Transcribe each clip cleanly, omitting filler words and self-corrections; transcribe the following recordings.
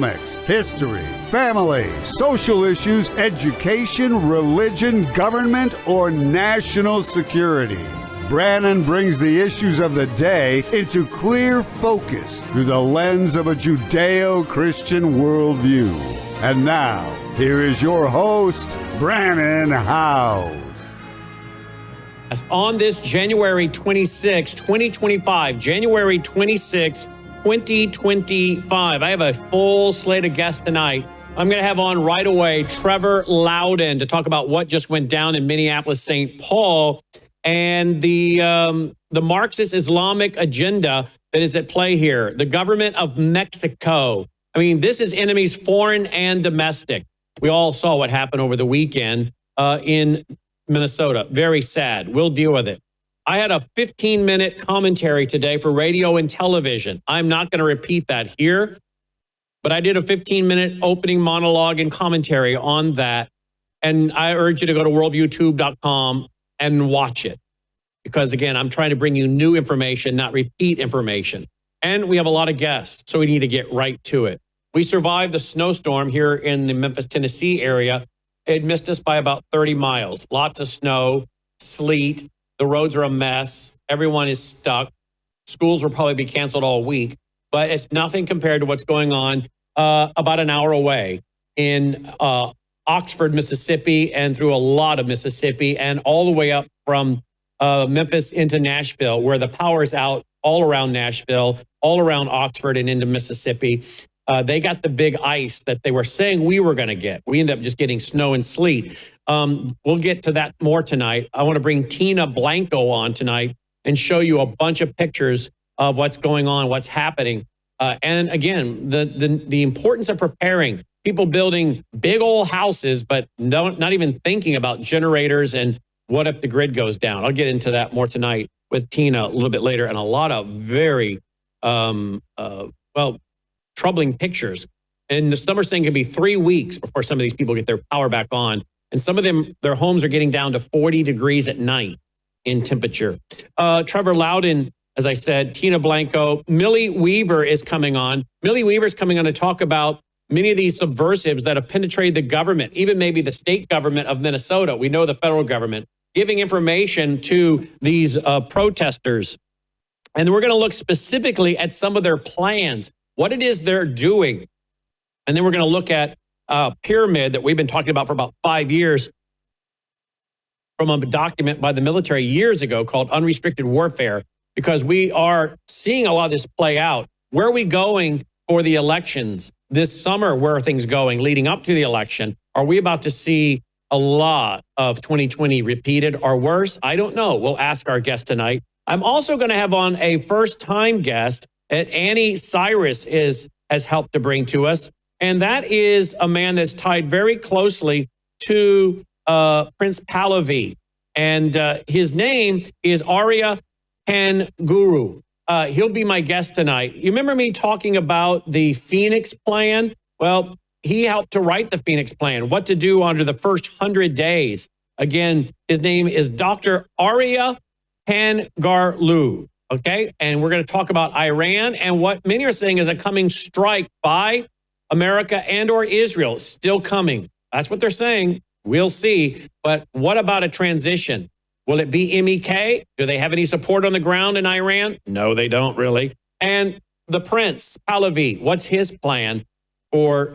economics, history, family, social issues, education, religion, government, or national security. Brannon brings the issues of the day into clear focus through the lens of a Judeo-Christian worldview. And now, here is your host, Brannon Howes. On this January 26, 2025, January 26, 2025, I have a full slate of guests tonight. I'm going to have on right away Trevor Loudon to talk about what just went down in Minneapolis, St. Paul, and the Marxist Islamic agenda that is at play here. The government of Mexico. I mean, this is enemies foreign and domestic. We all saw what happened over the weekend in Minnesota. Very sad. We'll deal with it. I had a 15-minute commentary today for radio and television. I'm not going to repeat that here, but I did a 15-minute opening monologue and commentary on that. And I urge you to go to worldviewtube.com and watch it. Because again, I'm trying to bring you new information, not repeat information. And we have a lot of guests, so we need to get right to it. We survived the snowstorm here in the Memphis, Tennessee area. It missed us by about 30 miles. Lots of snow, sleet. The roads are a mess. Everyone is stuck. Schools will probably be canceled all week. But it's nothing compared to what's going on about an hour away in Oxford, Mississippi, and through a lot of Mississippi, and all the way up from Memphis into Nashville, where the power is out all around Nashville, all around Oxford, and into Mississippi. They got the big ice that they were saying we were going to get. We ended up just getting snow and sleet. We'll get to that more tonight. I want to bring Tina Blanco on tonight and show you a bunch of pictures of what's going on, what's happening. And again, the importance of preparing. People building big old houses, but not even thinking about generators and what if the grid goes down. I'll get into that more tonight with Tina a little bit later, and a lot of very, troubling pictures. And the summer thing can be 3 weeks before some of these people get their power back on. And some of them, their homes are getting down to 40 degrees at night in temperature. Trevor Loudon, as I said, Tina Blanco, Millie Weaver is coming on. Millie Weaver is coming on to talk about many of these subversives that have penetrated the government, even maybe the state government of Minnesota. We know the federal government, giving information to these protesters. And we're going to look specifically at some of their plans, what it is they're doing. And then we're going to look at a pyramid that we've been talking about for about 5 years from a document by the military years ago called Unrestricted Warfare, because we are seeing a lot of this play out. Where are we going for the elections this summer? Where are things going leading up to the election? Are we about to see a lot of 2020 repeated or worse? I don't know. We'll ask our guest tonight. I'm also going to have on a first-time guest that Annie Cyrus has helped to bring to us. And that is a man that's tied very closely to Prince Pahlavi. And his name is Alayar Kangarlu. He'll be my guest tonight. You remember me talking about the Phoenix Plan? Well, he helped to write the Phoenix Plan, what to do under the first 100 days. Again, his name is Dr. Alayar Kangarlu. Okay, and we're going to talk about Iran and what many are saying is a coming strike by America and or Israel. Still coming. That's what they're saying. We'll see. But what about a transition? Will it be MEK? Do they have any support on the ground in Iran? No, they don't really. And the Prince Pahlavi, what's his plan for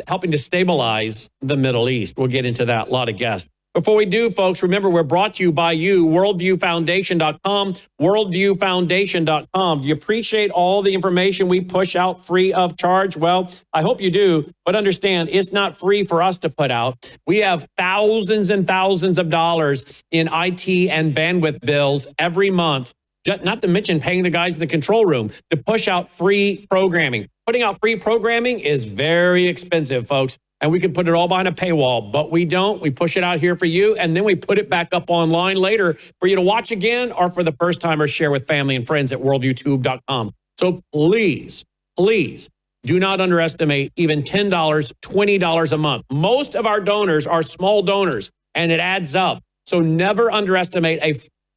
helping to stabilize the Middle East? We'll get into that. A lot of guests. Before we do, folks, remember, we're brought to you by you, worldviewfoundation.com, worldviewfoundation.com. Do you appreciate all the information we push out free of charge? Well, I hope you do, but understand it's not free for us to put out. We have thousands and thousands of dollars in IT and bandwidth bills every month, not to mention paying the guys in the control room to push out free programming. Putting out free programming is very expensive, folks. And we can put it all behind a paywall, but we don't. We push it out here for you, and then we put it back up online later for you to watch again or for the first time or share with family and friends at worldviewtube.com. So please, please do not underestimate even $10, $20 a month. Most of our donors are small donors, and it adds up. So never underestimate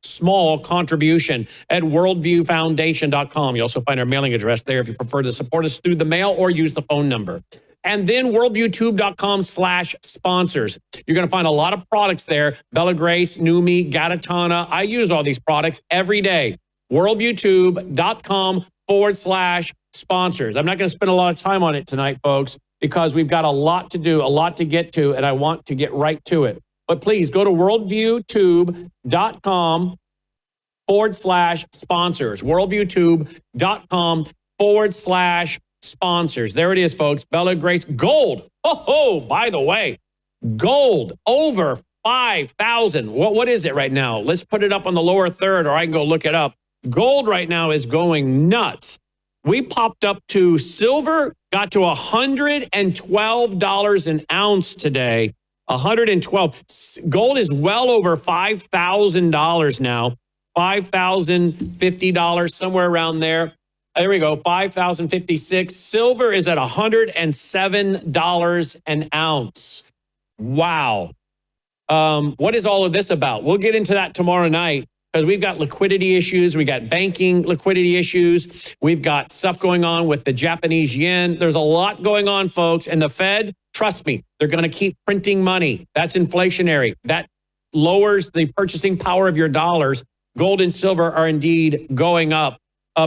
small contribution at worldviewfoundation.com. You also find our mailing address there if you prefer to support us through the mail or use the phone number. And then worldviewtube.com/sponsors. You're going to find a lot of products there. Bella Grace, Numi, Gatatana. I use all these products every day. worldviewtube.com/sponsors. I'm not going to spend a lot of time on it tonight, folks, because we've got a lot to do, a lot to get to, and I want to get right to it. But please go to worldviewtube.com/sponsors. worldviewtube.com/sponsors. There it is, folks. Bella Grace Gold. Oh, by the way, gold over 5,000. What is it right now? Let's put it up on the lower third, or I can go look it up. Gold right now is going nuts. We popped up to silver, got to $112 an ounce today. 112. Gold is well over $5,000 now. $5,050, somewhere around there. There we go, $5,056. Silver is at $107 an ounce. Wow. What is all of this about? We'll get into that tomorrow night because we've got liquidity issues. We got banking liquidity issues. We've got stuff going on with the Japanese yen. There's a lot going on, folks. And the Fed, trust me, they're going to keep printing money. That's inflationary. That lowers the purchasing power of your dollars. Gold and silver are indeed going up.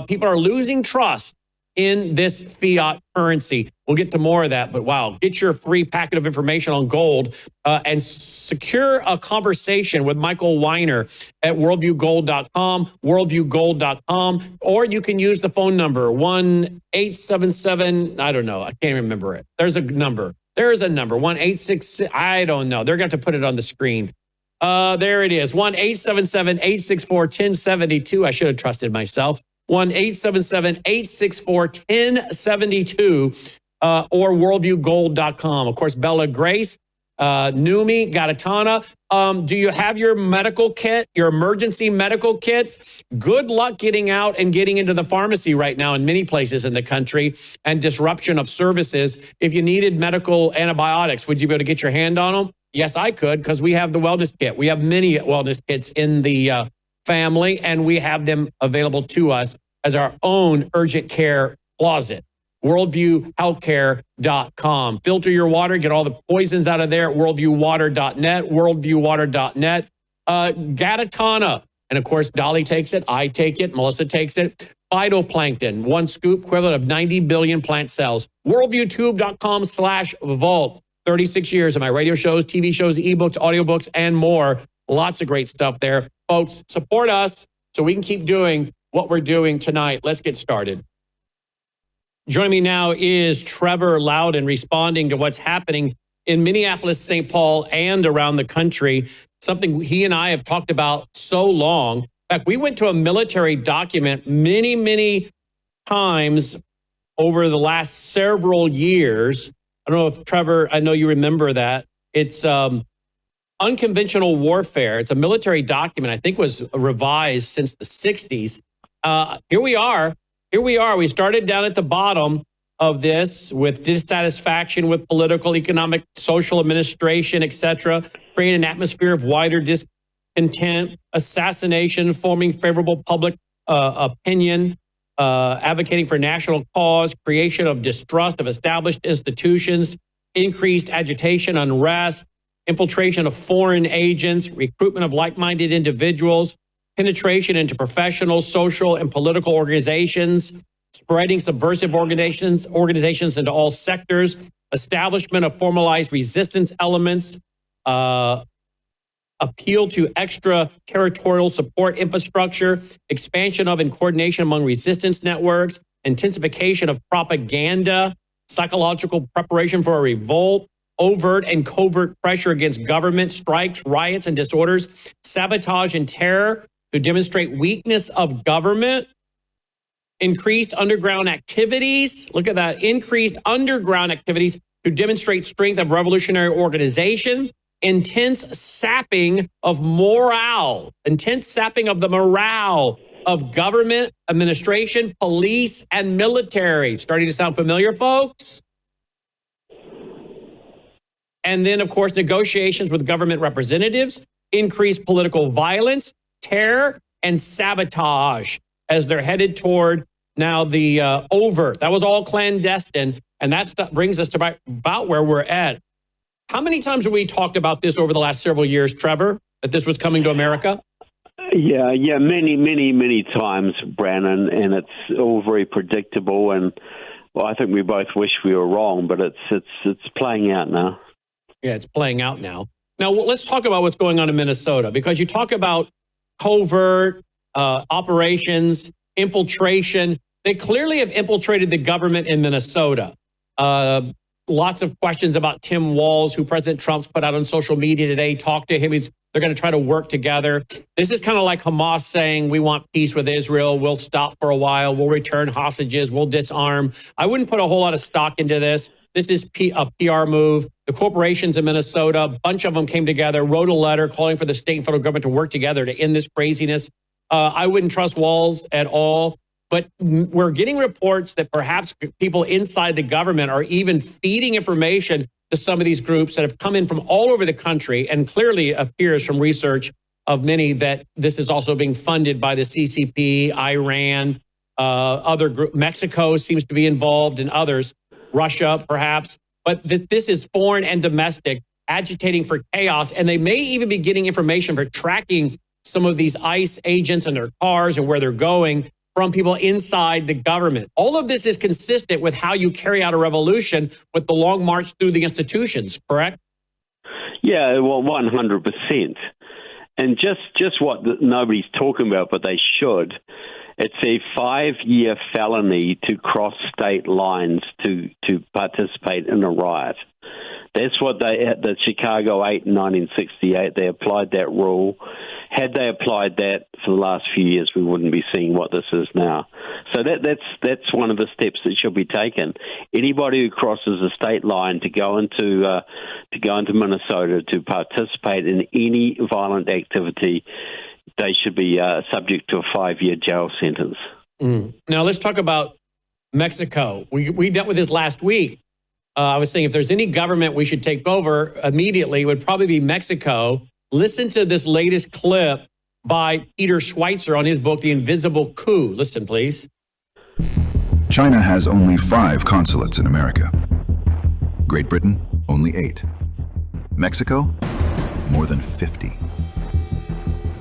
People are losing trust in this fiat currency. We'll get to more of that, but wow, get your free packet of information on gold and secure a conversation with Michael Weiner at worldviewgold.com, worldviewgold.com, or you can use the phone number 1-877, I don't know, I can't remember it. There's a number, 1-866, I don't know. They're going to put it on the screen. There it is, 1-877-864-1072. I should have trusted myself. 1-877-864-1072 or worldviewgold.com. Of course, Bella Grace, Numi, Gatatana. Do you have your medical kit, your emergency medical kits? Good luck getting out and getting into the pharmacy right now in many places in the country and disruption of services. If you needed medical antibiotics, would you be able to get your hand on them? Yes, I could, because we have the wellness kit. We have many wellness kits in the family, and we have them available to us as our own urgent care closet. worldviewhealthcare.com. Filter your water, get all the poisons out of there at worldviewwater.net, worldviewwater.net. Gatatana, and of course, Dolly takes it, I take it, Melissa takes it. Phytoplankton, 1 scoop, equivalent of 90 billion plant cells. worldviewtube.com/vault. 36 years of my radio shows, TV shows, ebooks, audiobooks, and more. Lots of great stuff there. Folks, support us so we can keep doing what we're doing tonight. Let's get started. Joining me now is Trevor Loudon, responding to what's happening in Minneapolis, St. Paul, and around the country, something he and I have talked about so long. In fact, we went to a military document many times over the last several years. I don't know if, Trevor, I know you remember that. It's unconventional warfare. It's a military document. I think was revised since the 60s. Here we are. We started down at the bottom of this with dissatisfaction with political, economic, social administration, etc., creating an atmosphere of wider discontent, assassination, forming favorable public opinion, advocating for national cause, creation of distrust of established institutions, increased agitation, unrest, infiltration of foreign agents, recruitment of like-minded individuals, penetration into professional, social, and political organizations, spreading subversive organizations into all sectors, establishment of formalized resistance elements, appeal to extraterritorial support infrastructure, expansion of and coordination among resistance networks, intensification of propaganda, psychological preparation for a revolt, overt and covert pressure against government, strikes, riots, and disorders, sabotage and terror to demonstrate weakness of government, increased underground activities. Look at that. Increased underground activities to demonstrate strength of revolutionary organization, intense sapping of morale, intense sapping of the morale of government, administration, police, and military. Starting to sound familiar, folks? And then, of course, negotiations with government representatives, increased political violence, terror and sabotage as they're headed toward now the overt. That was all clandestine, and that stuff brings us to about where we're at. How many times have we talked about this over the last several years, Trevor, that this was coming to America? Yeah, many times, Brandon, and it's all very predictable. And well, I think we both wish we were wrong, but it's playing out now. Yeah, it's playing out now. Now, let's talk about what's going on in Minnesota, because you talk about covert operations, infiltration. They clearly have infiltrated the government in Minnesota. Lots of questions about Tim Walz, who President Trump's put out on social media today. Talk to him. They're going to try to work together. This is kind of like Hamas saying, we want peace with Israel. We'll stop for a while. We'll return hostages. We'll disarm. I wouldn't put a whole lot of stock into this. This is a PR move. The corporations in Minnesota, a bunch of them came together, wrote a letter calling for the state and federal government to work together to end this craziness. I wouldn't trust Walz at all. But we're getting reports that perhaps people inside the government are even feeding information to some of these groups that have come in from all over the country. And clearly appears from research of many that this is also being funded by the CCP, Iran, other groups. Mexico seems to be involved, and others, Russia perhaps. But that this is foreign and domestic, agitating for chaos. And they may even be getting information for tracking some of these ICE agents and their cars and where they're going from people inside the government. All of this is consistent with how you carry out a revolution with the long march through the institutions, correct? Yeah, well, 100%. And just what nobody's talking about, but they should. It's a 5-year felony to cross state lines to participate in a riot. That's what the Chicago 8 in 1968, they applied that rule. Had they applied that for the last few years, we wouldn't be seeing what this is now. So that's one of the steps that should be taken. Anybody who crosses a state line to go into Minnesota to participate in any violent activity, they should be subject to a 5-year jail sentence. Now let's talk about Mexico. We dealt with this last week. I was saying if there's any government we should take over immediately, it would probably be Mexico. Listen to this latest clip by Peter Schweitzer on his book, The Invisible Coup. Listen, please. China has only 5 consulates in America. Great Britain, only 8. Mexico, more than 50.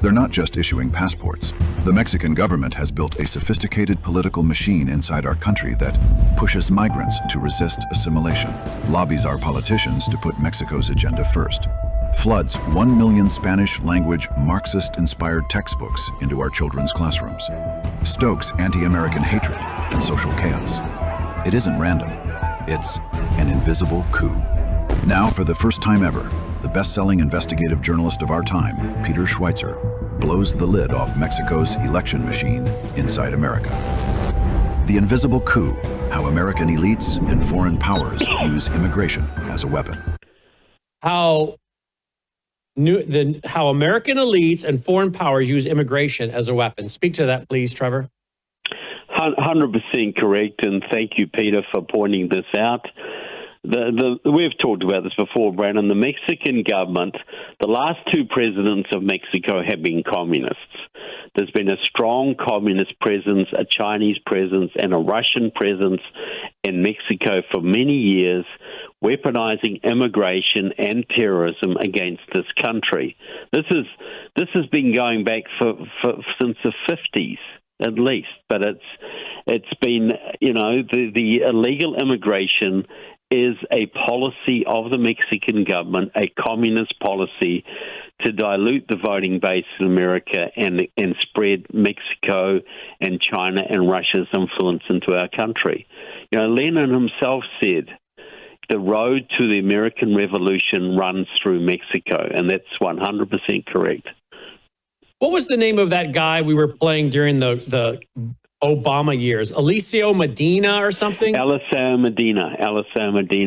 They're not just issuing passports. The Mexican government has built a sophisticated political machine inside our country that pushes migrants to resist assimilation, lobbies our politicians to put Mexico's agenda first, floods 1 million Spanish-language Marxist-inspired textbooks into our children's classrooms, stokes anti-American hatred and social chaos. It isn't random. It's an invisible coup. Now, for the first time ever, the best-selling investigative journalist of our time, Peter Schweitzer, blows the lid off Mexico's election machine inside America. The Invisible Coup: How American Elites and Foreign Powers Use Immigration as a Weapon. How American elites and foreign powers use immigration as a weapon. Speak to that, please, Trevor. 100% correct, and thank you, Peter, for pointing this out. We've talked about this before, Brandon. The Mexican government, the last 2 presidents of Mexico have been communists. There's been a strong communist presence, a Chinese presence, and a Russian presence in Mexico for many years, weaponizing immigration and terrorism against this country. This has been going back since the 50s. At least, but it's been, the illegal immigration is a policy of the Mexican government, a communist policy to dilute the voting base in America and spread Mexico and China and Russia's influence into our country. Lenin himself said, the road to the American Revolution runs through Mexico, and that's 100% correct. What was the name of that guy we were playing during the Obama years? Alicio Medina or something? Alayar Medina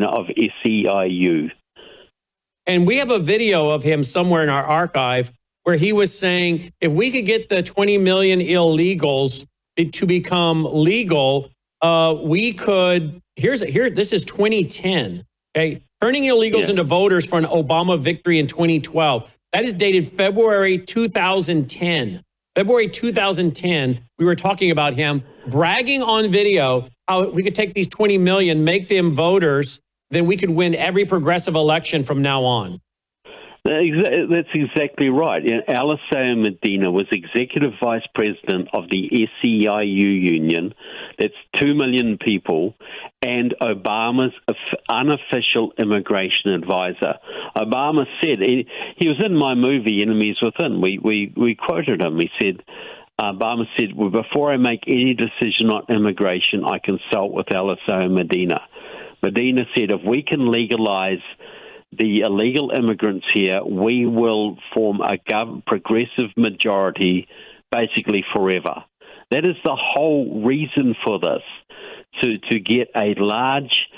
of SEIU. And we have a video of him somewhere in our archive where he was saying, if we could get the 20 million illegals to become legal, we could, this is 2010, okay? Turning illegals into voters for an Obama victory in 2012. That is dated February 2010. February 2010, we were talking about him bragging on video how we could take these 20 million, make them voters, then we could win every progressive election from now on. That's exactly right. Alayar Medina was executive vice president of the SEIU union. That's 2 million people, and Obama's unofficial immigration advisor. Obama said, he was in my movie, Enemies Within. We quoted him. He said, Obama said, well, before I make any decision on immigration, I consult with Alayar Medina. Medina said, if we can legalize the illegal immigrants here, we will form a progressive majority basically forever. That is the whole reason for this, to get a large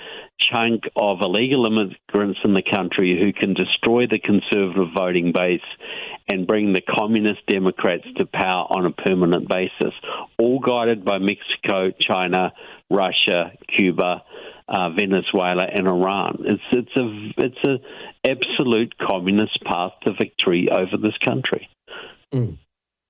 chunk of illegal immigrants in the country who can destroy the conservative voting base and bring the communist Democrats to power on a permanent basis, all guided by Mexico, China, Russia, Cuba, Venezuela, and Iran. It's a absolute communist path to victory over this country.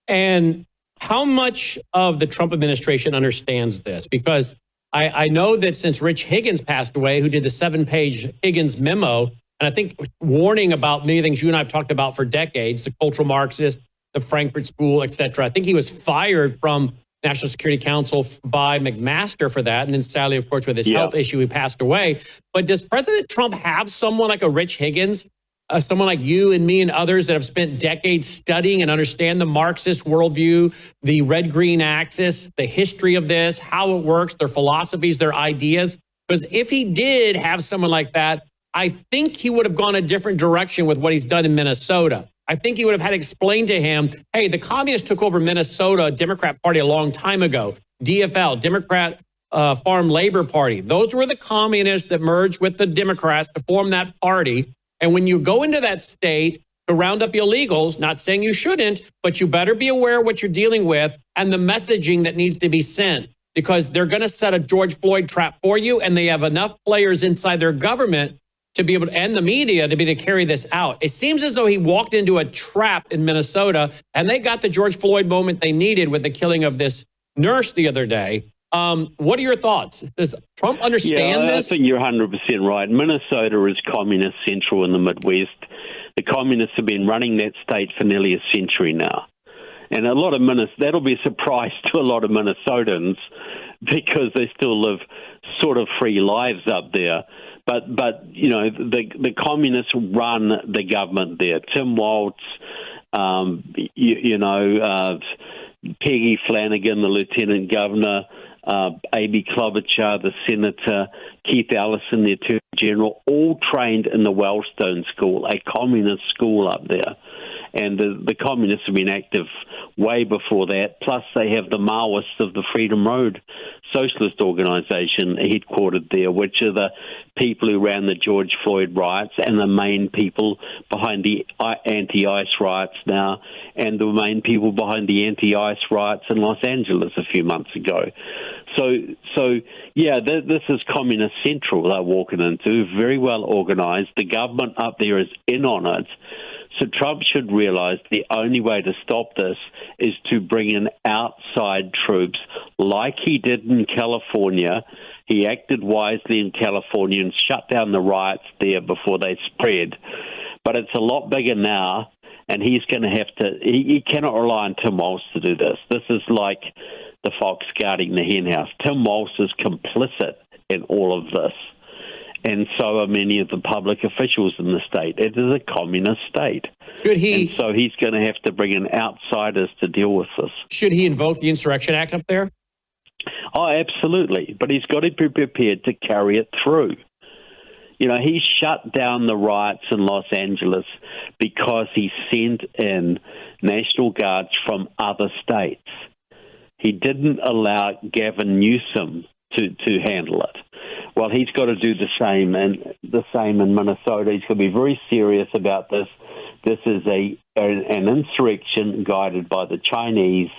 And how much of the Trump administration understands this? Because I know that since Rich Higgins passed away, who did the 7-page Higgins memo, and I think warning about many things you and I have talked about for decades, the cultural Marxist, the Frankfurt School, et cetera. I think he was fired from National Security Council by McMaster for that. And then sadly, of course, with his health issue, he passed away. But does President Trump have someone like a Rich Higgins, someone like you and me and others that have spent decades studying and understand the Marxist worldview, the red-green axis, the history of this, how it works, their philosophies, their ideas? Because if he did have someone like that, I think he would have gone a different direction with what he's done in Minnesota. I think he would have had to explain to him, hey, the communists took over Minnesota Democrat Party a long time ago. DFL, Democrat Farm Labor Party. Those were the communists that merged with the Democrats to form that party. And when you go into that state to round up illegals, not saying you shouldn't, but you better be aware of what you're dealing with and the messaging that needs to be sent, because they're going to set a George Floyd trap for you, and they have enough players inside their government to be able to, and the media to be able to carry this out. It seems as though he walked into a trap in Minnesota, and they got the George Floyd moment they needed with the killing of this nurse the other day. What are your thoughts? Does Trump understand this? I think you're 100% right. Minnesota is communist central in the Midwest. The communists have been running that state for nearly a century now. And a lot of that'll be a surprise to a lot of Minnesotans, because they still live sort of free lives up there. But you know, the communists run the government there. Tim Walz, Peggy Flanagan, the lieutenant governor, A.B. Klobuchar, the senator, Keith Ellison, the attorney general, all trained in the Wellstone School, a communist school up there. And the communists have been active way before that. Plus, they have the Maoists of the Freedom Road Socialist Organization headquartered there, which are the people who ran the George Floyd riots and the main people behind the anti-ICE riots now, and the main people behind the anti-ICE riots in Los Angeles a few months ago. So yeah, this is communist central they're walking into, very well organized. The government up there is in on it. So Trump should realize the only way to stop this is to bring in outside troops like he did in California. He acted wisely in California and shut down the riots there before they spread. But it's a lot bigger now, and he's going to have to – he cannot rely on Tim Walz to do this. This is like the fox guarding the hen house. Tim Walz is complicit in all of this. And so are many of the public officials in the state. It is a communist state. And so he's going to have to bring in outsiders to deal with this. Should he invoke the Insurrection Act up there? Oh, absolutely. But he's got to be prepared to carry it through. You know, he shut down the riots in Los Angeles because he sent in National Guards from other states. He didn't allow Gavin Newsom to handle it. Well, he's got to do the same in Minnesota. He's going to be very serious about this. This is an insurrection guided by the Chinese,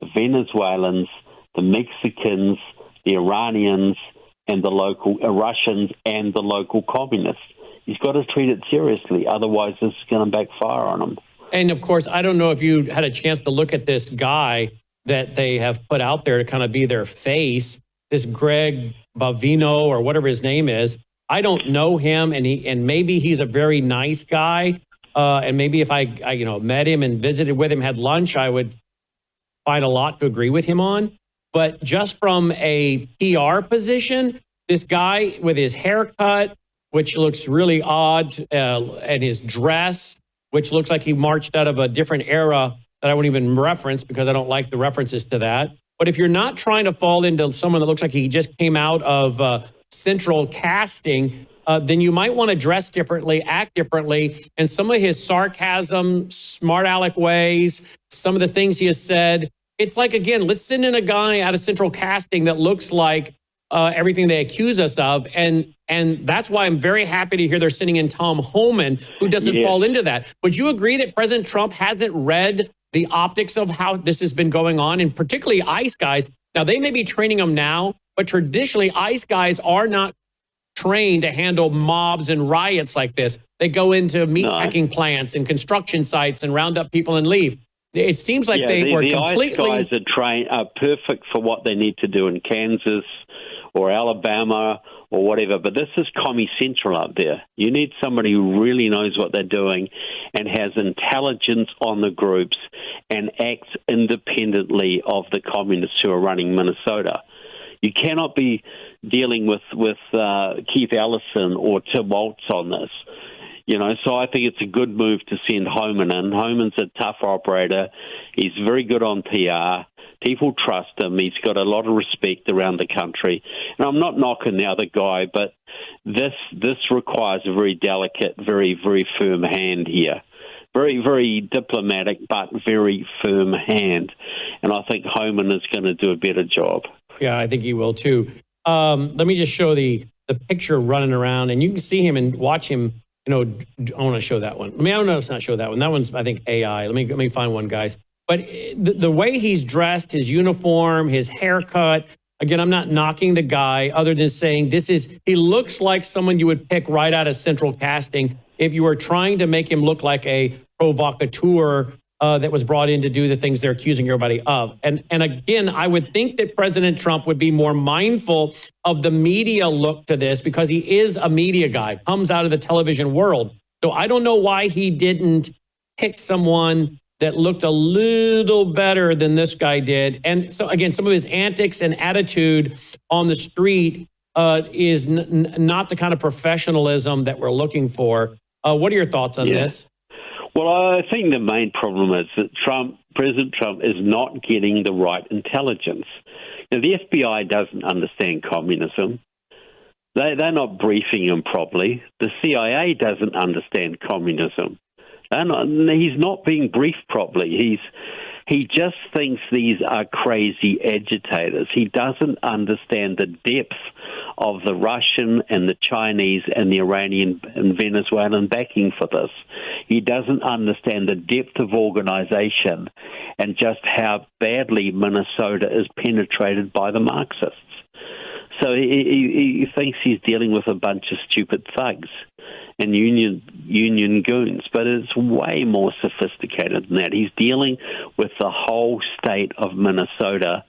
the Venezuelans, the Mexicans, the Iranians, and the local Russians and the local communists. He's got to treat it seriously. Otherwise, this is going to backfire on him. And of course, I don't know if you had a chance to look at this guy that they have put out there to kind of be their face, this Greg Bavino or whatever his name is. I don't know him, and maybe he's a very nice guy. And maybe if I met him and visited with him, had lunch, I would find a lot to agree with him on. But just from a PR position, this guy with his haircut, which looks really odd, and his dress, which looks like he marched out of a different era that I won't even reference because I don't like the references to that. But if you're not trying to fall into someone that looks like he just came out of Central Casting, then you might want to dress differently, act differently. And some of his sarcasm, smart aleck ways, some of the things he has said, it's like, again, let's send in a guy out of Central Casting that looks like everything they accuse us of. And that's why I'm very happy to hear they're sending in Tom Homan, who doesn't fall into that. Would you agree that President Trump hasn't read the optics of how this has been going on, and particularly ICE guys? Now, they may be training them now, but traditionally, ICE guys are not trained to handle mobs and riots like this. They go into meatpacking plants and construction sites and round up people and leave. It seems like they were completely... ICE guys are perfect for what they need to do in Kansas or Alabama or whatever, but this is Commie Central up there. You need somebody who really knows what they're doing and has intelligence on the groups and acts independently of the communists who are running Minnesota. You cannot be dealing with Keith Ellison or Tim Waltz on this. So I think it's a good move to send Homan in. Homan's a tough operator. He's very good on PR. People trust him. He's got a lot of respect around the country. And I'm not knocking the other guy, but this requires a very delicate, very, very firm hand here. Very, very diplomatic, but very firm hand. And I think Homan is going to do a better job. Yeah, I think he will too. Let me just show the picture running around, and you can see him and watch him. I want to show that one. I don't know. Let's not show that one. That one's, I think, AI. Let me find one, guys. But the way he's dressed, his uniform, his haircut. Again, I'm not knocking the guy, other than saying he looks like someone you would pick right out of Central Casting if you were trying to make him look like a provocateur that was brought in to do the things they're accusing everybody of. And again, I would think that President Trump would be more mindful of the media look to this, because he is a media guy, comes out of the television world. So I don't know why he didn't pick someone that looked a little better than this guy did. And so again, some of his antics and attitude on the street is not the kind of professionalism that we're looking for. What are your thoughts on this? Well, I think the main problem is that President Trump is not getting the right intelligence. Now, the FBI doesn't understand communism. They're not briefing him properly. The CIA doesn't understand communism. He's not being briefed properly. He just thinks these are crazy agitators. He doesn't understand the depth of the Russian and the Chinese and the Iranian and Venezuelan backing for this. He doesn't understand the depth of organization and just how badly Minnesota is penetrated by the Marxists. So he thinks he's dealing with a bunch of stupid thugs and union goons, but it's way more sophisticated than that. He's dealing with the whole state of Minnesota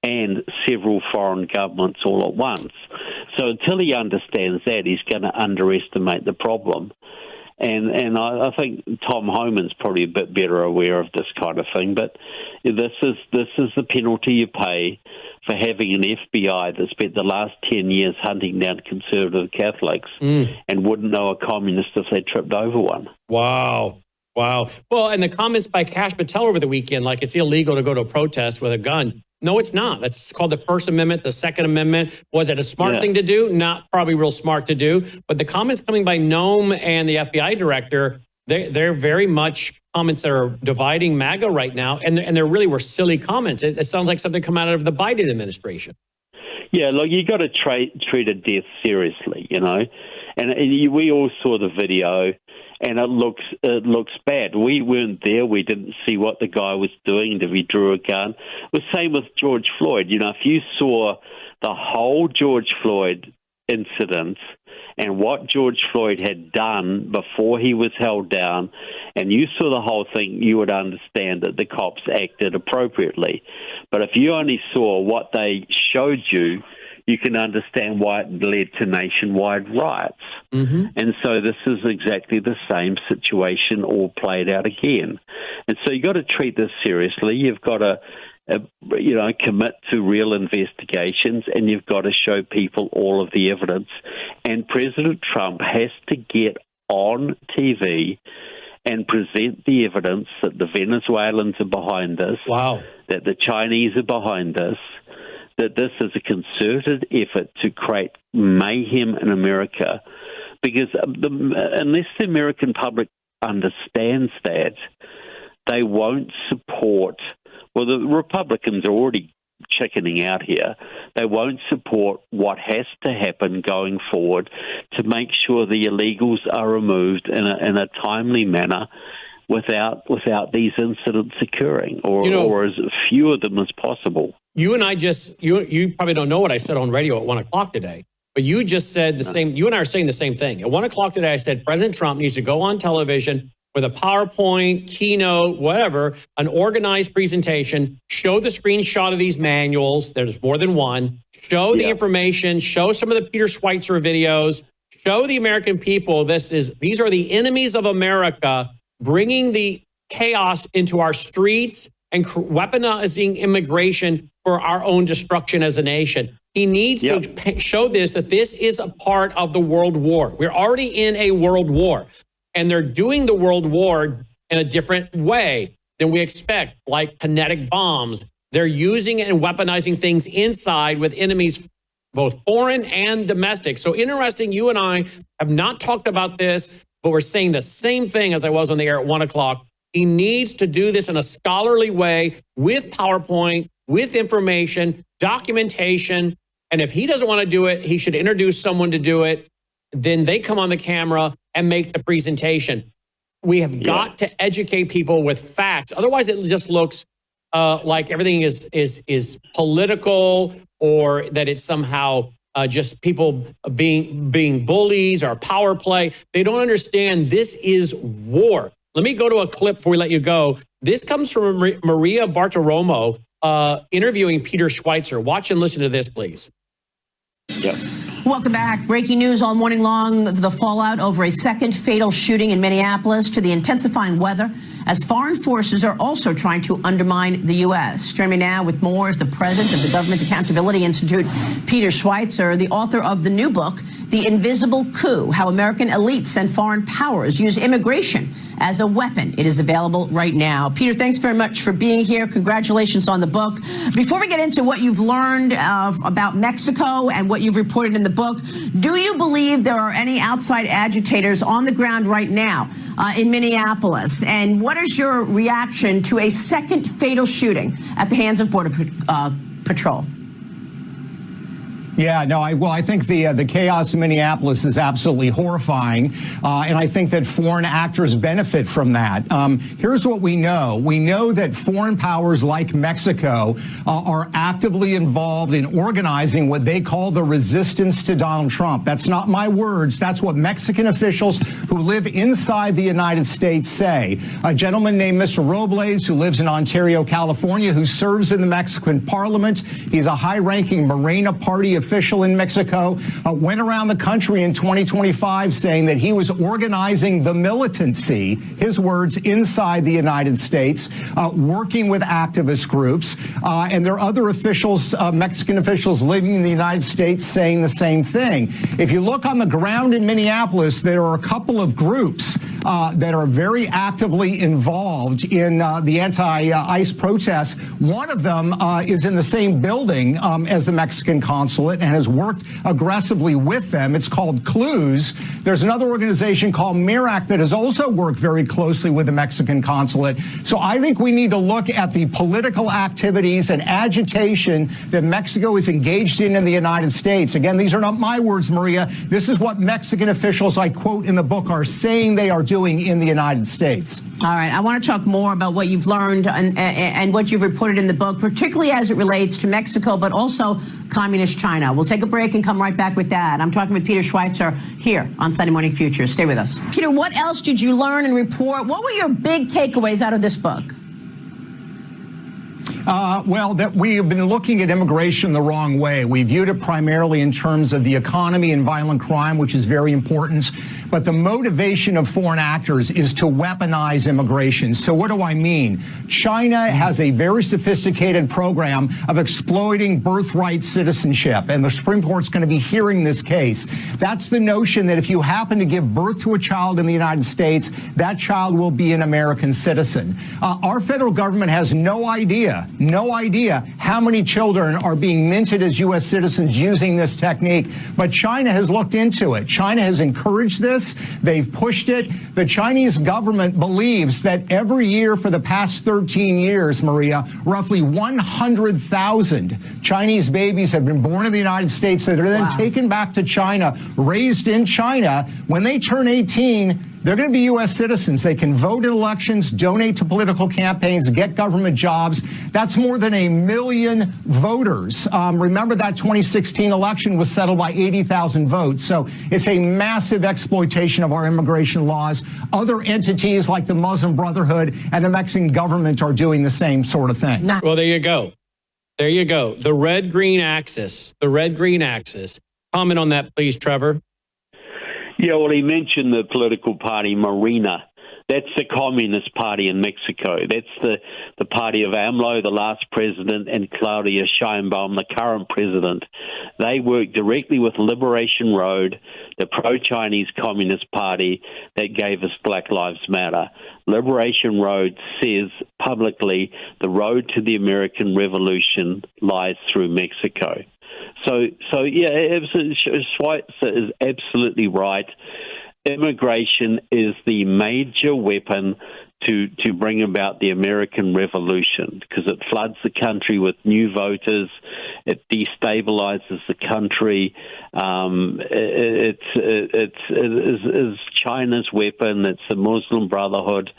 and several foreign governments all at once. So until he understands that, he's going to underestimate the problem. And I think Tom Homan's probably a bit better aware of this kind of thing, but this is the penalty you pay for having an FBI that spent the last 10 years hunting down conservative Catholics and wouldn't know a communist if they tripped over one. Wow. Well, and the comments by Kash Patel over the weekend, like it's illegal to go to a protest with a gun. No, it's not. That's called the First Amendment, the Second Amendment. Was it a smart thing to do? Not probably real smart to do. But the comments coming by Noam and the FBI director, they're very much comments that are dividing MAGA right now. And there really were silly comments. It sounds like something come out of the Biden administration. Yeah, look, you got to treat a death seriously, And we all saw the video, and it looks bad. We weren't there. We didn't see what the guy was doing, if he drew a gun. It was the same with George Floyd. If you saw the whole George Floyd incident and what George Floyd had done before he was held down, and you saw the whole thing, you would understand that the cops acted appropriately. But if you only saw what they showed you, you can understand why it led to nationwide riots. Mm-hmm. And so this is exactly the same situation all played out again. And so you've got to treat this seriously. You've got to commit to real investigations, and you've got to show people all of the evidence. And President Trump has to get on TV and present the evidence that the Venezuelans are behind this, that the Chinese are behind this, that this is a concerted effort to create mayhem in America. Because unless the American public understands that, they won't support. Well, the Republicans are already chickening out here. They won't support what has to happen going forward to make sure the illegals are removed in a timely manner without these incidents occurring, or as few of them as possible. You and I you probably don't know what I said on radio at 1 o'clock today, but you just said the same. You and I are saying the same thing. At 1 o'clock today, I said President Trump needs to go on television with a PowerPoint, keynote, whatever, an organized presentation, show the screenshot of these manuals. There's more than one. Show the information, show some of the Peter Schweitzer videos, show the American people these are the enemies of America bringing the chaos into our streets and weaponizing immigration for our own destruction as a nation. He needs to show that this is a part of the world war. We're already in a world war, and they're doing the world war in a different way than we expect, like kinetic bombs. They're using and weaponizing things inside with enemies, both foreign and domestic. So interesting, you and I have not talked about this, but we're saying the same thing as I was on the air at 1 o'clock. He needs to do this in a scholarly way with PowerPoint, with information, documentation. And if he doesn't want to do it, he should introduce someone to do it. Then they come on the camera and make the presentation. We have got to educate people with facts. Otherwise, it just looks like everything is political, or that it's somehow just people being bullies or power play. They don't understand this is war. Let me go to a clip before we let you go. This comes from Maria Bartiromo interviewing Peter Schweitzer. Watch and listen to this, please. Yep. Welcome back. Breaking news all morning long, the fallout over a second fatal shooting in Minneapolis, to the intensifying weather as foreign forces are also trying to undermine the U.S. Joining me now with more is the president of the Government Accountability Institute, Peter Schweitzer, the author of the new book, The Invisible Coup, How American Elites and Foreign Powers Use Immigration as a Weapon. It is available right now. Peter, thanks very much for being here. Congratulations on the book. Before we get into what you've learned about Mexico and what you've reported in the book, do you believe there are any outside agitators on the ground right now in Minneapolis? And what is your reaction to a second fatal shooting at the hands of Border Patrol? Yeah, no, I think the chaos in Minneapolis is absolutely horrifying, and I think that foreign actors benefit from that. Here's what we know. We know that foreign powers like Mexico are actively involved in organizing what they call the resistance to Donald Trump. That's not my words. That's what Mexican officials who live inside the United States say. A gentleman named Mr. Robles, who lives in Ontario, California, who serves in the Mexican parliament. He's a high-ranking Morena Party official in Mexico, went around the country in 2025 saying that he was organizing the militancy, his words, inside the United States, working with activist groups. And there are other officials, Mexican officials living in the United States, saying the same thing. If you look on the ground in Minneapolis, there are a couple of groups that are very actively involved in the anti-ICE protests. One of them is in the same building as the Mexican consulate and has worked aggressively with them. It's called Clues. There's another organization called MIRAC that has also worked very closely with the Mexican consulate. So I think we need to look at the political activities and agitation that Mexico is engaged in the United States. Again, these are not my words, Maria. This is what Mexican officials, I quote in the book, are saying they are doing in the United States. All right. I want to talk more about what you've learned and what you've reported in the book, particularly as it relates to Mexico, but also communist China. We'll take a break and come right back with that. I'm talking with Peter Schweitzer here on Sunday Morning Futures. Stay with us. Peter, what else did you learn and report? What were your big takeaways out of this book? Well, that we have been looking at immigration the wrong way. We viewed it primarily in terms of the economy and violent crime, which is very important. But the motivation of foreign actors is to weaponize immigration. So what do I mean? China has a very sophisticated program of exploiting birthright citizenship, and the Supreme Court's going to be hearing this case. That's the notion that if you happen to give birth to a child in the United States, that child will be an American citizen. Our federal government has no idea how many children are being minted as U.S. citizens using this technique, but China has looked into it. China has encouraged this. They've pushed it. The Chinese government believes that every year for the past 13 years, Maria, roughly 100,000 Chinese babies have been born in the United States that are then taken back to China, raised in China. When they turn 18, they're going to be U.S. citizens. They can vote in elections, donate to political campaigns, get government jobs. That's more than 1 million voters. Remember that 2016 election was settled by 80,000 votes. So it's a massive exploitation of our immigration laws. Other entities like the Muslim Brotherhood and the Mexican government are doing the same sort of thing. Well, there you go. There you go. The red-green axis. The red-green axis. Comment on that, please, Trevor. Yeah, well, he mentioned the political party Morena. That's the Communist Party in Mexico. That's the party of AMLO, the last president, and Claudia Sheinbaum, the current president. They work directly with Liberation Road, the pro-Chinese Communist Party that gave us Black Lives Matter. Liberation Road says publicly the road to the American Revolution lies through Mexico. So yeah, Schweitzer is absolutely right. Immigration is the major weapon to bring about the American Revolution because it floods the country with new voters. It destabilizes the country. It is China's weapon. It's the Muslim Brotherhood.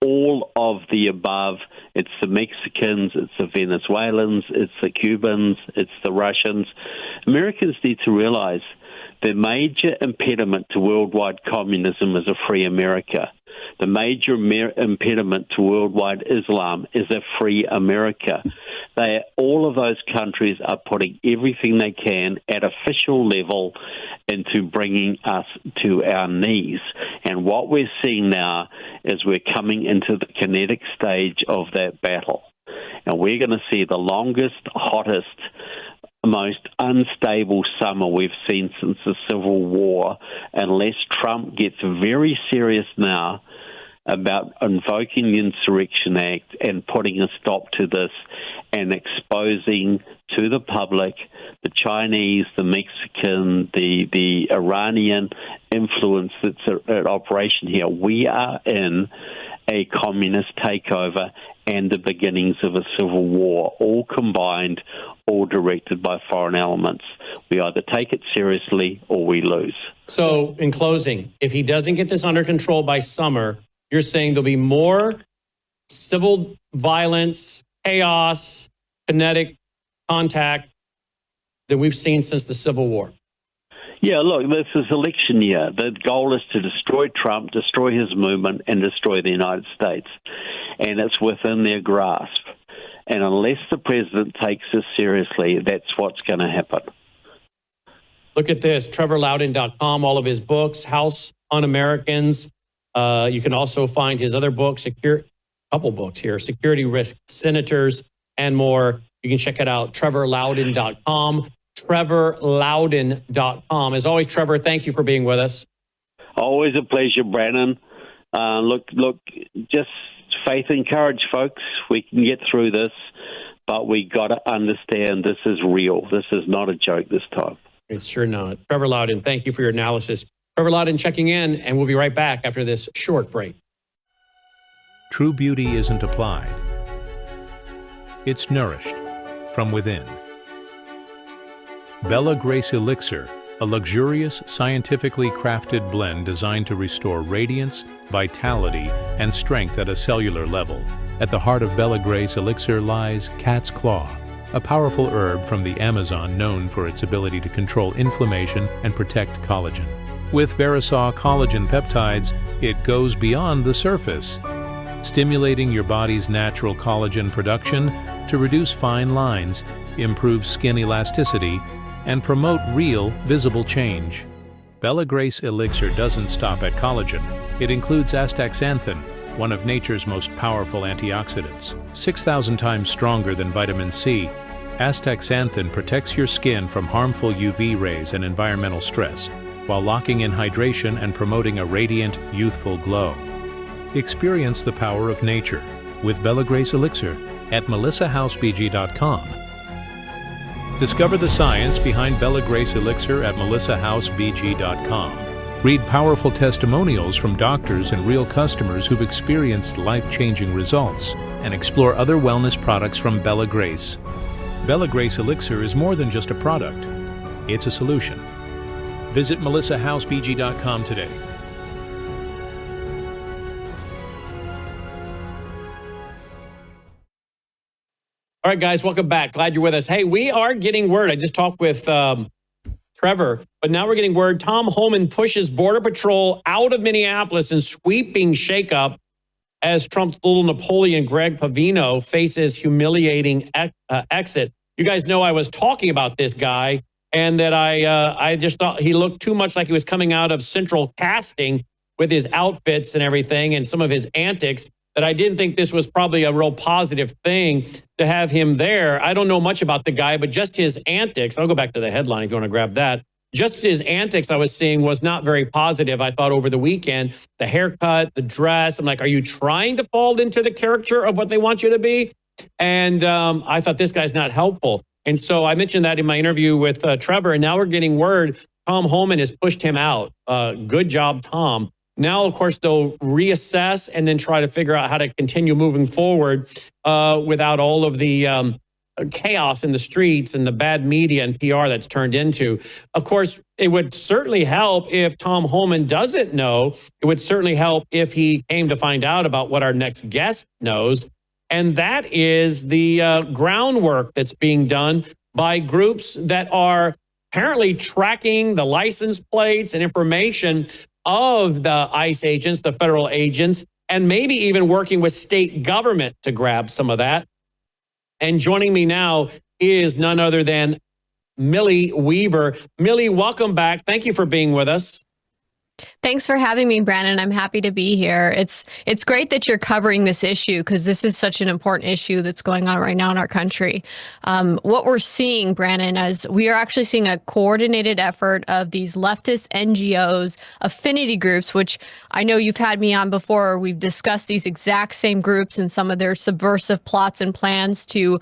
All of the above. It's the Mexicans, it's the Venezuelans, it's the Cubans, it's the Russians. Americans need to realize the major impediment to worldwide communism is a free America. The major impediment to worldwide Islam is a free America. All of those countries are putting everything they can at official level into bringing us to our knees. And what we're seeing now is we're coming into the kinetic stage of that battle. And we're going to see the longest, hottest, most unstable summer we've seen since the Civil War, unless Trump gets very serious now about invoking the Insurrection Act and putting a stop to this and exposing to the public the Chinese, the Mexican, the Iranian influence that's at operation here. We are in a communist takeover and the beginnings of a civil war, all combined, all directed by foreign elements. We either take it seriously or we lose. So, in closing, if he doesn't get this under control by summer, you're saying there'll be more civil violence, chaos, kinetic contact than we've seen since the Civil War. Yeah, look, this is election year. The goal is to destroy Trump, destroy his movement, and destroy the United States. And it's within their grasp. And unless the president takes this seriously, that's what's going to happen. Look at this, TrevorLoudon.com, all of his books, House Un-Americans. You can also find his other books, couple books here, Security Risk Senators, and more. You can check it out, TrevorLoudon.com, TrevorLoudon.com. As always, Trevor, thank you for being with us. Always a pleasure, Brannon. Look, just faith and courage, folks. We can get through this, but we got to understand this is real. This is not a joke this time. It's sure not. Trevor Loudon, thank you for your analysis. Trevor Loudon checking in, and we'll be right back after this short break. True beauty isn't applied. It's nourished from within. Bella Grace Elixir a luxurious, scientifically crafted blend designed to restore radiance, vitality, and strength at a cellular level. At the heart of Bella Grace Elixir lies Cat's Claw, a powerful herb from the Amazon known for its ability to control inflammation and protect collagen. With Verisol collagen peptides, it goes beyond the surface, stimulating your body's natural collagen production to reduce fine lines, improve skin elasticity, and promote real, visible change. Bella Grace Elixir doesn't stop at collagen. It includes astaxanthin, one of nature's most powerful antioxidants. 6,000 times stronger than vitamin C, astaxanthin protects your skin from harmful UV rays and environmental stress, while locking in hydration and promoting a radiant, youthful glow. Experience the power of nature with Bella Grace Elixir at melissahousebg.com. Discover the science behind Bella Grace Elixir at melissahousebg.com. Read powerful testimonials from doctors and real customers who've experienced life-changing results, and explore other wellness products from Bella Grace. Bella Grace Elixir is more than just a product. It's a solution. Visit melissahousebg.com today. All right, guys, welcome back. Glad you're with us. Hey, we are getting word. I just talked with Trevor, but now we're getting word. Tom Homan pushes Border Patrol out of Minneapolis in sweeping shakeup as Trump's little Napoleon, Greg Pavino, faces humiliating exit. You guys know I was talking about this guy and that I just thought he looked too much like he was coming out of Central Casting with his outfits and everything and some of his antics, that I didn't think this was probably a real positive thing to have him there. I don't know much about the guy, but just his antics, I'll go back to the headline if you want to grab that. Just his antics I was seeing was not very positive, I thought, over the weekend. The haircut, the dress. I'm like, are you trying to fall into the character of what they want you to be? And I thought this guy's not helpful. And so I mentioned that in my interview with Trevor, and now we're getting word Tom Homan has pushed him out. Good job, Tom. Now, of course, they'll reassess and then try to figure out how to continue moving forward without all of the chaos in the streets and the bad media and PR that's turned into. Of course, it would certainly help if Tom Homan doesn't know. It would certainly help if he came to find out about what our next guest knows. And that is the groundwork that's being done by groups that are apparently tracking the license plates and information of the ICE agents, the federal agents, and maybe even working with state government to grab some of that. And joining me now is none other than Millie Weaver. Millie, welcome back. Thank you for being with us. Thanks for having me, Brandon. I'm happy to be here. It's great that you're covering this issue because this is such an important issue that's going on right now in our country. What we're seeing, Brandon, is we are actually seeing a coordinated effort of these leftist NGOs, affinity groups, which I know you've had me on before. We've discussed these exact same groups and some of their subversive plots and plans to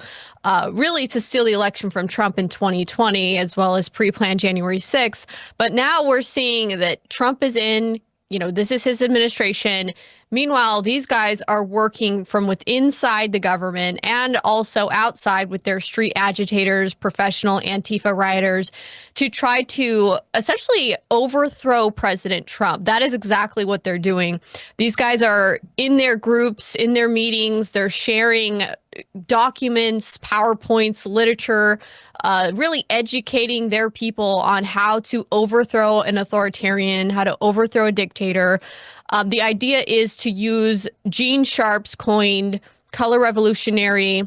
really to steal the election from Trump in 2020, as well as pre-planned January 6th. But now we're seeing that Trump is in, this is his administration. Meanwhile, these guys are working from within inside the government and also outside with their street agitators, professional Antifa rioters, to try to essentially overthrow President Trump. That is exactly what they're doing. These guys are in their groups, in their meetings. They're sharing documents, PowerPoints, literature, really educating their people on how to overthrow an authoritarian, how to overthrow a dictator. The idea is to use Gene Sharp's coined color revolutionary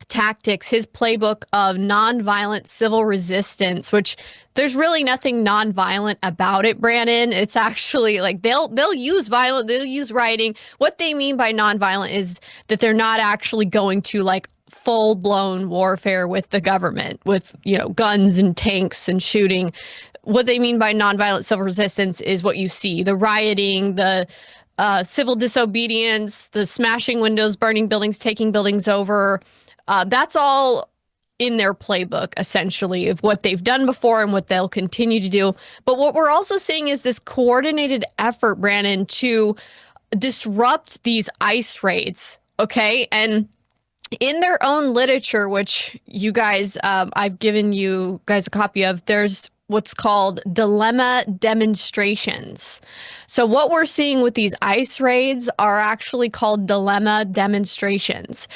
tactics, his playbook of nonviolent civil resistance, which there's really nothing nonviolent about it, Brandon. It's actually like they'll use violence, they'll use rioting. What they mean by nonviolent is that they're not actually going to like full-blown warfare with the government, with guns and tanks and shooting. What they mean by nonviolent civil resistance is what you see: the rioting, the civil disobedience, the smashing windows, burning buildings, taking buildings over. That's all in their playbook, essentially, of what they've done before and what they'll continue to do. But what we're also seeing is this coordinated effort, Brandon, to disrupt these ICE raids, okay? And in their own literature, which you guys, I've given you guys a copy of, there's what's called dilemma demonstrations. So what we're seeing with these ICE raids are actually called dilemma demonstrations.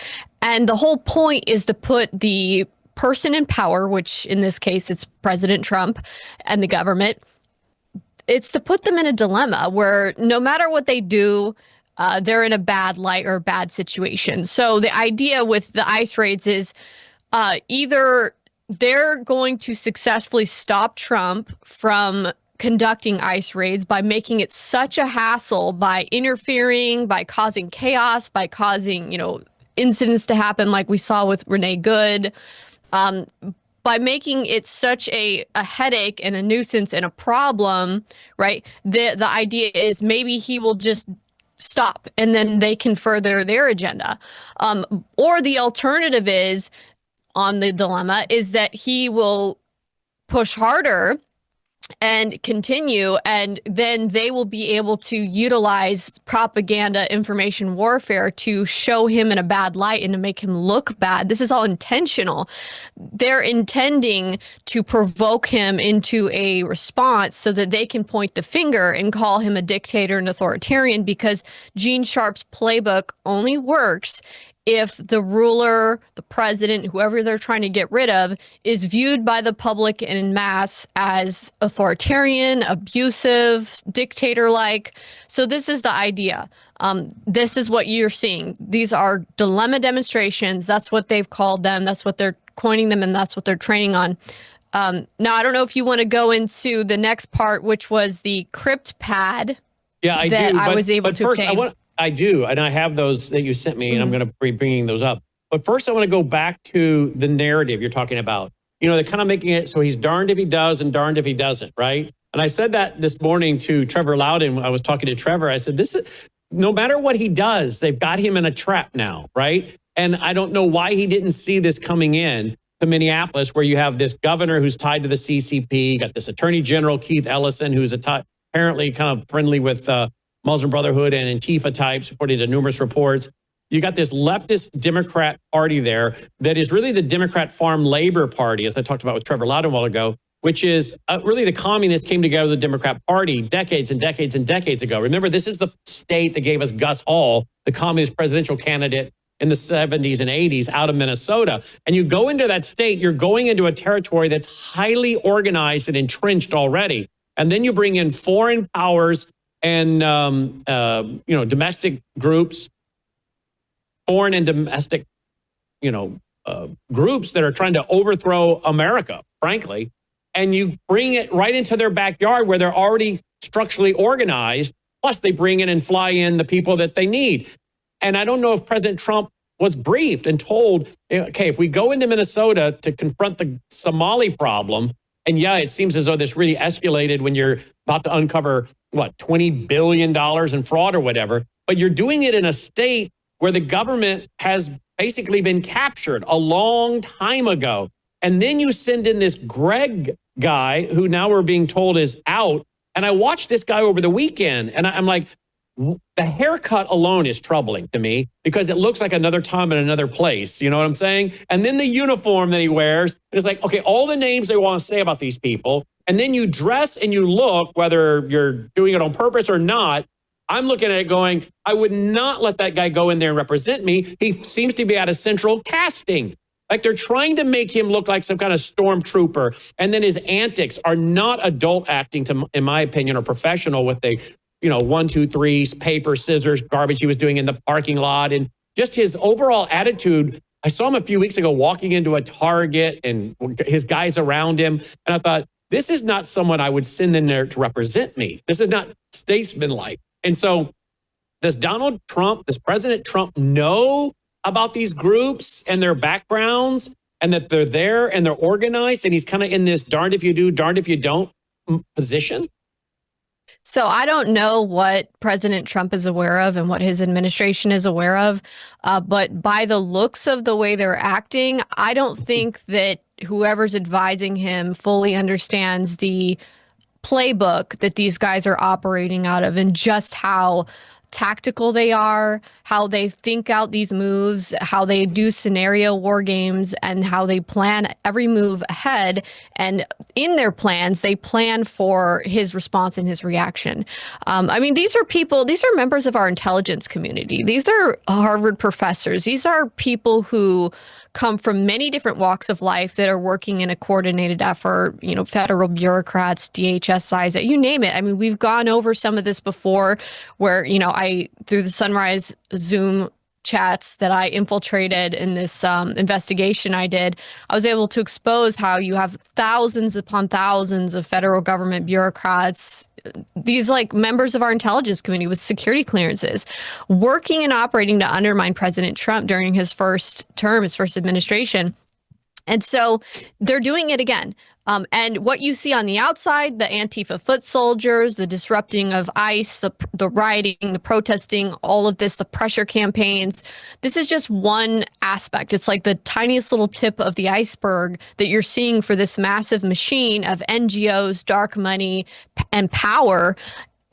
And the whole point is to put the person in power, which in this case it's President Trump and the government, it's to put them in a dilemma where no matter what they do, they're in a bad light or a bad situation. So the idea with the ICE raids is either they're going to successfully stop Trump from conducting ICE raids by making it such a hassle, by interfering, by causing chaos, by causing, incidents to happen like we saw with Renee Good, by making it such a headache and a nuisance and a problem, right? The idea is maybe he will just stop and then they can further their agenda. Or the alternative is, on the dilemma, is that he will push harder and continue, and then they will be able to utilize propaganda, information warfare to show him in a bad light and to make him look bad. This is all intentional. They're intending to provoke him into a response so that they can point the finger and call him a dictator and authoritarian, because Gene Sharp's playbook only works if the ruler, the president, whoever they're trying to get rid of, is viewed by the public and en masse as authoritarian, abusive, dictator-like. So this is the idea. This is what you're seeing. These are dilemma demonstrations. That's what they've called them. That's what they're coining them, and that's what they're training on. Now, I don't know if you want to go into the next part, which was the crypt pad. Yeah, I that do. I was able to first, obtain. I do, and I have those that you sent me, and I'm going to be bringing those up. But first, I want to go back to the narrative you're talking about. They're kind of making it so he's darned if he does and darned if he doesn't, right? And I said that this morning to Trevor Loudon when I was talking to Trevor. I said, this is, no matter what he does, they've got him in a trap now, right? And I don't know why he didn't see this coming in to Minneapolis, where you have this governor who's tied to the CCP, you got this Attorney General, Keith Ellison, who's apparently kind of friendly with Muslim Brotherhood and Antifa types, according to numerous reports. You got this leftist Democrat party there that is really the Democrat Farm Labor Party, as I talked about with Trevor Loudon a while ago, which is really the communists came together with the Democrat Party decades and decades and decades ago. Remember, this is the state that gave us Gus Hall, the communist presidential candidate in the 70s and 80s out of Minnesota. And you go into that state, you're going into a territory that's highly organized and entrenched already. And then you bring in foreign powers and domestic groups, foreign and domestic, groups that are trying to overthrow America, frankly, and you bring it right into their backyard where they're already structurally organized. Plus, they bring in and fly in the people that they need. And I don't know if President Trump was briefed and told, okay, if we go into Minnesota to confront the Somali problem, and yeah, it seems as though this really escalated when you're about to uncover, $20 billion in fraud or whatever. But you're doing it in a state where the government has basically been captured a long time ago. And then you send in this Greg guy who now we're being told is out. And I watched this guy over the weekend and I'm like, the haircut alone is troubling to me because it looks like another time in another place. You know what I'm saying? And then the uniform that he wears, it's like, okay, all the names they want to say about these people. And then you dress and you look, whether you're doing it on purpose or not. I'm looking at it going, I would not let that guy go in there and represent me. He seems to be at a central casting. Like they're trying to make him look like some kind of stormtrooper. And then his antics are not adult acting, in my opinion, or professional with the 1, 2, 3, paper, scissors, garbage he was doing in the parking lot. And just his overall attitude. I saw him a few weeks ago walking into a Target and his guys around him. And I thought, this is not someone I would send in there to represent me. This is not statesman-like. And so does Donald Trump, does President Trump know about these groups and their backgrounds and that they're there and they're organized and he's kind of in this darned if you do, darned if you don't position? So I don't know what President Trump is aware of and what his administration is aware of, but by the looks of the way they're acting, I don't think that whoever's advising him fully understands the playbook that these guys are operating out of and just how tactical they are, how they think out these moves, how they do scenario war games, and how they plan every move ahead. And in their plans, they plan for his response and his reaction. I mean, these are members of our intelligence community. These are Harvard professors. These are people who come from many different walks of life that are working in a coordinated effort, federal bureaucrats, DHS, you name it. I mean, we've gone over some of this before where, through the Sunrise Zoom chats that I infiltrated in this investigation I did, I was able to expose how you have thousands upon thousands of federal government bureaucrats, these like members of our intelligence community with security clearances, working and operating to undermine President Trump during his first term, his first administration. And so they're doing it again. And what you see on the outside, the Antifa foot soldiers, the disrupting of ICE, the rioting, the protesting, all of this, the pressure campaigns, this is just one aspect. It's like the tiniest little tip of the iceberg that you're seeing for this massive machine of NGOs, dark money, and power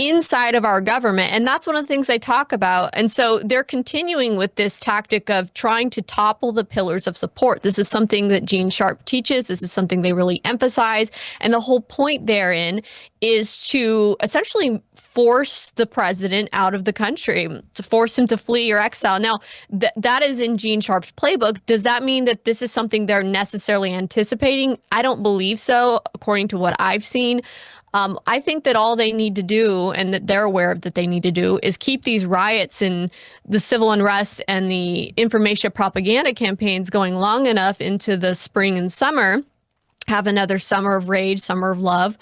inside of our government. And that's one of the things they talk about. And so they're continuing with this tactic of trying to topple the pillars of support. This is something that Gene Sharp teaches. This is something they really emphasize. And the whole point therein is to essentially force the president out of the country, to force him to flee or exile. Now, that is in Gene Sharp's playbook. Does that mean that this is something they're necessarily anticipating? I don't believe so, according to what I've seen. I think that all they need to do, and that they're aware of that they need to do, is keep these riots and the civil unrest and the information propaganda campaigns going long enough into the spring and summer, have another summer of rage, summer of love,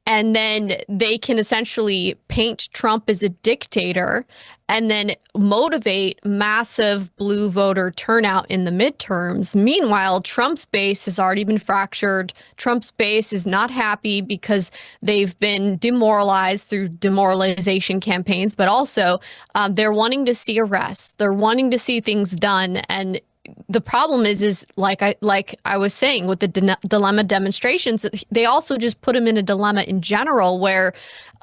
and then they can essentially paint Trump as a dictator and then motivate massive blue voter turnout in the midterms. Meanwhile, Trump's base has already been fractured. Trump's base is not happy because they've been demoralized through demoralization campaigns, but also they're wanting to see arrests. They're wanting to see things done. And the problem is like I was saying with the dilemma demonstrations, they also just put him in a dilemma in general where,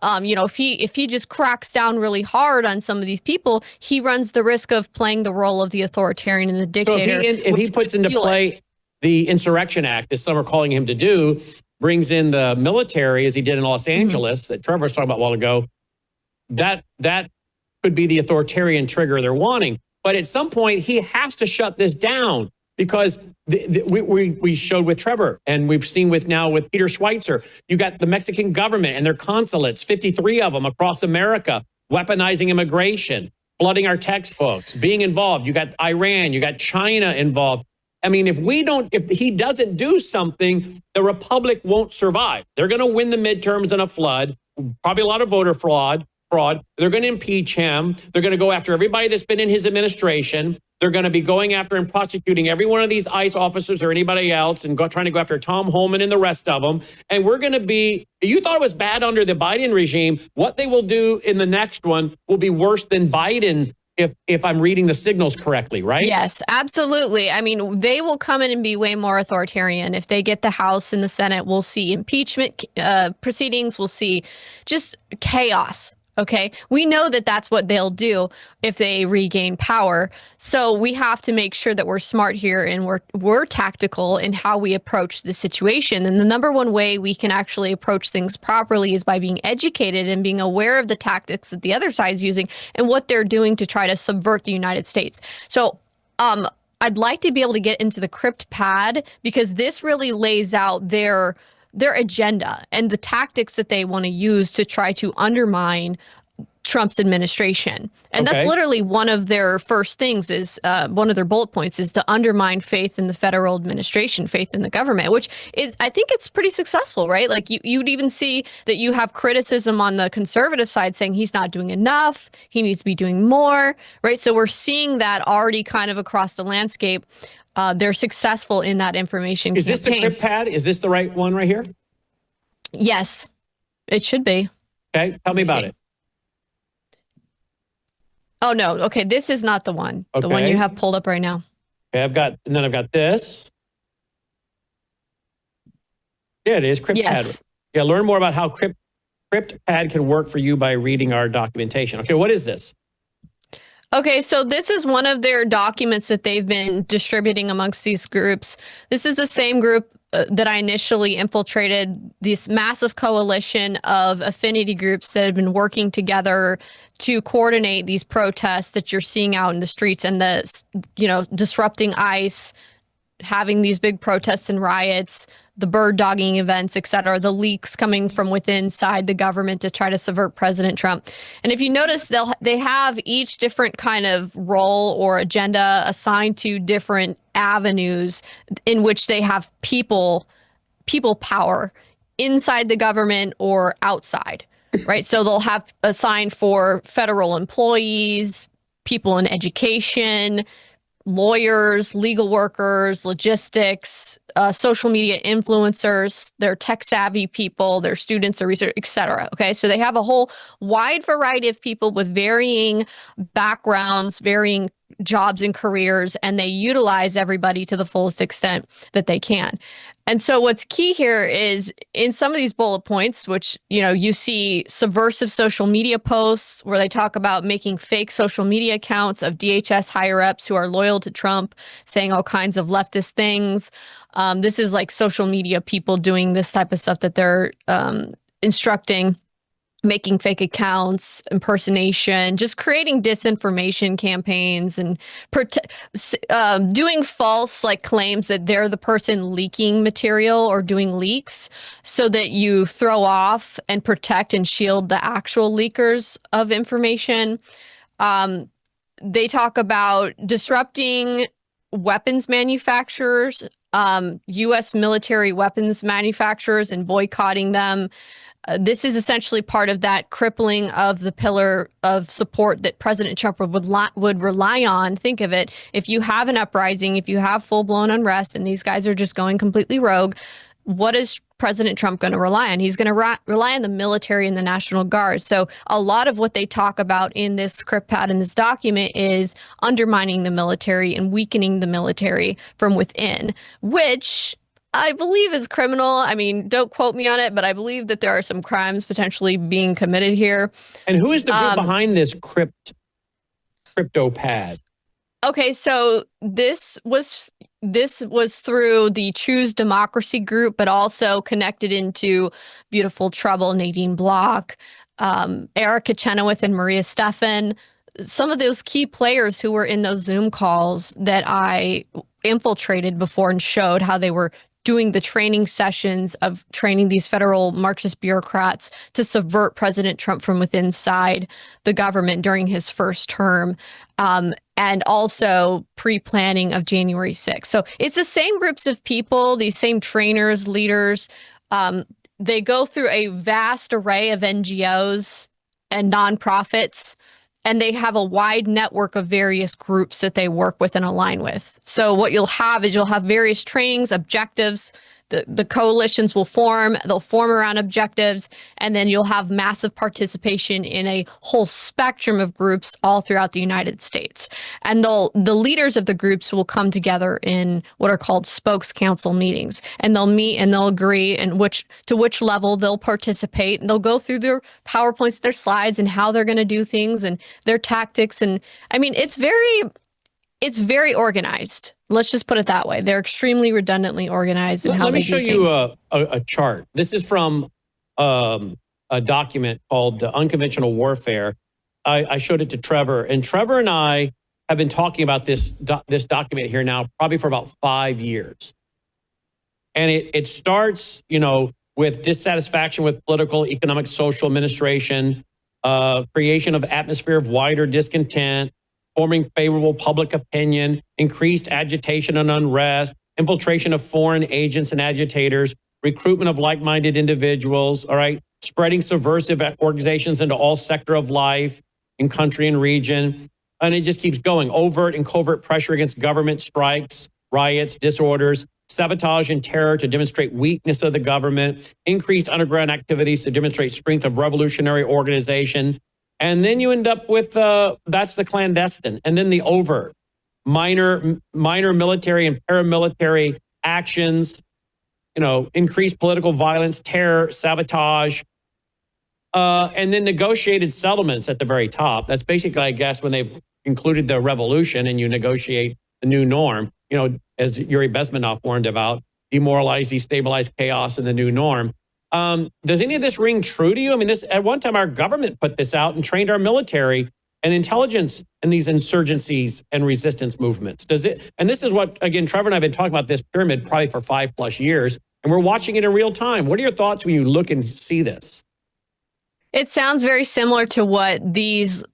if he just cracks down really hard on some of these people, he runs the risk of playing the role of the authoritarian and the dictator. So if he puts into play the Insurrection Act, as some are calling him to do, brings in the military, as he did in Los Angeles, that Trevor was talking about a while ago, that could be the authoritarian trigger they're wanting. But at some point, he has to shut this down because we showed with Trevor and we've seen with Peter Schweitzer. You got the Mexican government and their consulates, 53 of them across America, weaponizing immigration, flooding our textbooks, being involved. You got Iran, you got China involved. I mean, if he doesn't do something, the republic won't survive. They're going to win the midterms in a flood, probably a lot of voter fraud. They're going to impeach him. They're going to go after everybody that's been in his administration. They're going to be going after and prosecuting every one of these ICE officers or anybody else and trying to go after Tom Holman and the rest of them. And we're going to be, you thought it was bad under the Biden regime. What they will do in the next one will be worse than Biden, if I'm reading the signals correctly, right? Yes, absolutely. I mean, they will come in and be way more authoritarian. If they get the House and the Senate, we'll see impeachment proceedings. We'll see just chaos. Okay, we know that that's what they'll do if they regain power. So we have to make sure that we're smart here and we're tactical in how we approach the situation. And the number one way we can actually approach things properly is by being educated and being aware of the tactics that the other side is using and what they're doing to try to subvert the United States. So I'd like to be able to get into the crypt pad because this really lays out their agenda and the tactics that they want to use to try to undermine Trump's administration. And that's literally one of their first things is one of their bullet points is to undermine faith in the federal administration, faith in the government, which is, I think it's pretty successful, right? Like you'd even see that you have criticism on the conservative side saying he's not doing enough. He needs to be doing more, right? So we're seeing that already kind of across the landscape. They're successful in that information Is campaign. this the crypt pad? Is this the right one right here? Yes, it should be. Okay, tell me about it. Oh, no. Okay, this is not the one. The one you have pulled up right now. Okay, I've got this. Yeah, it is crypt pad. Yeah, learn more about how crypt pad can work for you by reading our documentation. Okay, what is this? Okay, so this is one of their documents that they've been distributing amongst these groups. This is the same group that I initially infiltrated, this massive coalition of affinity groups that have been working together to coordinate these protests that you're seeing out in the streets and disrupting ICE, having these big protests and riots, the bird dogging events, et cetera, the leaks coming from within inside the government to try to subvert President Trump. And if you notice, they have each different kind of role or agenda assigned to different avenues in which they have people power inside the government or outside, right? So they'll have assigned for federal employees, people in education, lawyers, legal workers, logistics, social media influencers, they're tech savvy people, they're students or research, et cetera. Okay, so they have a whole wide variety of people with varying backgrounds, varying jobs and careers, and they utilize everybody to the fullest extent that they can. And so what's key here is in some of these bullet points, which, you see subversive social media posts where they talk about making fake social media accounts of DHS higher ups who are loyal to Trump, saying all kinds of leftist things. This is like social media people doing this type of stuff that they're instructing, making fake accounts, impersonation, just creating disinformation campaigns and doing false claims that they're the person leaking material or doing leaks so that you throw off and protect and shield the actual leakers of information. They talk about disrupting weapons manufacturers, U.S. military weapons manufacturers, and boycotting them. This is essentially part of that crippling of the pillar of support that President Trump would rely on. Think of it. If you have an uprising, if you have full-blown unrest, and these guys are just going completely rogue, what is President Trump going to rely on? He's going to rely on the military and the National Guard. So a lot of what they talk about in this script pad in this document is undermining the military and weakening the military from within, which I believe is criminal. I mean, don't quote me on it, but I believe that there are some crimes potentially being committed here. And who is the group behind this crypto pad? Okay, so this was through the Choose Democracy group, but also connected into Beautiful Trouble, Nadine Block, Erica Chenoweth, and Maria Stephan. Some of those key players who were in those Zoom calls that I infiltrated before and showed how they were doing the training sessions of training these federal Marxist bureaucrats to subvert President Trump from within inside the government during his first term, and also pre-planning of January 6th. So it's the same groups of people, these same trainers, leaders. They go through a vast array of NGOs and nonprofits, and they have a wide network of various groups that they work with and align with. So what you'll have is various trainings, objectives. The coalitions will form. They'll form around objectives, and then you'll have massive participation in a whole spectrum of groups all throughout the United States. And the leaders of the groups will come together in what are called spokes council meetings, and they'll meet and they'll agree to which level they'll participate, and they'll go through their PowerPoints, their slides, and how they're going to do things and their tactics. And I mean, it's very organized. Let's just put it that way. They're extremely redundantly organized in how they do things. Let me show you a chart. This is from a document called Unconventional Warfare. I showed it to Trevor, and Trevor and I have been talking about this document here now probably for about 5 years. And it starts, with dissatisfaction with political, economic, social administration, creation of atmosphere of wider discontent, forming favorable public opinion, increased agitation and unrest, infiltration of foreign agents and agitators, recruitment of like-minded individuals, all right, spreading subversive organizations into all sector of life in country and region. And it just keeps going. Overt and covert pressure against government, strikes, riots, disorders, sabotage and terror to demonstrate weakness of the government, increased underground activities to demonstrate strength of revolutionary organization. And then you end up with, that's the clandestine. And then the overt, minor military and paramilitary actions, increased political violence, terror, sabotage, and then negotiated settlements at the very top. That's basically, I guess, when they've included the revolution and you negotiate the new norm, as Yuri Bezmenov warned about, demoralize, destabilize chaos in the new norm. Does any of this ring true to you? I mean, at one time, our government put this out and trained our military and intelligence in these insurgencies and resistance movements. Does it? And this is what, again, Trevor and I have been talking about this pyramid probably for 5+ years, and we're watching it in real time. What are your thoughts when you look and see this? It sounds very similar to what these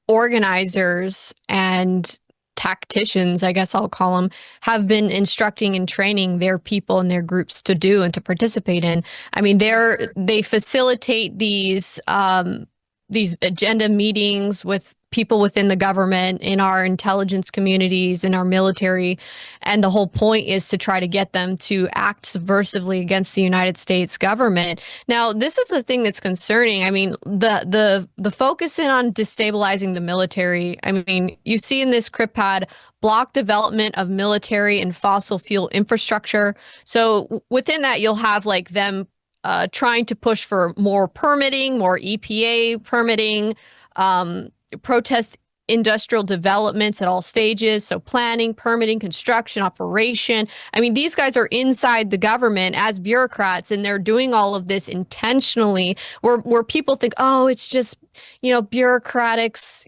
organizers and tacticians, I guess I'll call them, have been instructing and training their people and their groups to do and to participate in. I mean, they facilitate these agenda meetings with people within the government, in our intelligence communities, in our military. And the whole point is to try to get them to act subversively against the United States government. Now, this is the thing that's concerning. I mean, the focus in on destabilizing the military. I mean, you see in this CryptPad, block development of military and fossil fuel infrastructure. So within that, you'll have like them trying to push for more permitting, more EPA permitting, protest industrial developments at all stages. So planning, permitting, construction, operation. I mean, these guys are inside the government as bureaucrats, and they're doing all of this intentionally where people think, oh, it's just, bureaucratics,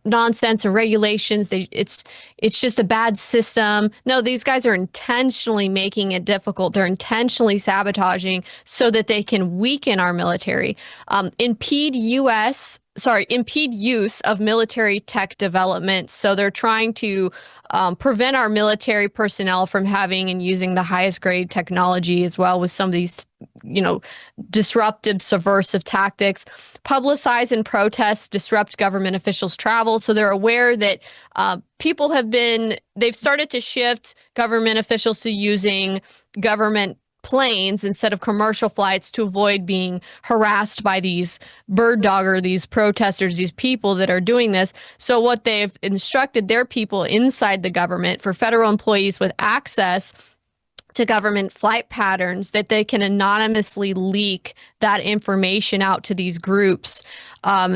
nonsense and regulations. It's just a bad system. No, these guys are intentionally making it difficult. They're intentionally sabotaging so that they can weaken our military, impede use of military tech development. So they're trying to prevent our military personnel from having and using the highest grade technology as well with some of these, disruptive, subversive tactics. Publicize and protest, disrupt government officials' travel. So they're aware that people they've started to shift government officials to using government planes instead of commercial flights to avoid being harassed by these these protesters, these people that are doing this. So what they've instructed their people inside the government, for federal employees with access to government flight patterns, that they can anonymously leak that information out to these groups,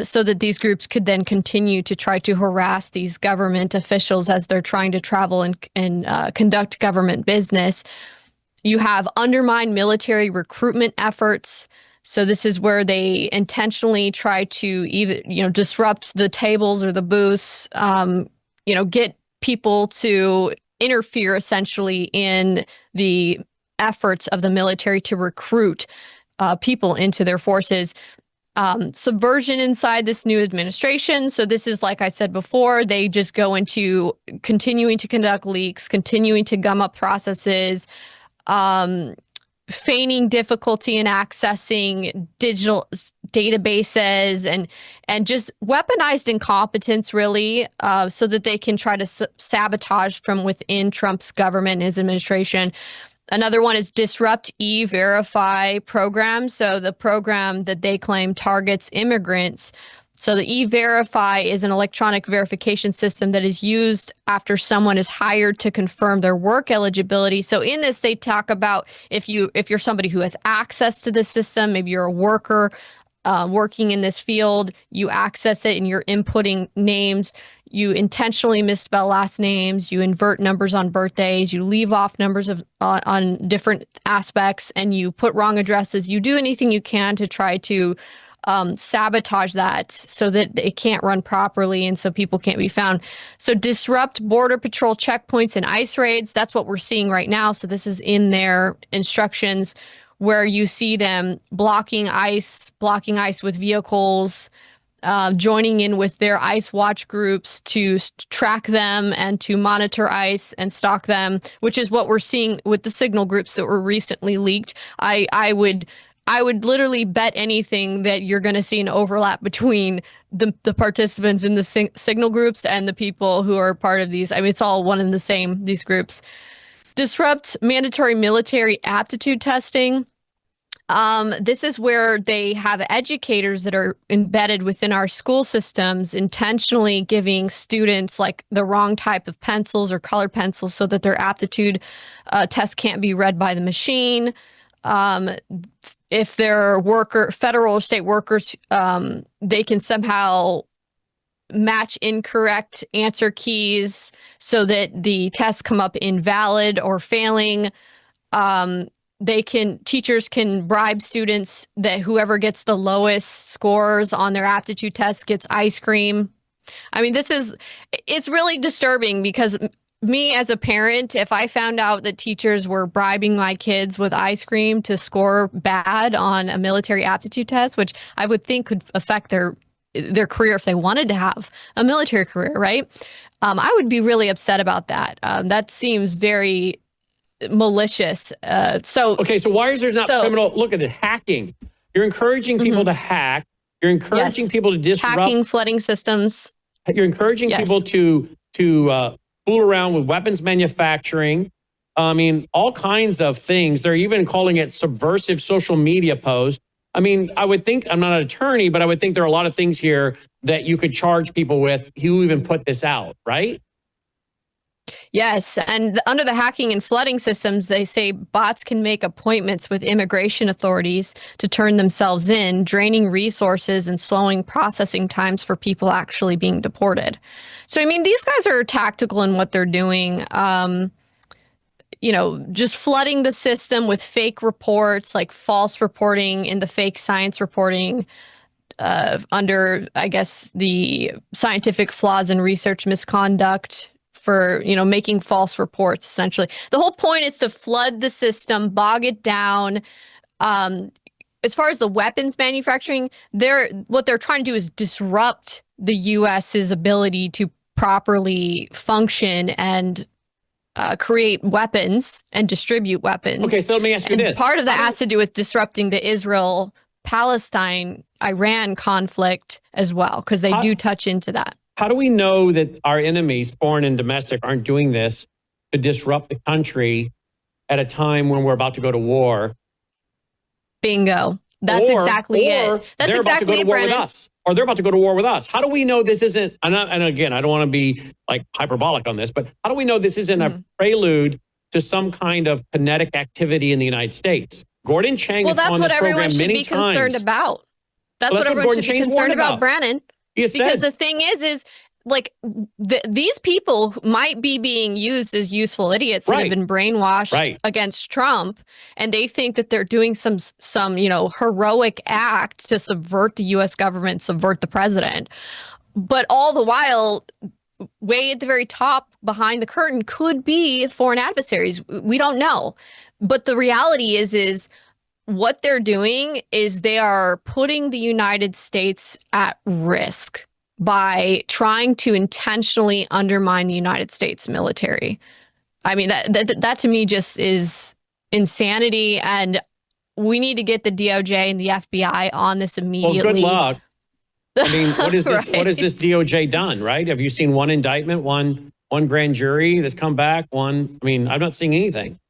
so that these groups could then continue to try to harass these government officials as they're trying to travel and conduct government business. You have undermined military recruitment efforts. So this is where they intentionally try to either, disrupt the tables or the booths, get people to interfere essentially in the efforts of the military to recruit people into their forces. Subversion inside this new administration. So this is, like I said before, they just go into continuing to conduct leaks, continuing to gum up processes, feigning difficulty in accessing digital databases and just weaponized incompetence, really, so that they can try to sabotage from within Trump's government and his administration. Another one is disrupt E-Verify program. So the program that they claim targets immigrants. So the E-Verify is an electronic verification system that is used after someone is hired to confirm their work eligibility. So in this, they talk about if you're somebody who has access to this system, maybe you're a worker working in this field, you access it and you're inputting names, you intentionally misspell last names, you invert numbers on birthdays, you leave off numbers on different aspects, and you put wrong addresses. You do anything you can to try to sabotage that so that it can't run properly and so people can't be found. So disrupt border patrol checkpoints and ICE raids. That's what we're seeing right now. So this is in their instructions, where you see them blocking ICE with vehicles, joining in with their ICE watch groups to track them and to monitor ICE and stalk them, which is what we're seeing with the signal groups that were recently leaked. I would literally bet anything that you're going to see an overlap between the participants in the signal groups and the people who are part of these. I mean, it's all one and the same, these groups. Disrupt mandatory military aptitude testing. This is where they have educators that are embedded within our school systems, intentionally giving students like the wrong type of pencils or colored pencils so that their aptitude test can't be read by the machine. If they're federal or state workers, they can somehow match incorrect answer keys so that the tests come up invalid or failing. Teachers can bribe students that whoever gets the lowest scores on their aptitude test gets ice cream. I mean, it's really disturbing because me as a parent, if I found out that teachers were bribing my kids with ice cream to score bad on a military aptitude test, which I would think could affect their career if they wanted to have a military career, right? I would be really upset about that. That seems very malicious. So why is there not criminal? Look at it, hacking. You're encouraging people to hack. You're encouraging people to disrupt hacking, flooding systems. You're encouraging people to fool around with weapons manufacturing. I mean, all kinds of things. They're even calling it subversive social media posts. I mean, I would think, I'm not an attorney, but I would think there are a lot of things here that you could charge people with who even put this out, right? Yes. And under the hacking and flooding systems, they say bots can make appointments with immigration authorities to turn themselves in, draining resources and slowing processing times for people actually being deported. So, I mean, these guys are tactical in what they're doing. Just flooding the system with fake reports, like false reporting in the fake science reporting under, I guess, the scientific flaws in research misconduct for, making false reports, essentially. The whole point is to flood the system, bog it down. As far as the weapons manufacturing, what they're trying to do is disrupt the U.S.'s ability to properly function and create weapons and distribute weapons. Okay, so let me ask you this. Part of that has to do with disrupting the Israel-Palestine-Iran conflict as well, because they do touch into that. How do we know that our enemies, foreign and domestic, aren't doing this to disrupt the country at a time when we're about to go to war? Bingo. That's exactly it. That's they're about to go to war with Brennan. us. Or they're about to go to war with us. How do we know this isn't, and again, I don't want to be like hyperbolic on this, but how do we know this isn't a prelude to some kind of kinetic activity in the United States? Gordon Chang has on this program many times. That's what everyone should be concerned about. That's what everyone should be concerned about, Brannon. Because the thing is like these people might be being used as useful idiots that have been brainwashed against Trump, and they think that they're doing some heroic act to subvert the U.S. government, subvert the president. But all the while, way at the very top behind the curtain could be foreign adversaries. We don't know. But the reality is what they're doing is they are putting the United States at risk by trying to intentionally undermine the United States military. I mean, that to me just is insanity, and we need to get the DOJ and the FBI on this immediately. Well, good luck. I mean, what is this? What has this DOJ done? Right? Have you seen one indictment, one grand jury that's come back? I'm not seeing anything.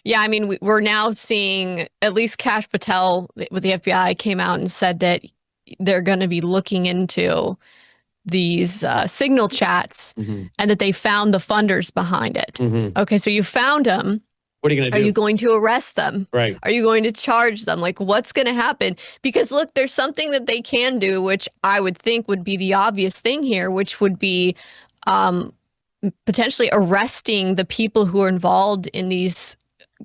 Yeah, I mean, we're now seeing at least Kash Patel with the FBI came out and said that they're going to be looking into these signal chats and that they found the funders behind it. Okay, so you found them. What are you going to do? Are you going to arrest them? Right. Are you going to charge them? Like, what's going to happen? Because look, there's something that they can do, which I would think would be the obvious thing here, which would be potentially arresting the people who are involved in these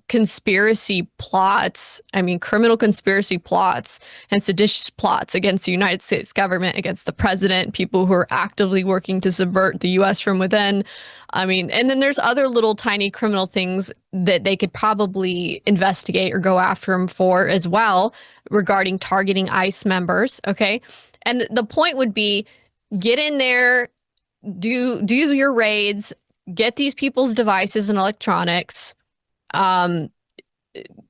conspiracy plots, criminal conspiracy plots and seditious plots against the United States government, against the president, people who are actively working to subvert the U.S. from within. And then there's other little tiny criminal things that they could probably investigate or go after him for as well, regarding targeting ICE members. Okay. And the point would be, get in there, do your raids, get these people's devices and electronics,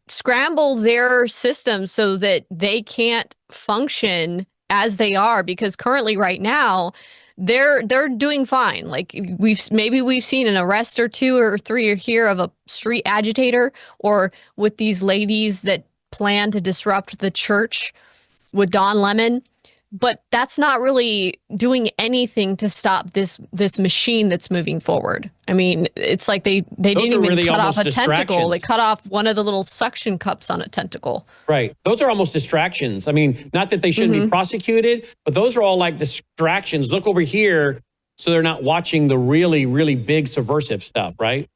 scramble their systems so that they can't function as they are, because currently right now they're doing fine. Like we've seen an arrest or two or three here of a street agitator, or with these ladies that plan to disrupt the church with Don Lemon. But that's not really doing anything to stop this machine that's moving forward. I mean, it's like they didn't even really cut off almost a tentacle. They distractions. cut off one of the little suction cups on a tentacle. Right. Those are almost distractions. I mean, not that they shouldn't be prosecuted, but those are all like distractions. Look over here, so they're not watching the really, really big subversive stuff, right?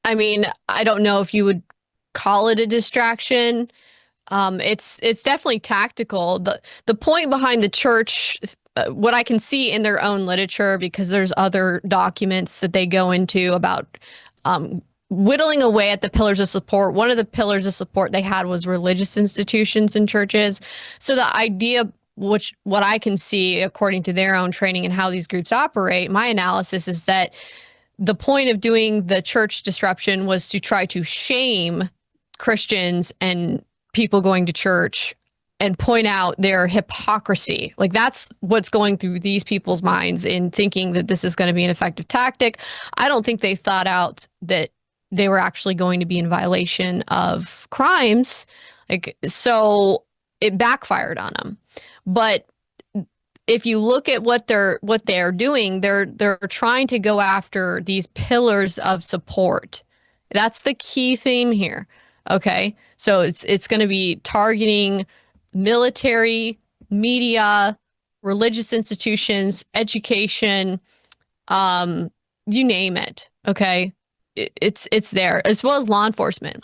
I mean, I don't know if you would call it a distraction. It's definitely tactical. The point behind the church, what I can see in their own literature, because there's other documents that they go into about whittling away at the pillars of support. One of the pillars of support they had was religious institutions and churches. So the idea, what I can see according to their own training and how these groups operate, my analysis is that the point of doing the church disruption was to try to shame Christians and people going to church and point out their hypocrisy. Like, that's what's going through these people's minds in thinking that this is going to be an effective tactic. I don't think they thought out that they were actually going to be in violation of crimes. Like, so it backfired on them. But if you look at what they're doing, they're trying to go after these pillars of support. That's the key theme here. Okay, so it's going to be targeting military, media, religious institutions, education, you name it. Okay, it's there, as well as law enforcement.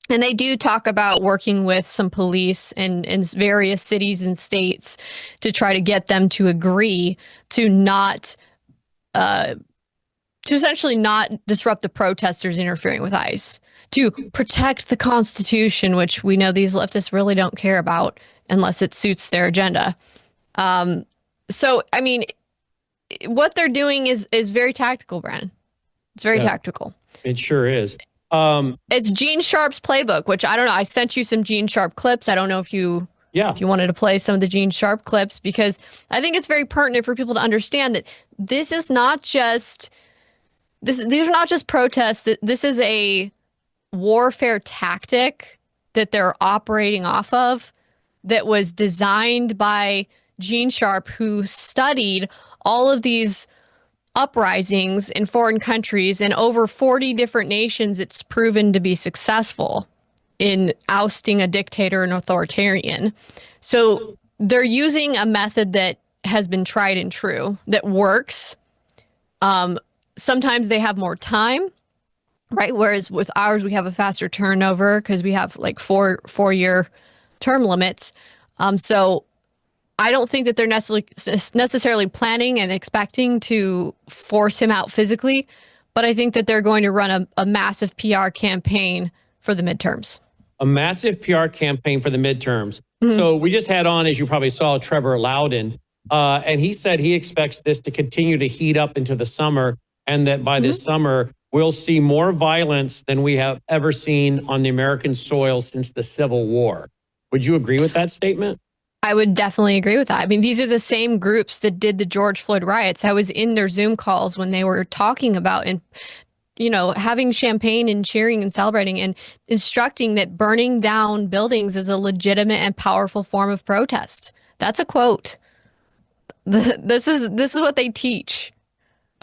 And they do talk about working with some police in various cities and states to try to get them to agree to not, to essentially not disrupt the protesters interfering with ICE, to protect the Constitution, which we know these leftists really don't care about unless it suits their agenda. So, I mean, what they're doing is very tactical, Brandon. It's very tactical. It sure is. It's Gene Sharp's playbook, which I don't know. I sent you some Gene Sharp clips. I don't know if you wanted to play some of the Gene Sharp clips, because I think it's very pertinent for people to understand that this is not just these are not just protests. This is a warfare tactic that they're operating off of, that was designed by Gene Sharp, who studied all of these uprisings in foreign countries, and over 40 different nations it's proven to be successful in ousting a dictator and authoritarian. So they're using a method that has been tried and true, that works. Sometimes they have more time, right? Whereas with ours, we have a faster turnover because we have like four-year term limits. So I don't think that they're necessarily planning and expecting to force him out physically, but I think that they're going to run a massive PR campaign for the midterms. A massive PR campaign for the midterms. So we just had on, as you probably saw, Trevor Loudon, and he said he expects this to continue to heat up into the summer, and that by this summer, we'll see more violence than we have ever seen on the American soil since the Civil War. Would you agree with that statement? I would definitely agree with that. I mean, these are the same groups that did the George Floyd riots. I was in their Zoom calls when they were talking about, and having champagne and cheering and celebrating and instructing that burning down buildings is a legitimate and powerful form of protest. That's a quote. This is what they teach.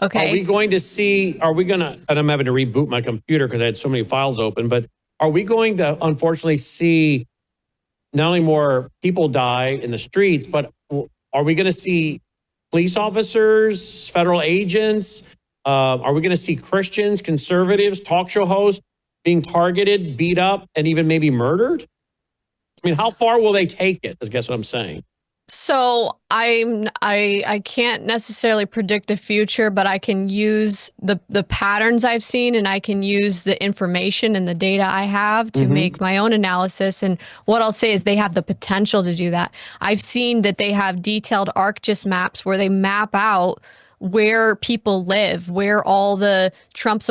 Okay. Are we going to, and I'm having to reboot my computer because I had so many files open, but are we going to unfortunately see not only more people die in the streets, but are we going to see police officers, federal agents? Are we going to see Christians, conservatives, talk show hosts being targeted, beat up, and even maybe murdered? I mean, how far will they take it? I guess what I'm saying. So I can't necessarily predict the future, but I can use the patterns I've seen, and I can use the information and the data I have to make my own analysis. And what I'll say is they have the potential to do that. I've seen that they have detailed ArcGIS maps where they map out where people live, where all the Trump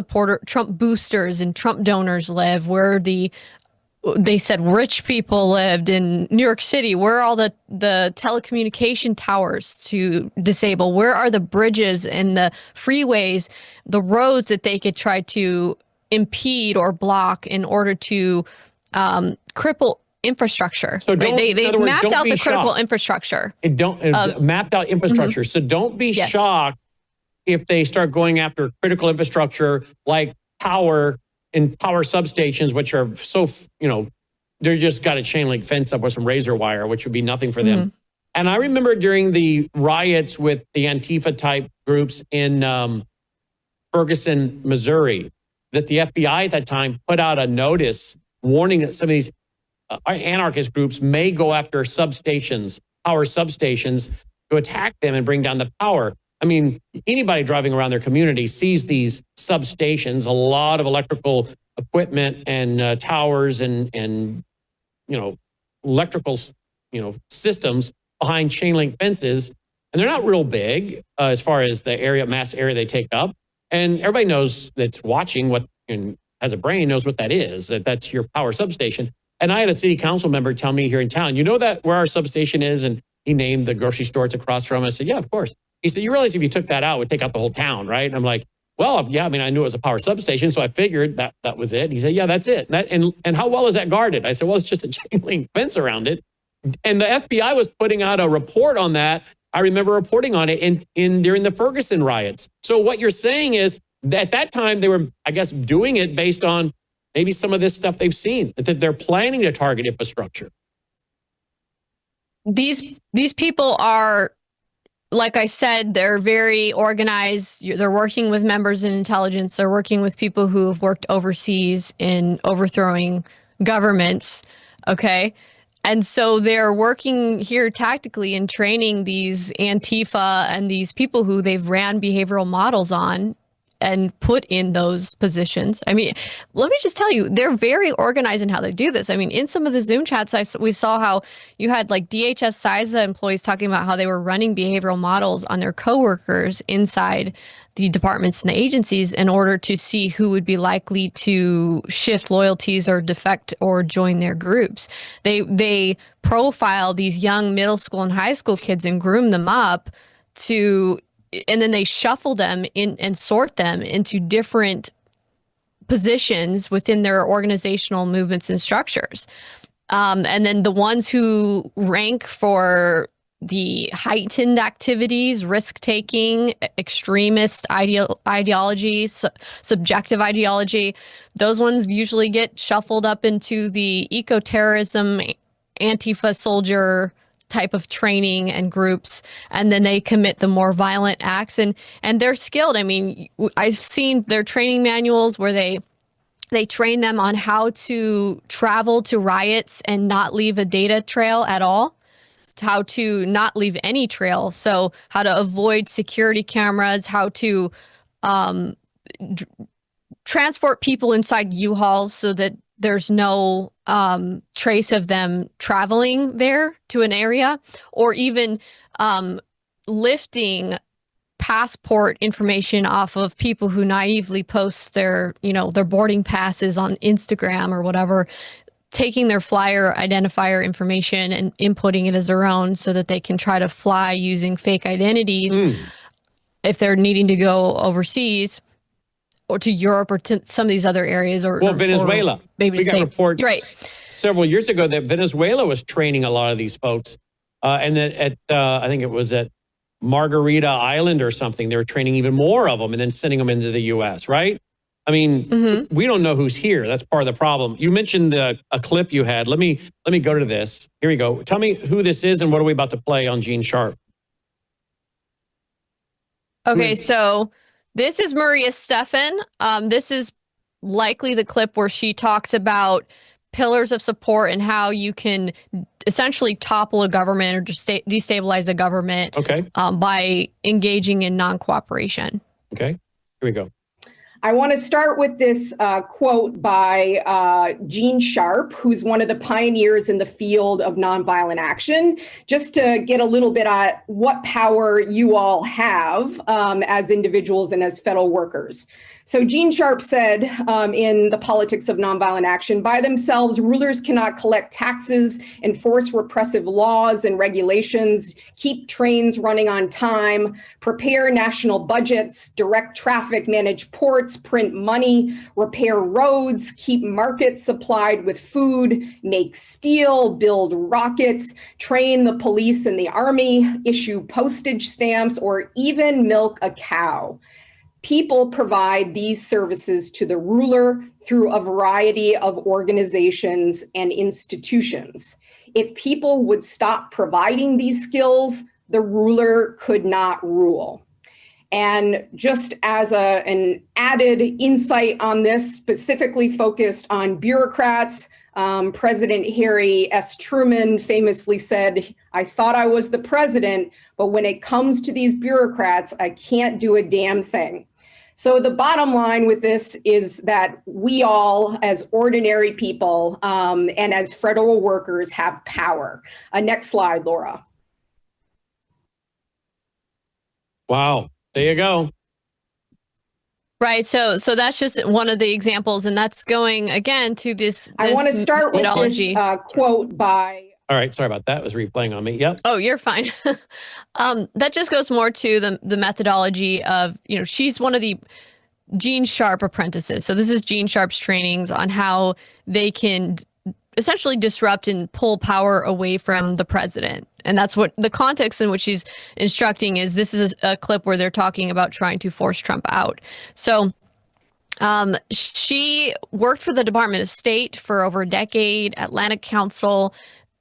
boosters and Trump donors live, where they said rich people lived in New York City. Where are all the telecommunication towers to disable? Where are the bridges and the freeways, the roads that they could try to impede or block in order to cripple infrastructure? So they've mapped out the critical infrastructure. Mapped out infrastructure. So don't be shocked if they start going after critical infrastructure like power and power substations, which are so, they're just got a chain link fence up with some razor wire, which would be nothing for them. And I remember during the riots with the Antifa type groups in Ferguson, Missouri, that the FBI at that time put out a notice warning that some of these anarchist groups may go after substations, power substations, to attack them and bring down the power. I mean, anybody driving around their community sees these substations, a lot of electrical equipment and towers and electrical systems behind chain link fences, and they're not real big as far as the mass area they take up. And everybody knows that's watching what and has a brain knows what that is. That's your power substation. And I had a city council member tell me here in town, you know that where our substation is? And he named the grocery store it's across from. I said, yeah, of course. He said, you realize if you took that out, it would take out the whole town, right? And I'm like, well, yeah, I mean, I knew it was a power substation, so I figured that was it. He said, yeah, that's it. And how well is that guarded? I said, well, it's just a chain link fence around it. And the FBI was putting out a report on that. I remember reporting on it during the Ferguson riots. So what you're saying is that at that time they were, I guess, doing it based on maybe some of this stuff they've seen, that they're planning to target infrastructure. These people are, like I said, they're very organized. They're working with members in intelligence. They're working with people who have worked overseas in overthrowing governments. Okay. And so they're working here tactically and training these Antifa and these people who they've ran behavioral models on and put in those positions. I mean, let me just tell you, they're very organized in how they do this. I mean, in some of the Zoom chats, we saw how you had like DHS CISA employees talking about how they were running behavioral models on their coworkers inside the departments and the agencies in order to see who would be likely to shift loyalties or defect or join their groups. They profile these young middle school and high school kids and groom them up and then they shuffle them in and sort them into different positions within their organizational movements and structures. And then the ones who rank for the heightened activities, risk-taking, extremist ideology, subjective ideology, those ones usually get shuffled up into the eco-terrorism, Antifa soldier type of training and groups, and then they commit the more violent acts, and they're skilled. I mean, I've seen their training manuals where they train them on how to travel to riots and not leave a data trail at all, how to not leave any trail. So how to avoid security cameras, how to transport people inside U-Hauls so that there's no trace of them traveling there to an area, or even lifting passport information off of people who naively post their boarding passes on Instagram or whatever, taking their flyer identifier information and inputting it as their own so that they can try to fly using fake identities if they're needing to go overseas or to Europe or to some of these other areas. Venezuela. Maybe we got reports several years ago that Venezuela was training a lot of these folks. And I think it was at Margarita Island or something, they were training even more of them and then sending them into the U.S., right? I mean, we don't know who's here. That's part of the problem. You mentioned a clip you had. Let me go to this. Here we go. Tell me who this is and what are we about to play on Gene Sharp? Okay, so this is Maria Stephan. This is likely the clip where she talks about pillars of support and how you can essentially topple a government or just destabilize a government by engaging in non-cooperation. Okay, here we go. I want to start with this quote by Gene Sharp, who's one of the pioneers in the field of nonviolent action, just to get a little bit at what power you all have as individuals and as fellow workers. So Gene Sharp said in The Politics of Nonviolent Action, by themselves, rulers cannot collect taxes, enforce repressive laws and regulations, keep trains running on time, prepare national budgets, direct traffic, manage ports, print money, repair roads, keep markets supplied with food, make steel, build rockets, train the police and the army, issue postage stamps, or even milk a cow. People provide these services to the ruler through a variety of organizations and institutions. If people would stop providing these skills, the ruler could not rule. And just as an added insight on this, specifically focused on bureaucrats, President Harry S. Truman famously said, "I thought I was the president, but when it comes to these bureaucrats, I can't do a damn thing." So the bottom line with this is that we all, as ordinary people and as federal workers, have power. Next slide, Laura. Wow. There you go. Right. So that's just one of the examples. And that's going, again, to this I want to start with methodology. this quote by... All right. Sorry about that. It was replaying on me. Yep. Oh, you're fine. That just goes more to the methodology of, she's one of the Gene Sharp apprentices. So this is Gene Sharp's trainings on how they can essentially disrupt and pull power away from the president. And that's what the context in which she's instructing is. This is a clip where they're talking about trying to force Trump out. So she worked for the Department of State for over a decade, Atlantic Council.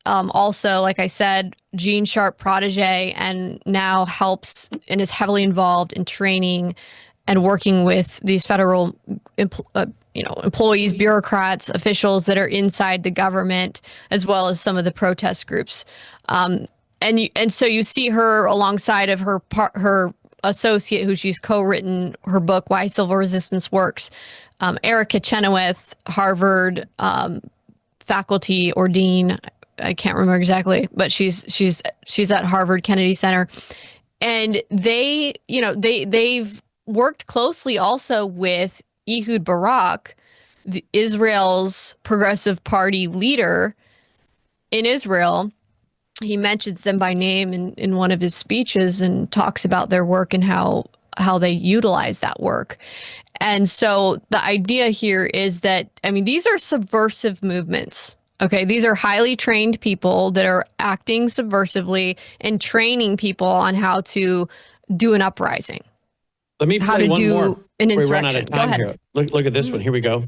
Also, like I said, Gene Sharp protege, and now helps and is heavily involved in training and working with these federal employees, bureaucrats, officials that are inside the government, as well as some of the protest groups. And so you see her alongside of her associate, who she's co-written her book, Why Civil Resistance Works, Erica Chenoweth, Harvard faculty or dean. I can't remember exactly, but she's at Harvard Kennedy Center, and they've worked closely also with Ehud Barak, Israel's Progressive Party leader in Israel. He mentions them by name in one of his speeches and talks about their work and how they utilize that work. And so the idea here is that, these are subversive movements. Okay, these are highly trained people that are acting subversively and training people on how to do an uprising. Let me play one more. An We run out insurrection. of time Go ahead. here. Look at this one. Here we go.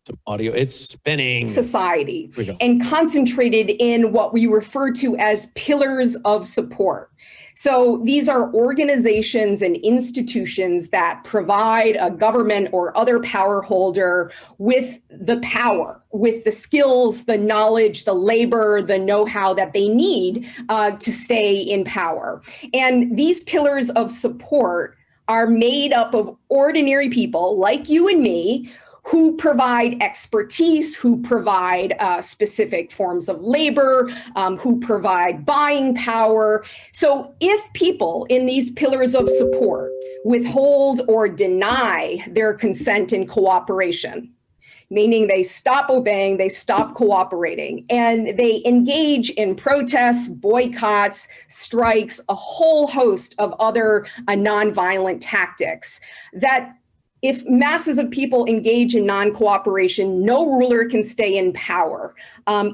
Some audio. It's spinning. Society and concentrated in what we refer to as pillars of support. So these are organizations and institutions that provide a government or other power holder with the power, with the skills, the knowledge, the labor, the know-how that they need to stay in power. And these pillars of support are made up of ordinary people like you and me, who provide expertise, who provide specific forms of labor, who provide buying power. So if people in these pillars of support withhold or deny their consent and cooperation, meaning they stop obeying, they stop cooperating, and they engage in protests, boycotts, strikes, a whole host of other nonviolent tactics, that if masses of people engage in non-cooperation, no ruler can stay in power,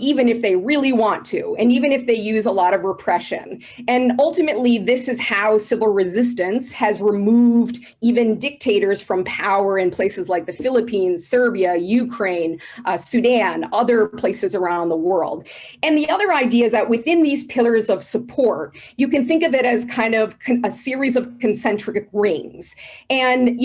even if they really want to, and even if they use a lot of repression. And ultimately, this is how civil resistance has removed even dictators from power in places like the Philippines, Serbia, Ukraine, Sudan, other places around the world. And the other idea is that within these pillars of support, you can think of it as kind of a series of concentric rings. And,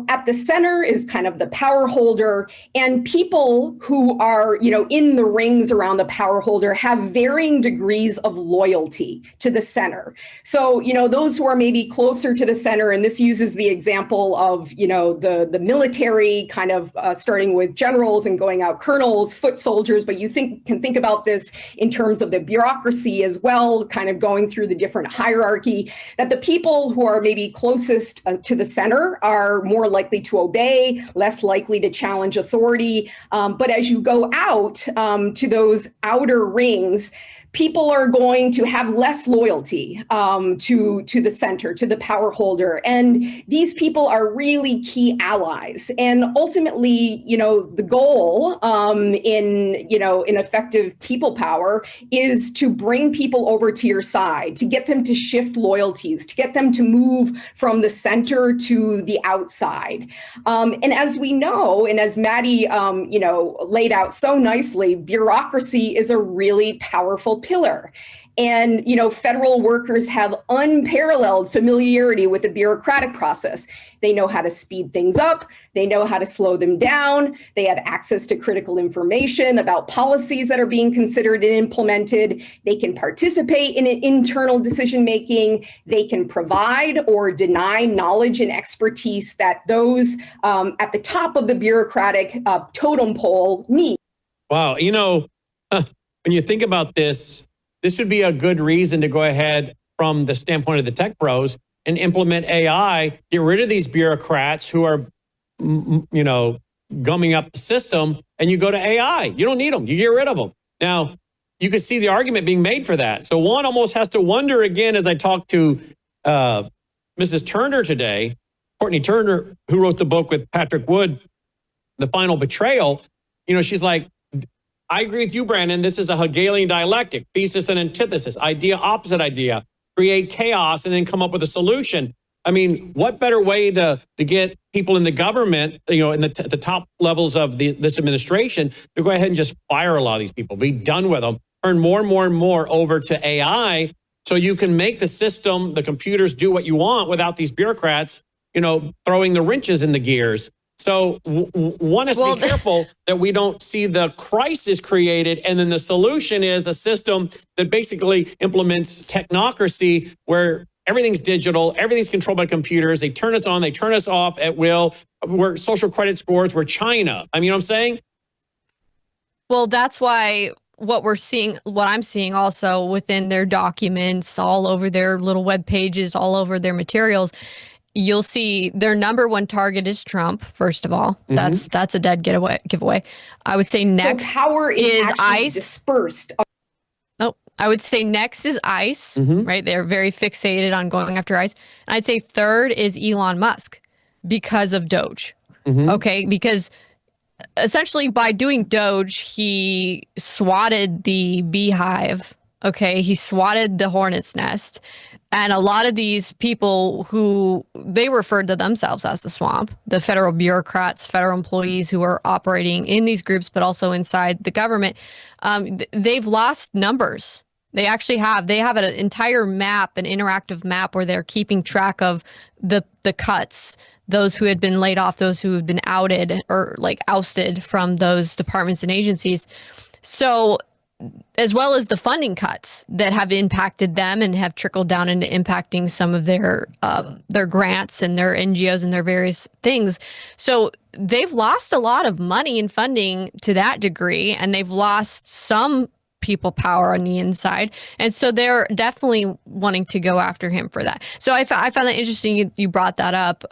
at the center is kind of the power holder, and people who are, in the ring rings around the power holder have varying degrees of loyalty to the center. So, those who are maybe closer to the center, and this uses the example of, the military kind of starting with generals and going out colonels, foot soldiers, but you can think about this in terms of the bureaucracy as well, kind of going through the different hierarchy, that the people who are maybe closest to the center are more likely to obey, less likely to challenge authority. But as you go out to those outer rings, people are going to have less loyalty to the center, to the power holder. And these people are really key allies. And ultimately, the goal in effective people power is to bring people over to your side, to get them to shift loyalties, to get them to move from the center to the outside. And as we know, and as Maddie, laid out so nicely, bureaucracy is a really powerful pillar. And, federal workers have unparalleled familiarity with the bureaucratic process. They know how to speed things up. They know how to slow them down. They have access to critical information about policies that are being considered and implemented. They can participate in internal decision-making. They can provide or deny knowledge and expertise that those at the top of the bureaucratic totem pole need. Wow. When you think about this would be a good reason to go ahead from the standpoint of the tech pros and implement AI, get rid of these bureaucrats who are, gumming up the system, and you go to AI. You don't need them. You get rid of them. Now, you can see the argument being made for that. So one almost has to wonder again, as I talked to Mrs. Turner today, Courtney Turner, who wrote the book with Patrick Wood, The Final Betrayal, she's like, I agree with you, Brandon. This is a Hegelian dialectic, thesis and antithesis, idea, opposite idea, create chaos and then come up with a solution. I mean, what better way to get people in the government, in the top levels of this administration to go ahead and just fire a lot of these people, be done with them, turn more and more and more over to AI so you can make the system, the computers do what you want without these bureaucrats, throwing the wrenches in the gears. So one has to be careful that we don't see the crisis created, and then the solution is a system that basically implements technocracy where everything's digital, everything's controlled by computers. They turn us on, they turn us off at will. We're social credit scores, we're China. I mean, you know what I'm saying? Well, that's why what I'm seeing also within their documents, all over their little web pages, all over their materials, you'll see their number one target is Trump, first of all. Mm-hmm. That's a dead giveaway. I would say next so power is ICE. Dispersed. Oh, I would say next is ICE, right? They're very fixated on going after ICE. And I'd say third is Elon Musk because of Doge. Okay, because essentially by doing Doge, he swatted the beehive. Okay, he swatted the hornet's nest. And a lot of these people who they referred to themselves as the swamp, the federal bureaucrats, federal employees who are operating in these groups, but also inside the government, they've lost numbers. They actually have. They have an entire map, an interactive map where they're keeping track of the cuts, those who had been laid off, those who had been outed or ousted from those departments and agencies. So as well as the funding cuts that have impacted them and have trickled down into impacting some of their grants and their NGOs and their various things. So they've lost a lot of money and funding to that degree, and they've lost some people power on the inside. And so they're definitely wanting to go after him for that. So I found that interesting you brought that up.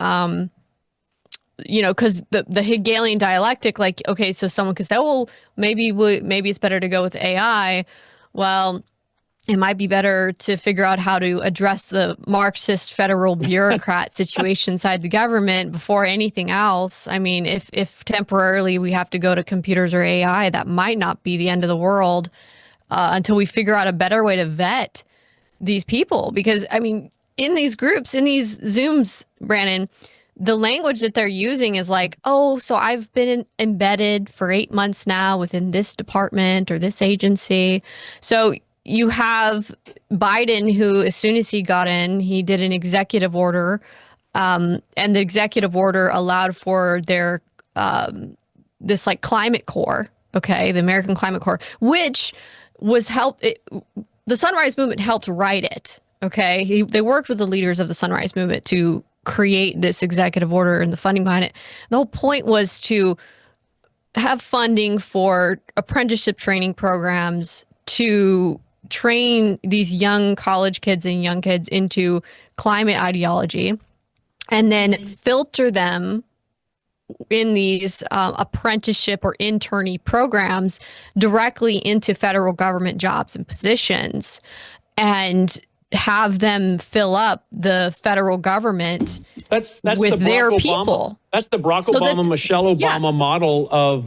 Because the Hegelian dialectic, okay, so someone could say, well, maybe it's better to go with AI. Well, it might be better to figure out how to address the Marxist federal bureaucrat situation inside the government before anything else. I mean, if temporarily we have to go to computers or AI, that might not be the end of the world until we figure out a better way to vet these people. Because, I mean, in these groups, in these Zooms, Brandon, the language that they're using is so I've been embedded for 8 months now within this department or this agency. So you have Biden, who, as soon as he got in, he did an executive order, and the executive order allowed for their this climate core. okay, the American Climate Corps, which was the Sunrise Movement helped write it, okay? They worked with the leaders of the Sunrise Movement to create this executive order and the funding behind it. The whole point was to have funding for apprenticeship training programs to train these young college kids and young kids into climate ideology, and then filter them in these apprenticeship or internee programs directly into federal government jobs and positions, and have them fill up the federal government that's with the their Obama, people. That's the Barack Obama, Michelle Obama model of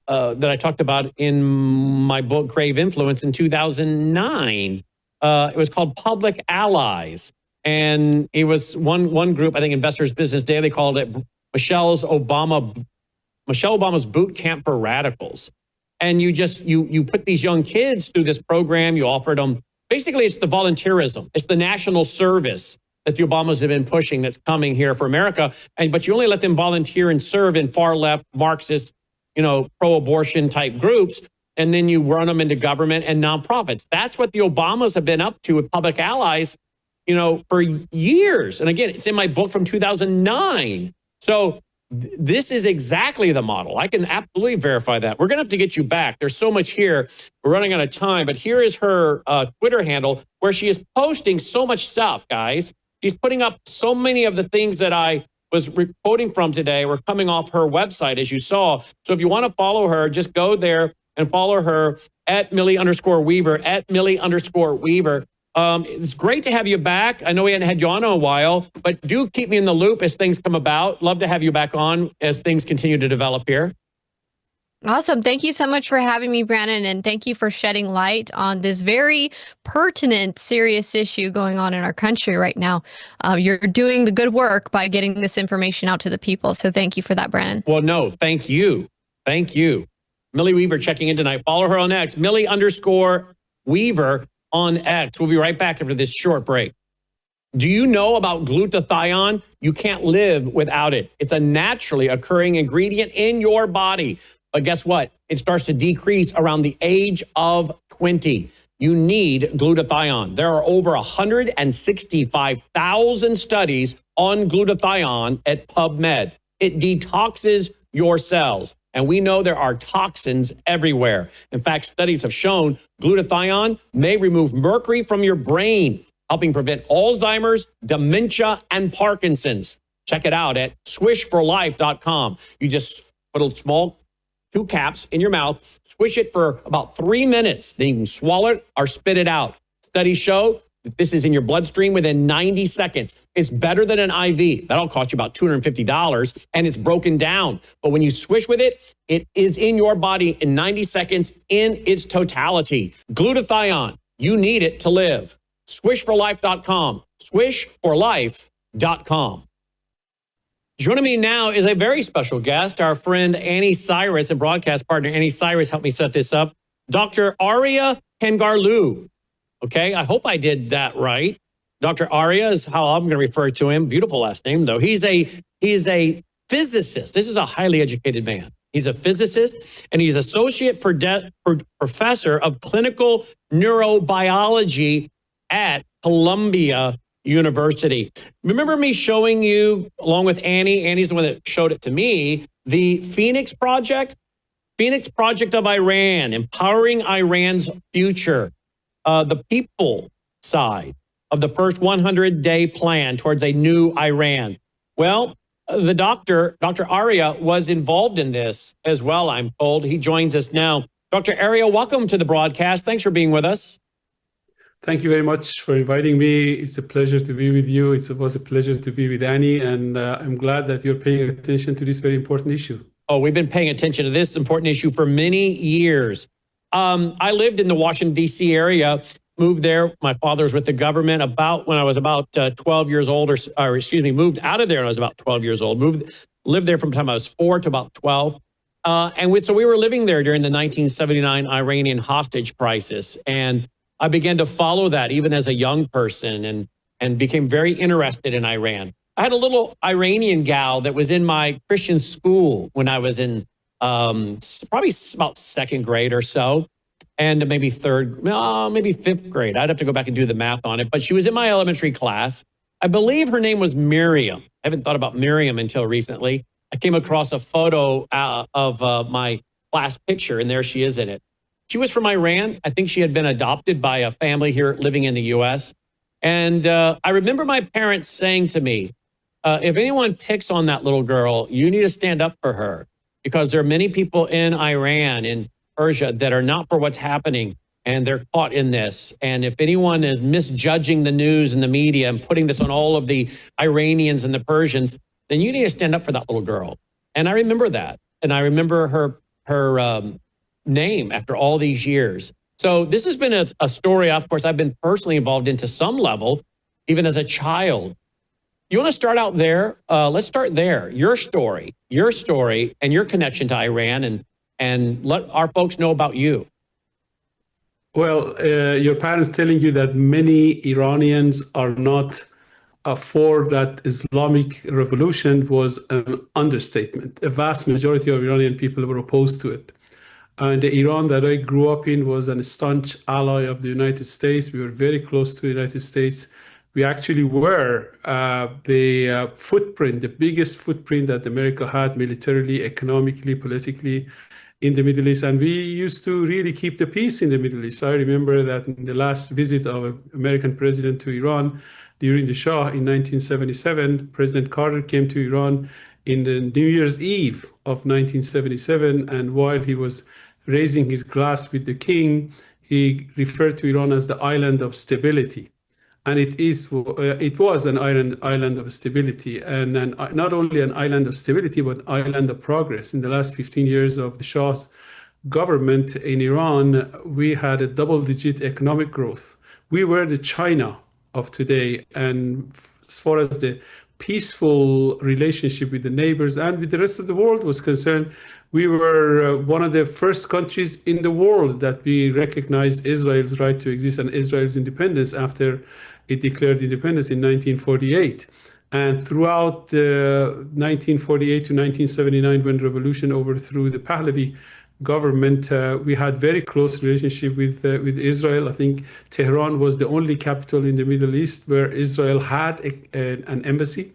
that I talked about in my book, Grave Influence, in 2009. It was called Public Allies. And it was one group, I think Investors Business Daily called it Michelle Obama's boot camp for radicals. And you put these young kids through this program. You offered them, basically it's the volunteerism. It's the national service that the Obamas have been pushing that's coming here for America. But you only let them volunteer and serve in far left Marxist, pro-abortion type groups. And then you run them into government and nonprofits. That's what the Obamas have been up to with Public Allies, for years. And again, it's in my book from 2009. So this is exactly the model. I can absolutely verify that. We're going to have to get you back. There's so much here. We're running out of time. But here is her Twitter handle where she is posting so much stuff, guys. She's putting up so many of the things that I was quoting from today were coming off her website, as you saw. So if you want to follow her, just go there and follow her at Millie_Weaver, at Millie_Weaver. It's great to have you back. I know we hadn't had you on in a while, but do keep me in the loop as things come about. Love to have you back on as things continue to develop here. Awesome. Thank you so much for having me, Brandon, and thank you for shedding light on this very pertinent, serious issue going on in our country right now. You're doing the good work by getting this information out to the people, so thank you for that, Brandon. Well, no, thank you. Thank you. Millie Weaver checking in tonight. Follow her on X, Millie_Weaver on X. We'll be right back after this short break. Do you know about glutathione? You can't live without it. It's a naturally occurring ingredient in your body. But guess what? It starts to decrease around the age of 20. You need glutathione. There are over 165,000 studies on glutathione at PubMed. It detoxes your cells. And we know there are toxins everywhere. In fact, studies have shown glutathione may remove mercury from your brain, helping prevent Alzheimer's, dementia, and Parkinson's. Check it out at swishforlife.com. You just put a small 2 caps in your mouth, swish it for about 3 minutes. Then you can swallow it or spit it out. Studies show that this is in your bloodstream within 90 seconds. It's better than an IV. That'll cost you about $250, and it's broken down. But when you swish with it, it is in your body in 90 seconds in its totality. Glutathione, you need it to live. Swishforlife.com. Swishforlife.com. Joining me now is a very special guest, our friend Annie Cyrus and broadcast partner Annie Cyrus helped me set this up. Dr. Alayar Kangarlu. Okay, I hope I did that right. Dr. Alayar is how I'm going to refer to him. Beautiful last name, though. He's a physicist. This is a highly educated man. He's a physicist, and he's associate professor of clinical neurobiology at Columbia University. Remember me showing you, along with Annie, Annie's the one that showed it to me, the Phoenix Project of Iran, empowering Iran's future, the people side of the first 100-day plan towards a new Iran. Well, the Dr. Alayar was involved in this as well, I'm told. He joins us now. Dr. Alayar, welcome to the broadcast. Thanks for being with us. Thank you very much for inviting me. It's a pleasure to be with you. It was a pleasure to be with Annie, and I'm glad that you're paying attention to this very important issue. Oh, we've been paying attention to this important issue for many years. I lived in the Washington, D.C. area, moved there. My father was with the government when I was about 12 years old, moved out of there when I was about 12 years old, lived there from the time I was 4 to about 12. So we were living there during the 1979 Iranian hostage crisis. And I began to follow that even as a young person and became very interested in Iran. I had a little Iranian gal that was in my Christian school when I was in probably about second grade or so, and maybe maybe fifth grade. I'd have to go back and do the math on it. But she was in my elementary class. I believe her name was Miriam. I haven't thought about Miriam until recently. I came across a photo of my class picture, and there she is in it. She was from Iran. I think she had been adopted by a family here living in the U.S. And I remember my parents saying to me, if anyone picks on that little girl, you need to stand up for her, because there are many people in Iran and Persia that are not for what's happening, and they're caught in this. And if anyone is misjudging the news and the media and putting this on all of the Iranians and the Persians, then you need to stand up for that little girl. And I remember that. And I remember her name after all these years. So this has been a story, of course, I've been personally involved in to some level, even as a child. You want to start out there? Let's start there. Your story, and your connection to Iran, and let our folks know about you. Well, your parents telling you that many Iranians are not for that Islamic revolution was an understatement. A vast majority of Iranian people were opposed to it. And the Iran that I grew up in was a staunch ally of the United States. We were very close to the United States. We actually were the footprint, the biggest footprint that America had militarily, economically, politically in the Middle East. And we used to really keep the peace in the Middle East. I remember that in the last visit of an American president to Iran during the Shah in 1977, President Carter came to Iran in the New Year's Eve of 1977. And while he was raising his glass with the king, he referred to Iran as the island of stability. And it was an island of stability, and not only an island of stability, but island of progress. In the last 15 years of the Shah's government in Iran, we had a double-digit economic growth. We were the China of today, and as far as the peaceful relationship with the neighbors and with the rest of the world was concerned, we were one of the first countries in the world that we recognized Israel's right to exist and Israel's independence after it declared independence in 1948. And throughout 1948 to 1979, when revolution overthrew the Pahlavi government, we had very close relationship with Israel. I think Tehran was the only capital in the Middle East where Israel had an embassy.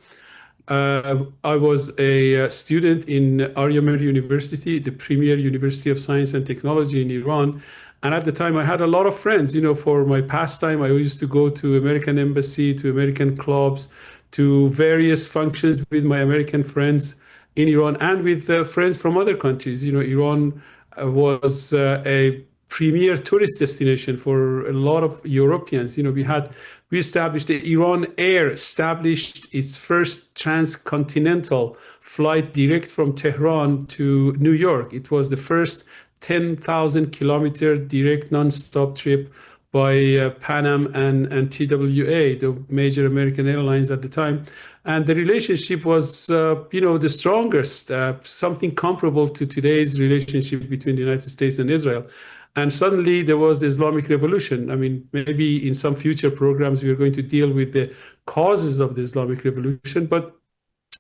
I was a student in Aryamer University, the premier university of science and technology in Iran. And at the time, I had a lot of friends. For my pastime, I used to go to American embassy, to American clubs, to various functions with my American friends in Iran and with friends from other countries. Iran was a premier tourist destination for a lot of Europeans. We established the Iran Air established its first transcontinental flight direct from Tehran to New York. It was the first 10,000 kilometer direct non-stop trip by Pan Am and TWA, the major American airlines at the time. And the relationship was, the strongest, something comparable to today's relationship between the United States and Israel. And suddenly there was the Islamic Revolution. I mean, maybe in some future programs, we are going to deal with the causes of the Islamic Revolution, but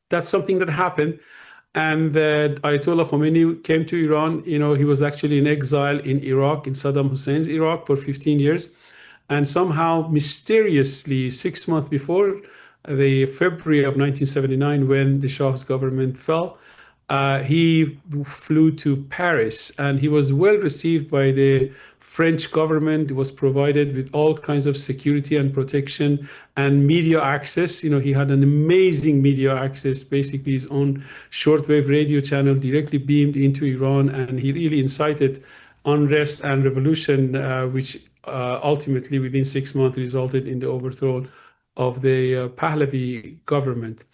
that's something that happened. And Ayatollah Khomeini came to Iran. He was actually in exile in Iraq, in Saddam Hussein's Iraq for 15 years. And somehow, mysteriously, 6 months before the February of 1979, when the Shah's government fell, he flew to Paris, and he was well received by the French government. He was provided with all kinds of security and protection and media access. He had an amazing media access, basically his own shortwave radio channel directly beamed into Iran, and he really incited unrest and revolution, which ultimately within 6 months resulted in the overthrow of the Pahlavi government.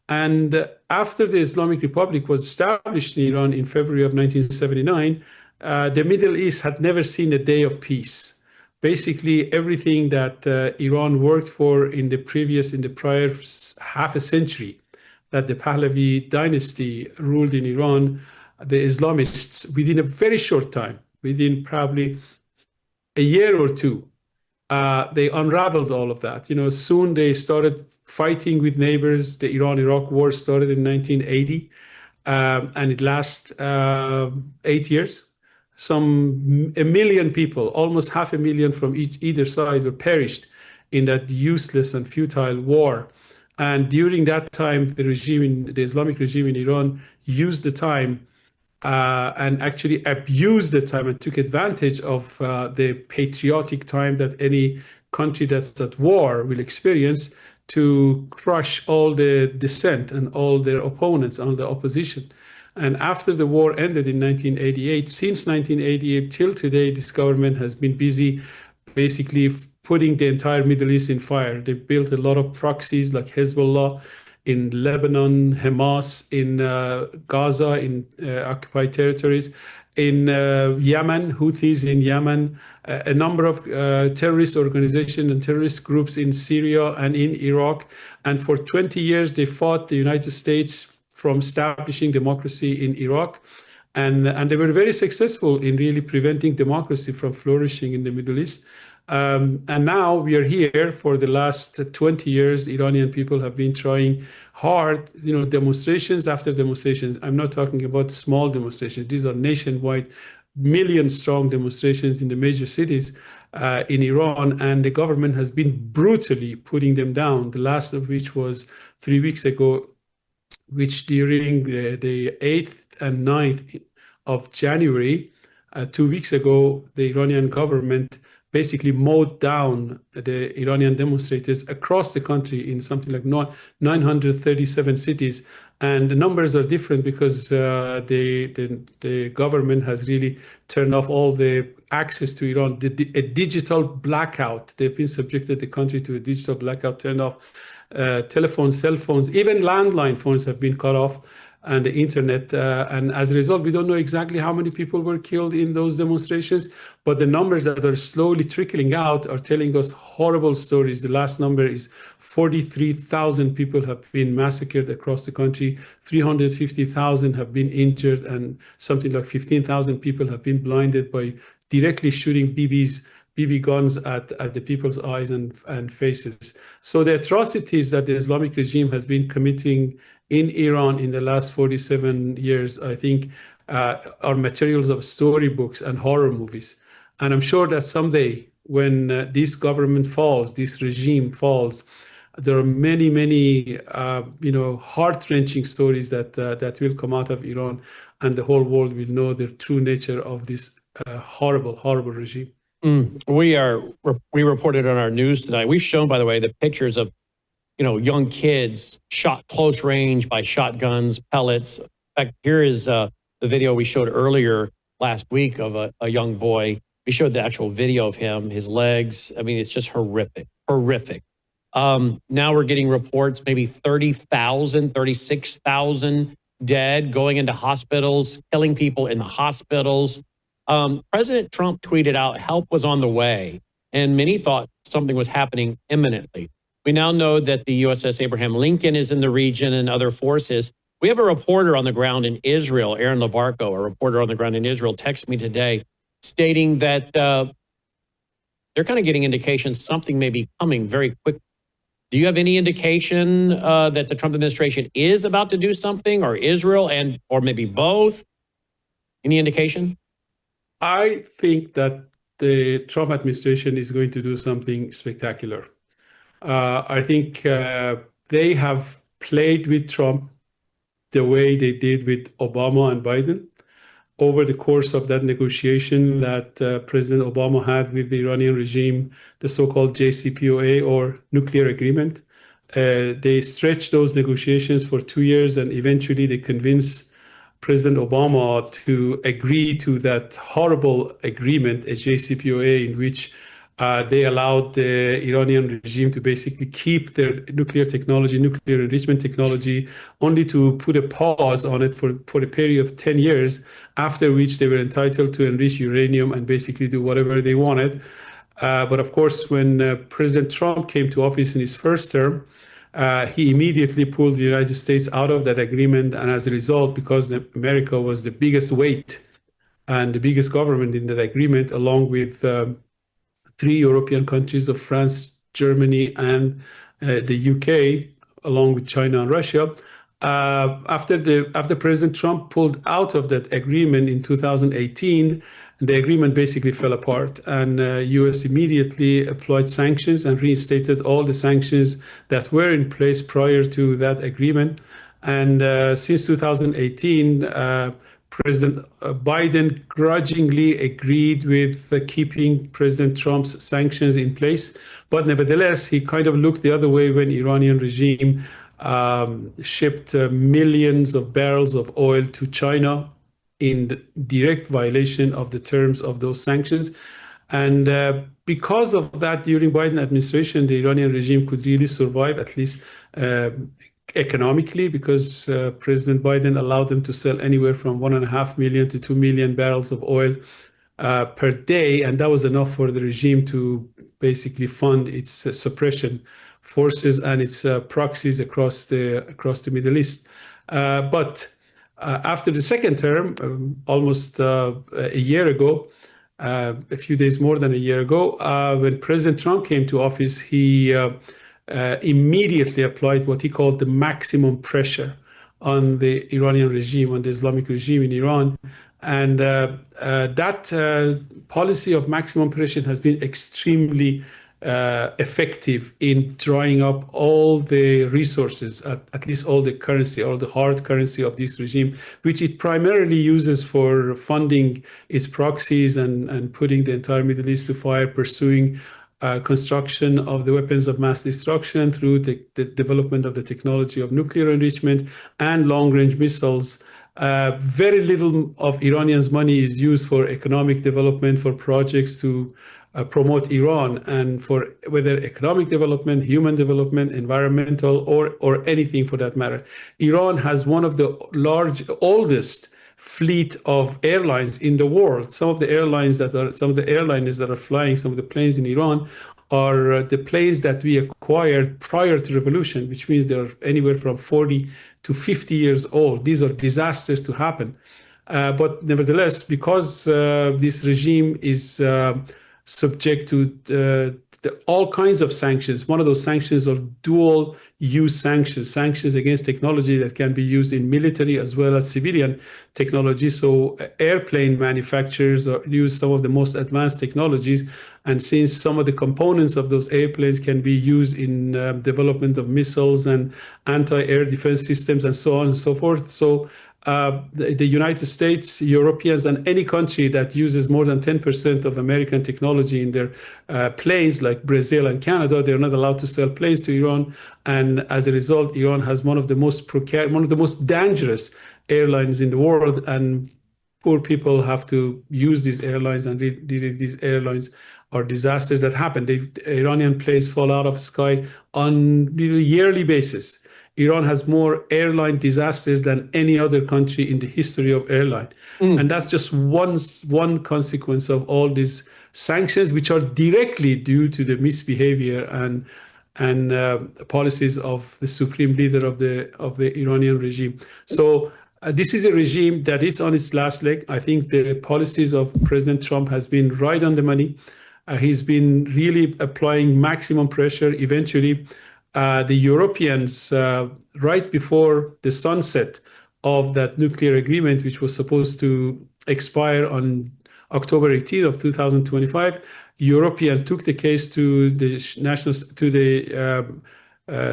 And after the Islamic Republic was established in Iran in February of 1979, the Middle East had never seen a day of peace. Basically, everything that Iran worked for in the prior half a century that the Pahlavi dynasty ruled in Iran, the Islamists, within a very short time, within probably a year or two, they unraveled all of that. Soon they started fighting with neighbors. The Iran-Iraq war started in 1980. and it lasts 8 years. A million people, almost 500,000 from either side, were perished in that useless and futile war. And during that time, the Islamic regime in Iran used the time and actually abused the time and took advantage of the patriotic time that any country that's at war will experience to crush all the dissent and all their opponents, all the opposition. And after the war ended in 1988, since 1988 till today, this government has been busy basically putting the entire Middle East in fire. They built a lot of proxies like Hezbollah in Lebanon, Hamas in Gaza, in occupied territories, in Yemen, Houthis in Yemen, a number of terrorist organizations and terrorist groups in Syria and in Iraq. And for 20 years, they fought the United States from establishing democracy in Iraq. And they were very successful in really preventing democracy from flourishing in the Middle East. And now we are here for the last 20 years. Iranian people have been trying hard, demonstrations after demonstrations. I'm not talking about small demonstrations. These are nationwide, million-strong demonstrations in the major cities in Iran. And the government has been brutally putting them down, the last of which was 3 weeks ago, which during the 8th and 9th of January, 2 weeks ago, the Iranian government basically mowed down the Iranian demonstrators across the country in something like 937 cities. And the numbers are different because the government has really turned off all the access to Iran, a digital blackout. They've been subjected the country to a digital blackout, turned off telephones, cell phones, even landline phones have been cut off, and the internet. And as a result, we don't know exactly how many people were killed in those demonstrations, but the numbers that are slowly trickling out are telling us horrible stories. The last number is 43,000 people have been massacred across the country, 350,000 have been injured, and something like 15,000 people have been blinded by directly shooting BB guns at the people's eyes and faces. So the atrocities that the Islamic regime has been committing in Iran in the last 47 years, I think, are materials of storybooks and horror movies. And I'm sure that someday when this government falls, this regime falls, there are many, many, heart-wrenching stories that will come out of Iran, and the whole world will know the true nature of this horrible, horrible regime. We reported on our news tonight. We've shown, by the way, the pictures of, young kids shot close range by shotguns, pellets. In fact, here is the video we showed earlier last week of a young boy. We showed the actual video of him, his legs. I mean, it's just horrific. Now we're getting reports, maybe 30,000, 36,000 dead, going into hospitals, killing people in the hospitals. President Trump tweeted out help was on the way, and many thought something was happening imminently. We now know that the USS Abraham Lincoln is in the region and other forces. We have a reporter on the ground in Israel, Aaron Lavarco, a reporter on the ground in Israel, texted me today stating that they're kind of getting indications something may be coming very quick. Do you have any indication that the Trump administration is about to do something, or Israel, or maybe both? Any indication? I think that the Trump administration is going to do something spectacular. I think they have played with Trump the way they did with Obama and Biden over the course of that negotiation that President Obama had with the Iranian regime, the so-called JCPOA, or nuclear agreement. They stretched those negotiations for 2 years, and eventually they convinced President Obama to agree to that horrible agreement, a JCPOA, in which they allowed the Iranian regime to basically keep their nuclear technology, nuclear enrichment technology, only to put a pause on it for a period of 10 years, after which they were entitled to enrich uranium and basically do whatever they wanted. But of course, when President Trump came to office in his first term, he immediately pulled the United States out of that agreement. And as a result, because America was the biggest weight and the biggest government in that agreement, along with 3 European countries of France, Germany, and the UK, along with China and Russia, After President Trump pulled out of that agreement in 2018, the agreement basically fell apart, and U.S. immediately applied sanctions and reinstated all the sanctions that were in place prior to that agreement. And since 2018, President Biden grudgingly agreed with keeping President Trump's sanctions in place. But nevertheless, he kind of looked the other way when Iranian regime shipped millions of barrels of oil to China in direct violation of the terms of those sanctions. And because of that, during Biden administration, the Iranian regime could really survive, at least economically, because President Biden allowed them to sell anywhere from 1.5 million to 2 million barrels of oil per day. And that was enough for the regime to basically fund its suppression forces and its proxies across the Middle East. But after the second term, almost a year ago, a few days more than a year ago, when President Trump came to office, he immediately applied what he called the maximum pressure on the Iranian regime, on the Islamic regime in Iran. And that policy of maximum pressure has been extremely effective in drying up all the resources, at least all the currency, all the hard currency of this regime, which it primarily uses for funding its proxies and putting the entire Middle East to fire, pursuing construction of the weapons of mass destruction through the development of the technology of nuclear enrichment and long-range missiles. Very little of Iranians' money is used for economic development, for projects to promote Iran, and for whether economic development, human development, environmental, or anything for that matter. Iran has one of the oldest fleet of airlines in the world. Some of the airliners that are flying some of the planes in Iran are the planes that we acquired prior to revolution, which means they're anywhere from 40 to 50 years old. These are disasters to happen. But nevertheless, because this regime is subject to all kinds of sanctions. One of those sanctions are dual-use sanctions against technology that can be used in military as well as civilian technology. So airplane manufacturers use some of the most advanced technologies. And since some of the components of those airplanes can be used in development of missiles and anti-air defense systems and so on and so forth. So the United States, Europeans, and any country that uses more than 10% of American technology in their planes, like Brazil and Canada, they're not allowed to sell planes to Iran. And as a result, Iran has one of the most dangerous airlines in the world. And poor people have to use these airlines, and these airlines are disasters that happen. The Iranian planes fall out of the sky on a yearly basis. Iran has more airline disasters than any other country in the history of airline. And that's just one consequence of all these sanctions, which are directly due to the misbehavior and policies of the supreme leader of the Iranian regime. So this is a regime that is on its last leg. I think the policies of President Trump has been right on the money. He's been really applying maximum pressure. Eventually, the Europeans, right before the sunset of that nuclear agreement, which was supposed to expire on October 18th of 2025, Europeans took the case to the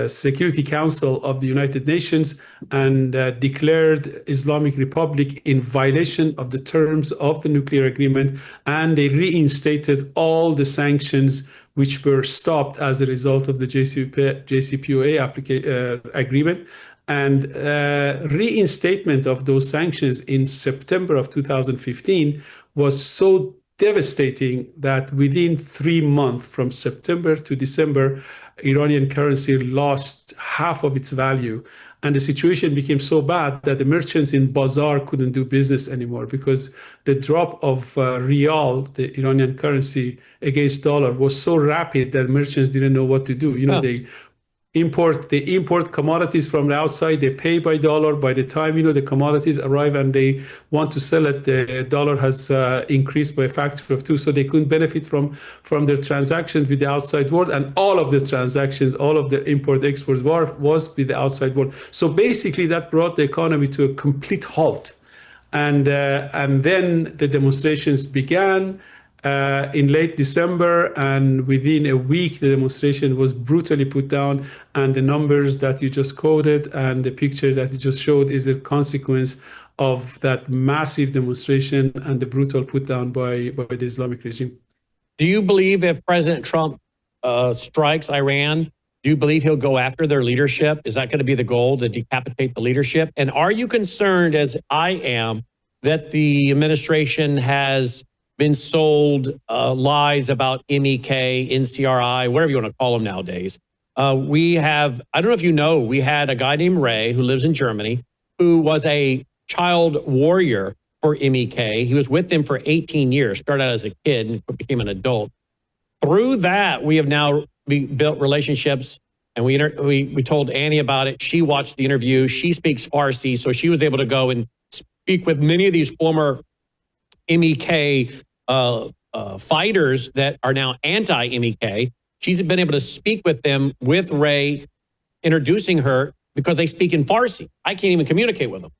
Security Council of the United Nations and declared Islamic Republic in violation of the terms of the nuclear agreement, and they reinstated all the sanctions which were stopped as a result of the JCPOA agreement. And reinstatement of those sanctions in September of 2015 was so devastating that within 3 months, from September to December, Iranian currency lost half of its value. And the situation became so bad that the merchants in Bazaar couldn't do business anymore, because the drop of rial, the Iranian currency, against dollar was so rapid that merchants didn't know what to do. They import commodities from the outside. They pay by dollar. By the time the commodities arrive and they want to sell it, the dollar has increased by a factor of 2. So they couldn't benefit from their transactions with the outside world, and all of the transactions, all of the import exports was with the outside world. So basically, that brought the economy to a complete halt, and then the demonstrations began. In late December, and within a week, the demonstration was brutally put down. And the numbers that you just quoted and the picture that you just showed is a consequence of that massive demonstration and the brutal put down by the Islamic regime. Do you believe if President Trump strikes Iran, do you believe he'll go after their leadership? Is that going to be the goal, to decapitate the leadership? And are you concerned, as I am, that the administration has been sold lies about MEK, NCRI, whatever you want to call them nowadays? We have, I don't know if you know, we had a guy named Ray who lives in Germany who was a child warrior for MEK. He was with them for 18 years, started out as a kid and became an adult. Through that, we have now built relationships, and we told Annie about it. She watched the interview. She speaks Farsi, so she was able to go and speak with many of these former MEK fighters that are now anti-MEK. She's been able to speak with them, with Ray, introducing her, because they speak in Farsi. I can't even communicate with them.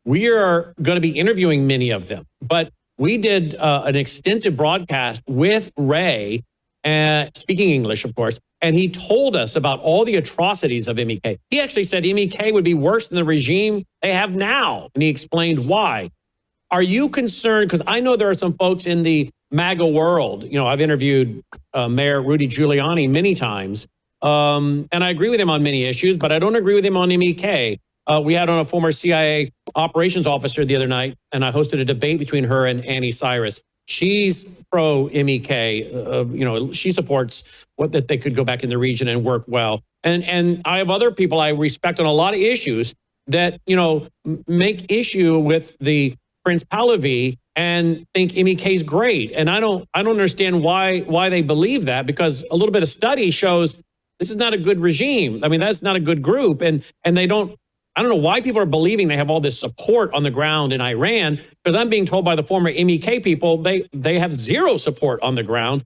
We are going to be interviewing many of them, but we did an extensive broadcast with Ray, speaking English, of course, and he told us about all the atrocities of MEK. He actually said MEK would be worse than the regime they have now, and he explained why. Are you concerned? Because I know there are some folks in the MAGA world. I've interviewed Mayor Rudy Giuliani many times, and I agree with him on many issues, but I don't agree with him on MEK. We had on a former CIA operations officer the other night, and I hosted a debate between her and Annie Cyrus. She's pro-MEK. She supports that they could go back in the region and work well. And I have other people I respect on a lot of issues that, make issue with the Prince Pahlavi and think MEK is great. And I don't understand why they believe that, because a little bit of study shows this is not a good regime. I mean, that's not a good group. And I don't know why people are believing they have all this support on the ground in Iran, because I'm being told by the former MEK people, they have zero support on the ground.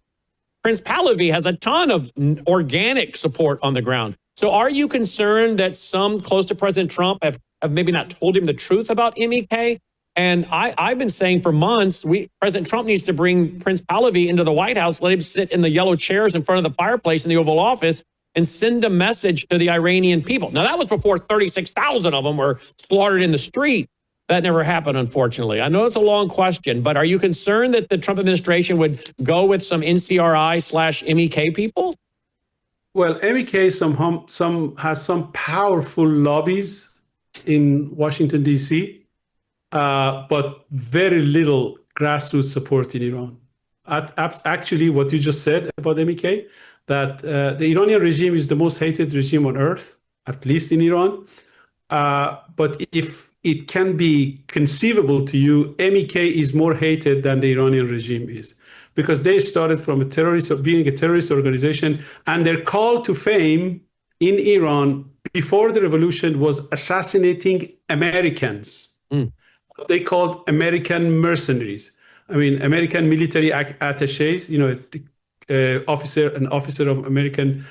Prince Pahlavi has a ton of organic support on the ground. So are you concerned that some close to President Trump have maybe not told him the truth about MEK? And I've been saying for months, President Trump needs to bring Prince Pahlavi into the White House, let him sit in the yellow chairs in front of the fireplace in the Oval Office, and send a message to the Iranian people. Now, that was before 36,000 of them were slaughtered in the street. That never happened, unfortunately. I know it's a long question, but are you concerned that the Trump administration would go with some NCRI/MEK people? Well, MEK has some powerful lobbies in Washington, D.C., but very little grassroots support in Iran. Actually, what you just said about MEK, that the Iranian regime is the most hated regime on earth, at least in Iran. But if it can be conceivable to you, MEK is more hated than the Iranian regime is, because they started from being a terrorist organization, and their call to fame in Iran before the revolution was assassinating Americans. They called American mercenaries. I mean, American military attachés, an officer of American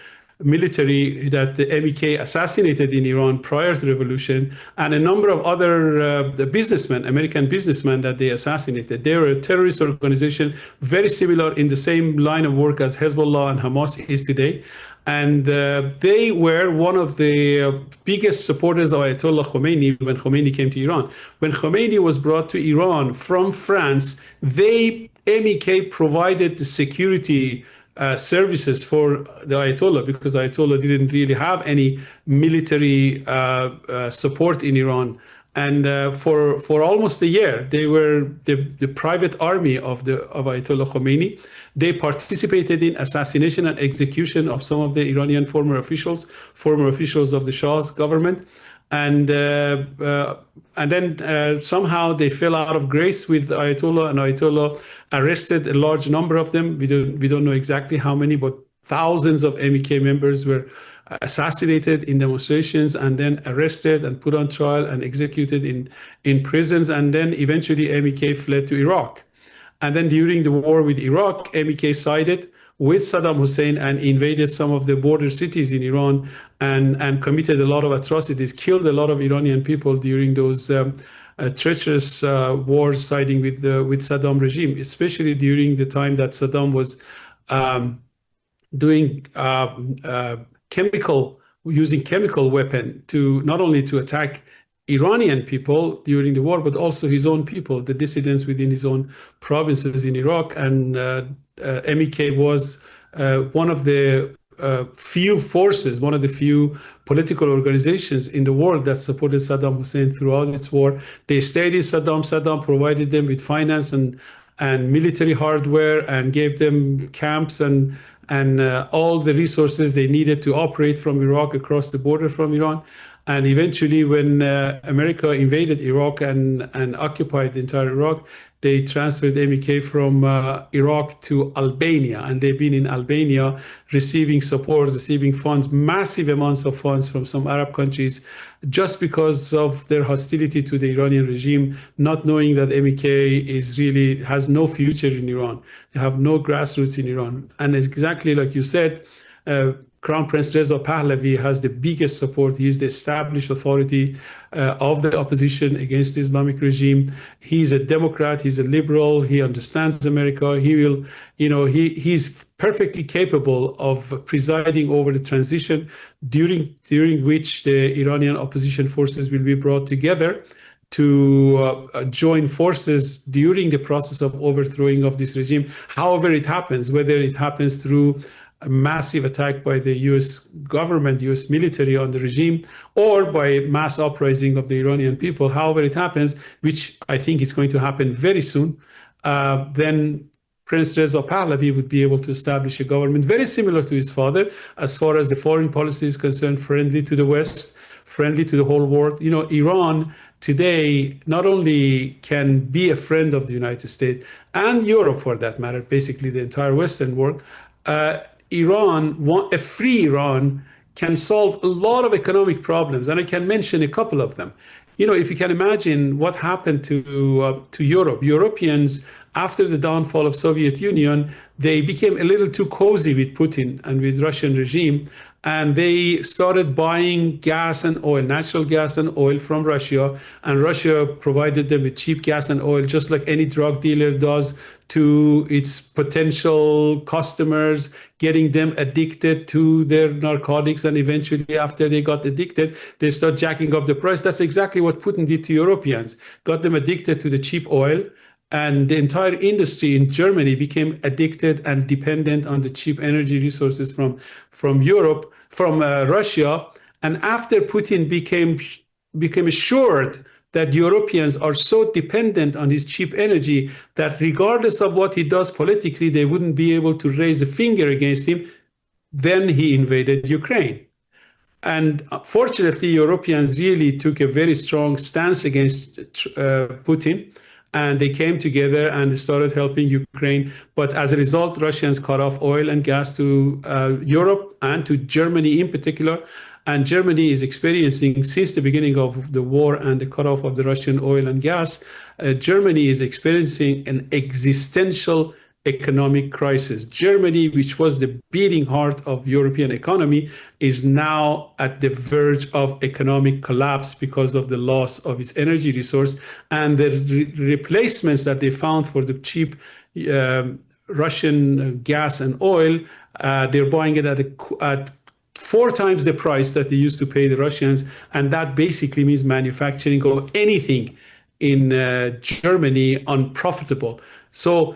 military that the MEK assassinated in Iran prior to the revolution, and a number of other businessmen, American businessmen that they assassinated. They were a terrorist organization, very similar in the same line of work as Hezbollah and Hamas is today. And they were one of the biggest supporters of Ayatollah Khomeini when Khomeini came to Iran. When Khomeini was brought to Iran from France, MEK provided the security services for the Ayatollah, because Ayatollah didn't really have any military support in Iran. And for almost a year, they were the private army of Ayatollah Khomeini. They participated in assassination and execution of some of the Iranian former officials of the Shah's government. And then somehow they fell out of grace with Ayatollah, and Ayatollah arrested a large number of them. We don't know exactly how many, but thousands of MEK members were assassinated in demonstrations and then arrested and put on trial and executed in prisons. And then eventually MEK fled to Iraq. And then during the war with Iraq, MEK sided with Saddam Hussein and invaded some of the border cities in Iran and committed a lot of atrocities, killed a lot of Iranian people during those treacherous wars siding with Saddam regime, especially during the time that Saddam was doing using chemical weapon to not only to attack Iranian people during the war, but also his own people, the dissidents within his own provinces in Iraq. And MEK was one of the few forces, one of the few political organizations in the world that supported Saddam Hussein throughout its war. They stayed in Saddam. Saddam provided them with finance and military hardware and gave them camps and all the resources they needed to operate from Iraq across the border from Iran. And eventually, when America invaded Iraq and occupied the entire Iraq, they transferred MEK from Iraq to Albania. And they've been in Albania receiving support, receiving funds, massive amounts of funds from some Arab countries, just because of their hostility to the Iranian regime, not knowing that MEK has no future in Iran. They have no grassroots in Iran. And exactly like you said, Crown Prince Reza Pahlavi has the biggest support. He is the established authority of the opposition against the Islamic regime. He's a Democrat. He's a liberal. He understands America. He's perfectly capable of presiding over the transition during which the Iranian opposition forces will be brought together to join forces during the process of overthrowing of this regime. However it happens, whether it happens through a massive attack by the US government, US military on the regime, or by mass uprising of the Iranian people, however it happens, which I think is going to happen very soon, then Prince Reza Pahlavi would be able to establish a government very similar to his father, as far as the foreign policy is concerned, friendly to the West, friendly to the whole world. Iran today not only can be a friend of the United States and Europe, for that matter, basically the entire Western world, a free Iran can solve a lot of economic problems, and I can mention a couple of them. If you can imagine what happened to Europe, Europeans, after the downfall of Soviet Union, they became a little too cozy with Putin and with Russian regime, and they started buying gas and oil, natural gas and oil from Russia, and Russia provided them with cheap gas and oil, just like any drug dealer does to its potential customers, getting them addicted to their narcotics, and eventually after they got addicted, they start jacking up the price. That's exactly what Putin did to Europeans, got them addicted to the cheap oil, and the entire industry in Germany became addicted and dependent on the cheap energy resources from Russia. And after Putin became assured that Europeans are so dependent on his cheap energy that regardless of what he does politically, they wouldn't be able to raise a finger against him, then he invaded Ukraine. And fortunately, Europeans really took a very strong stance against Putin, and they came together and started helping Ukraine. But as a result, Russians cut off oil and gas to Europe and to Germany in particular. And Germany is experiencing, since the beginning of the war and the cutoff of the Russian oil and gas, Germany is experiencing an existential economic crisis. Germany, which was the beating heart of European economy, is now at the verge of economic collapse because of the loss of its energy resource, and the replacements that they found for the cheap Russian gas and oil, they're buying it at 4 times the price that they used to pay the Russians, and that basically means manufacturing of anything in Germany unprofitable. So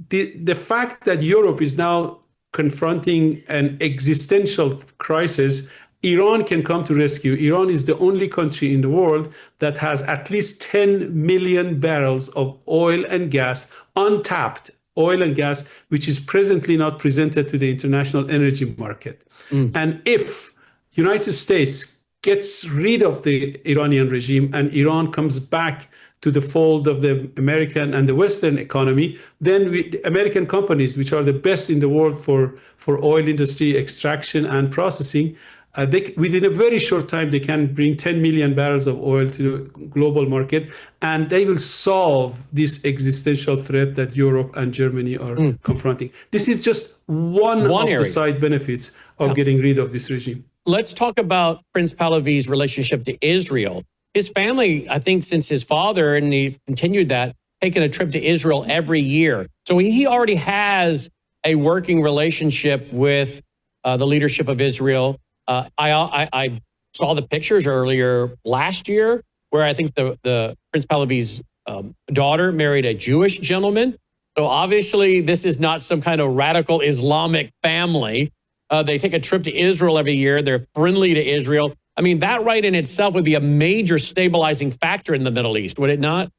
the fact that Europe is now confronting an existential crisis, Iran can come to rescue. Iran is the only country in the world that has at least 10 million barrels of oil and gas, untapped oil and gas, which is presently not presented to the international energy market. And if United States gets rid of the Iranian regime and Iran comes back to the fold of the American and the Western economy, then American companies, which are the best in the world for oil industry extraction and processing, within a very short time, they can bring 10 million barrels of oil to the global market, and they will solve this existential threat that Europe and Germany are confronting. This is just one of area. the side benefits of getting rid of this regime. Let's talk about Prince Pahlavi's relationship to Israel. His family, I think since his father, and he continued that, taken a trip to Israel every year. So he already has a working relationship with the leadership of Israel. I saw the pictures earlier last year where I think the Prince Pahlavi's daughter married a Jewish gentleman. So obviously this is not some kind of radical Islamic family. They take a trip to Israel every year. They're friendly to Israel. I mean, that right in itself would be a major stabilizing factor in the Middle East, would it not?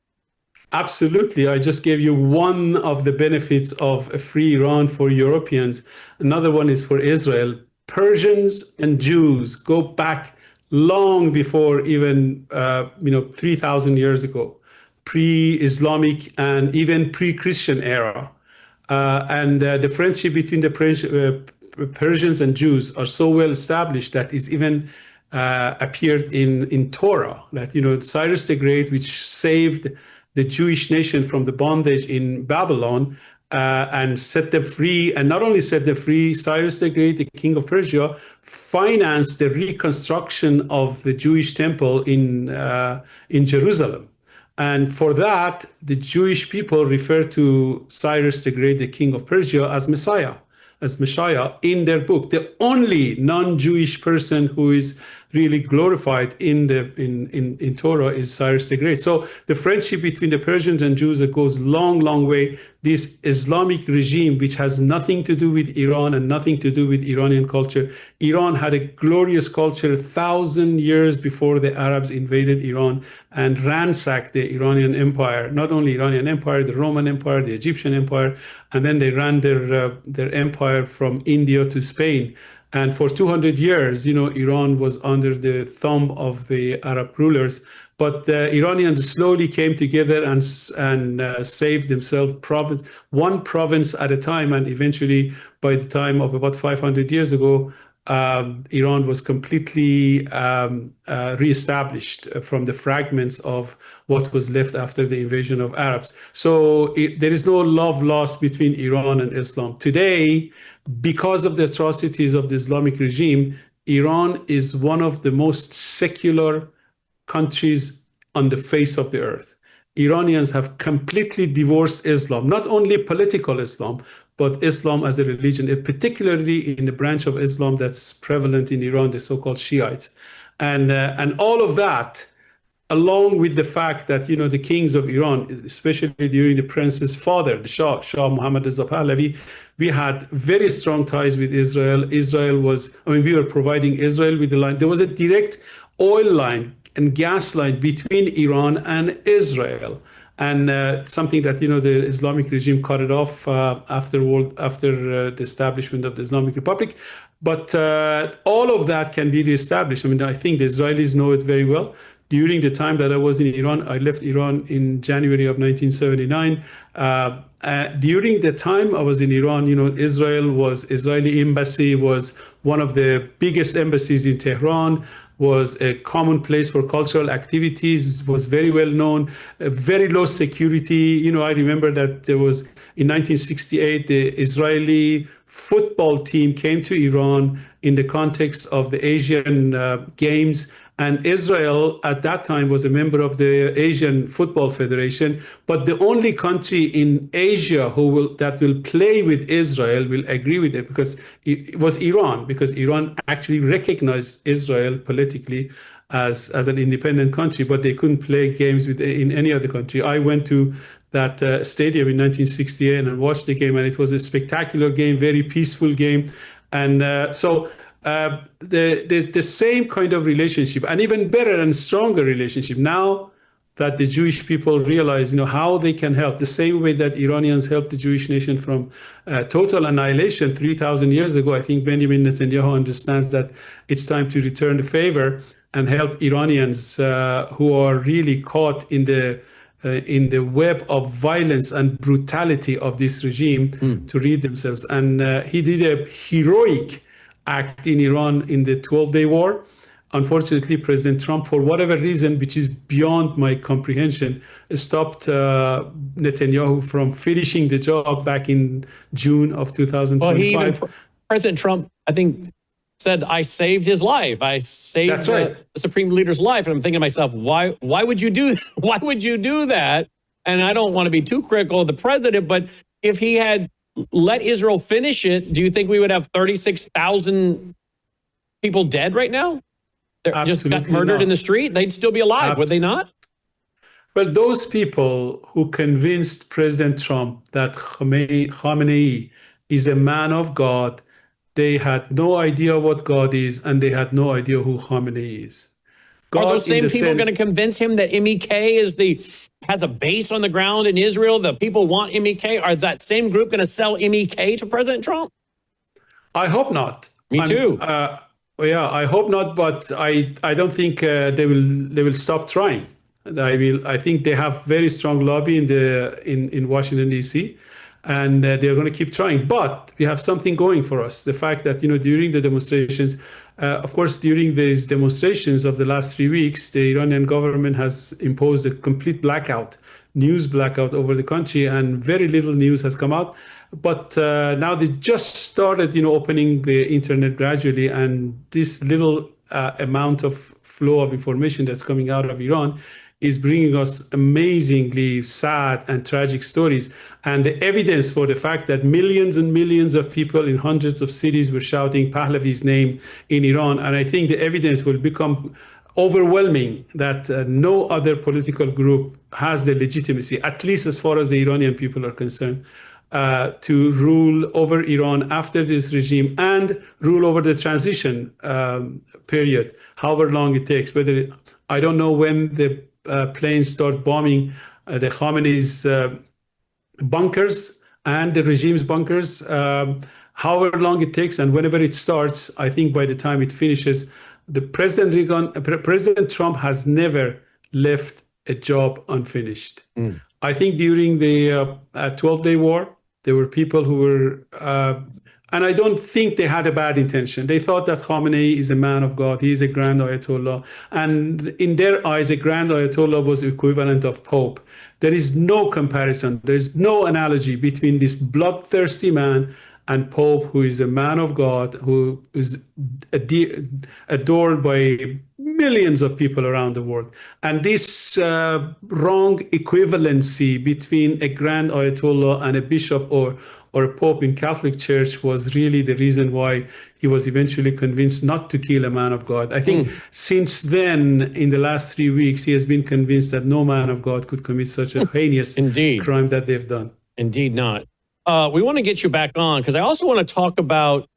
Absolutely. I just gave you one of the benefits of a free Iran for Europeans. Another one is for Israel. Persians and Jews go back long before even 3,000 years ago, pre-Islamic and even pre-Christian era. And the friendship between the Persians and Jews are so well established that it's even appeared in Torah. That Cyrus the Great, which saved the Jewish nation from the bondage in Babylon, and set them free. And not only set them free, Cyrus the Great, the king of Persia, financed the reconstruction of the Jewish temple in Jerusalem. And for that, the Jewish people refer to Cyrus the Great, the king of Persia, as Messiah in their book. The only non-Jewish person who is really glorified in Torah is Cyrus the Great. So the friendship between the Persians and Jews, it goes long way. This Islamic regime, which has nothing to do with Iran and nothing to do with Iranian culture. Iran had a glorious culture 1,000 years before the Arabs invaded Iran and ransacked the Iranian empire. Not only Iranian empire, the Roman empire, the Egyptian empire, and then they ran their empire from India to Spain. And for 200 years, Iran was under the thumb of the Arab rulers. But the Iranians slowly came together and saved themselves one province at a time. And eventually, by the time of about 500 years ago, Iran was completely reestablished from the fragments of what was left after the invasion of Arabs. So there is no love lost between Iran and Islam. Today, because of the atrocities of the Islamic regime, Iran is one of the most secular countries on the face of the earth. Iranians have completely divorced Islam, not only political Islam, but Islam as a religion, particularly in the branch of Islam that's prevalent in Iran, the so-called Shiites. And all of that, along with the fact that, the kings of Iran, especially during the prince's father, the Shah Mohammad Reza Pahlavi, we had very strong ties with Israel. We were providing Israel with the line. There was a direct oil line and gas line between Iran and Israel. And something that, the Islamic regime cut it off after the establishment of the Islamic Republic. But all of that can be reestablished. I think the Israelis know it very well. During the time that I was in Iran, I left Iran in January of 1979. During the time I was in Iran, Israeli embassy was one of the biggest embassies in Tehran, was a common place for cultural activities, was very well known, very low security. I remember that there was, in 1968, the Israeli football team came to Iran in the context of the Asian Games. And Israel, at that time, was a member of the Asian Football Federation. But the only country in Asia that will play with Israel, will agree with it, because it was Iran, because Iran actually recognized Israel politically as an independent country, but they couldn't play games in any other country. I went to that stadium in 1968 and watched the game, and it was a spectacular game, very peaceful game. And the same kind of relationship, and even better and stronger relationship now that the Jewish people realize, how they can help, the same way that Iranians helped the Jewish nation from total annihilation 3,000 years ago. I think Benjamin Netanyahu understands that it's time to return the favor and help Iranians who are really caught in the in the web of violence and brutality of this regime to rid themselves. And he did a heroic act in Iran in the 12-day war. Unfortunately, President Trump, for whatever reason, which is beyond my comprehension, stopped Netanyahu from finishing the job back in June of 2025. Well, President Trump, I think, said, I saved his life. I saved the Supreme Leader's life. And I'm thinking to myself, why would you do why would you do that? And I don't want to be too critical of the president, but if he had let Israel finish it, do you think we would have 36,000 people dead right now? They just got murdered in the street? They'd still be alive, would they not? Well, those people who convinced President Trump that Khamenei is a man of God, they had no idea what God is, and they had no idea who Khamenei is. Are those same people going to convince him that MEK has a base on the ground in Israel? The people want MEK. Are that same group going to sell MEK to President Trump? I hope not. Me too. Yeah, I hope not, but I don't think they will stop trying. I think they have very strong lobby in Washington D.C. and they're going to keep trying. But we have something going for us. The fact that during the demonstrations, of course, during these demonstrations of the last 3 weeks, the Iranian government has imposed a complete blackout, news blackout over the country, and very little news has come out. But now they just started, opening the internet gradually, and this little amount of flow of information that's coming out of Iran is bringing us amazingly sad and tragic stories. And the evidence for the fact that millions and millions of people in hundreds of cities were shouting Pahlavi's name in Iran. And I think the evidence will become overwhelming that no other political group has the legitimacy, at least as far as the Iranian people are concerned, to rule over Iran after this regime and rule over the transition period, however long it takes. I don't know when the planes start bombing the Khamenei's bunkers and the regime's bunkers, however long it takes, and whenever it starts, I think by the time it finishes, President Trump has never left a job unfinished. I think during the 12-day war, there were people who were, and I don't think they had a bad intention. They thought that Khamenei is a man of God. He is a grand Ayatollah. And in their eyes, a grand Ayatollah was equivalent of Pope. There is no comparison. There is no analogy between this bloodthirsty man and Pope, who is a man of God, who is adored by millions of people around the world. And this wrong equivalency between a grand Ayatollah and a bishop or a pope in Catholic Church was really the reason why he was eventually convinced not to kill a man of God. I think since then, in the last 3 weeks, he has been convinced that no man of God could commit such a heinous crime that they've done. Indeed not. We want to get you back on because I also want to talk about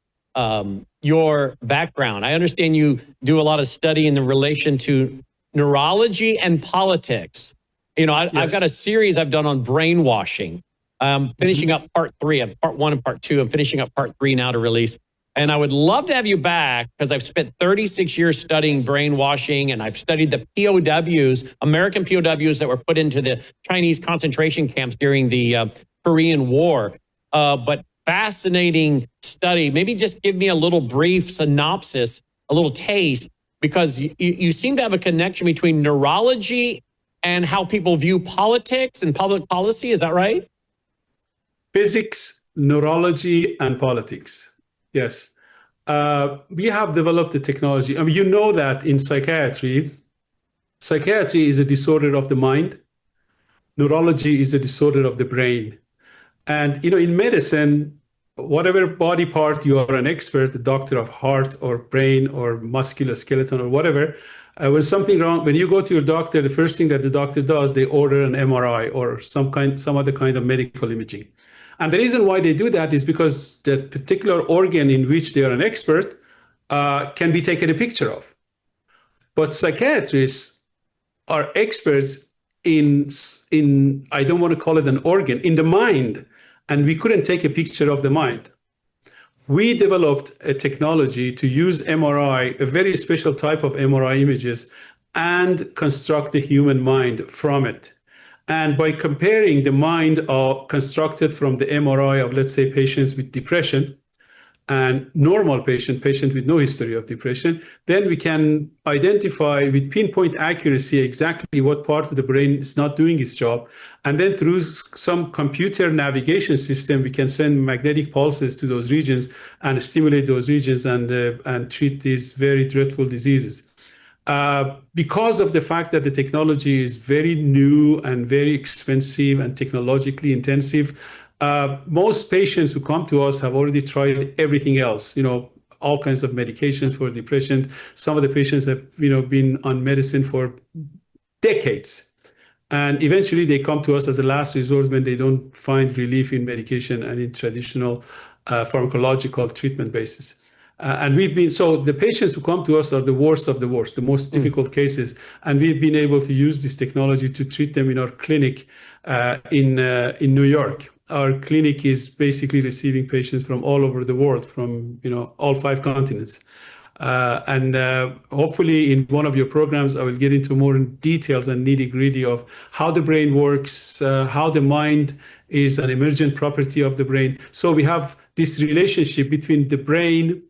your background. I understand you do a lot of study in the relation to neurology and politics. I've got a series I've done on brainwashing. I'm finishing up part 3. I'm part 1 and part 2. I'm finishing up part 3 now to release. And I would love to have you back because I've spent 36 years studying brainwashing, and I've studied the POWs, American POWs that were put into the Chinese concentration camps during the Korean War. But fascinating study. Maybe just give me a little brief synopsis, a little taste, because you seem to have a connection between neurology and how people view politics and public policy. Is that right? Physics, neurology, and politics. Yes. We have developed a technology. You know that in psychiatry is a disorder of the mind. Neurology is a disorder of the brain. And, in medicine, whatever body part you are an expert, a doctor of heart or brain or musculoskeletal or whatever, when something wrong, when you go to your doctor, the first thing that the doctor does, they order an MRI or some other kind of medical imaging. And the reason why they do that is because the particular organ in which they are an expert can be taken a picture of. But psychiatrists are experts in I don't want to call it an organ, in the mind. And we couldn't take a picture of the mind. We developed a technology to use MRI, a very special type of MRI images, and construct the human mind from it. And by comparing the mind constructed from the MRI of, let's say, patients with depression and normal patient with no history of depression, then we can identify with pinpoint accuracy exactly what part of the brain is not doing its job. And then through some computer navigation system, we can send magnetic pulses to those regions and stimulate those regions and treat these very dreadful diseases. Because of the fact that the technology is very new and very expensive and technologically intensive, most patients who come to us have already tried everything else, all kinds of medications for depression. Some of the patients have, been on medicine for decades. And eventually they come to us as a last resort when they don't find relief in medication and in traditional pharmacological treatment basis. So the patients who come to us are the worst of the worst, the most difficult cases. And we've been able to use this technology to treat them in our clinic in New York. Our clinic is basically receiving patients from all over the world, from all 5 continents. And hopefully in one of your programs, I will get into more details and nitty-gritty of how the brain works, how the mind is an emergent property of the brain. So we have this relationship between the brain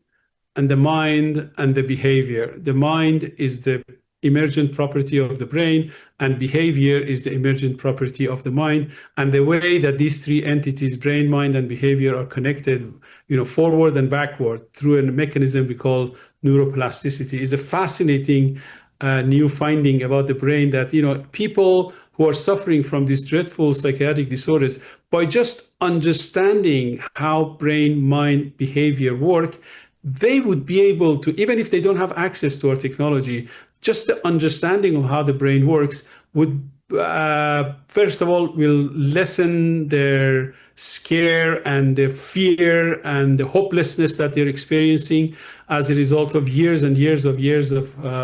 and the mind and the behavior. The mind is the emergent property of the brain, and behavior is the emergent property of the mind. And the way that these 3 entities, brain, mind, and behavior, are connected, forward and backward through a mechanism we call neuroplasticity is a fascinating new finding about the brain that, people who are suffering from these dreadful psychiatric disorders, by just understanding how brain, mind, behavior work, they would be able to, even if they don't have access to our technology, just the understanding of how the brain works would, first of all, will lessen their scare and their fear and the hopelessness that they're experiencing as a result of years and years of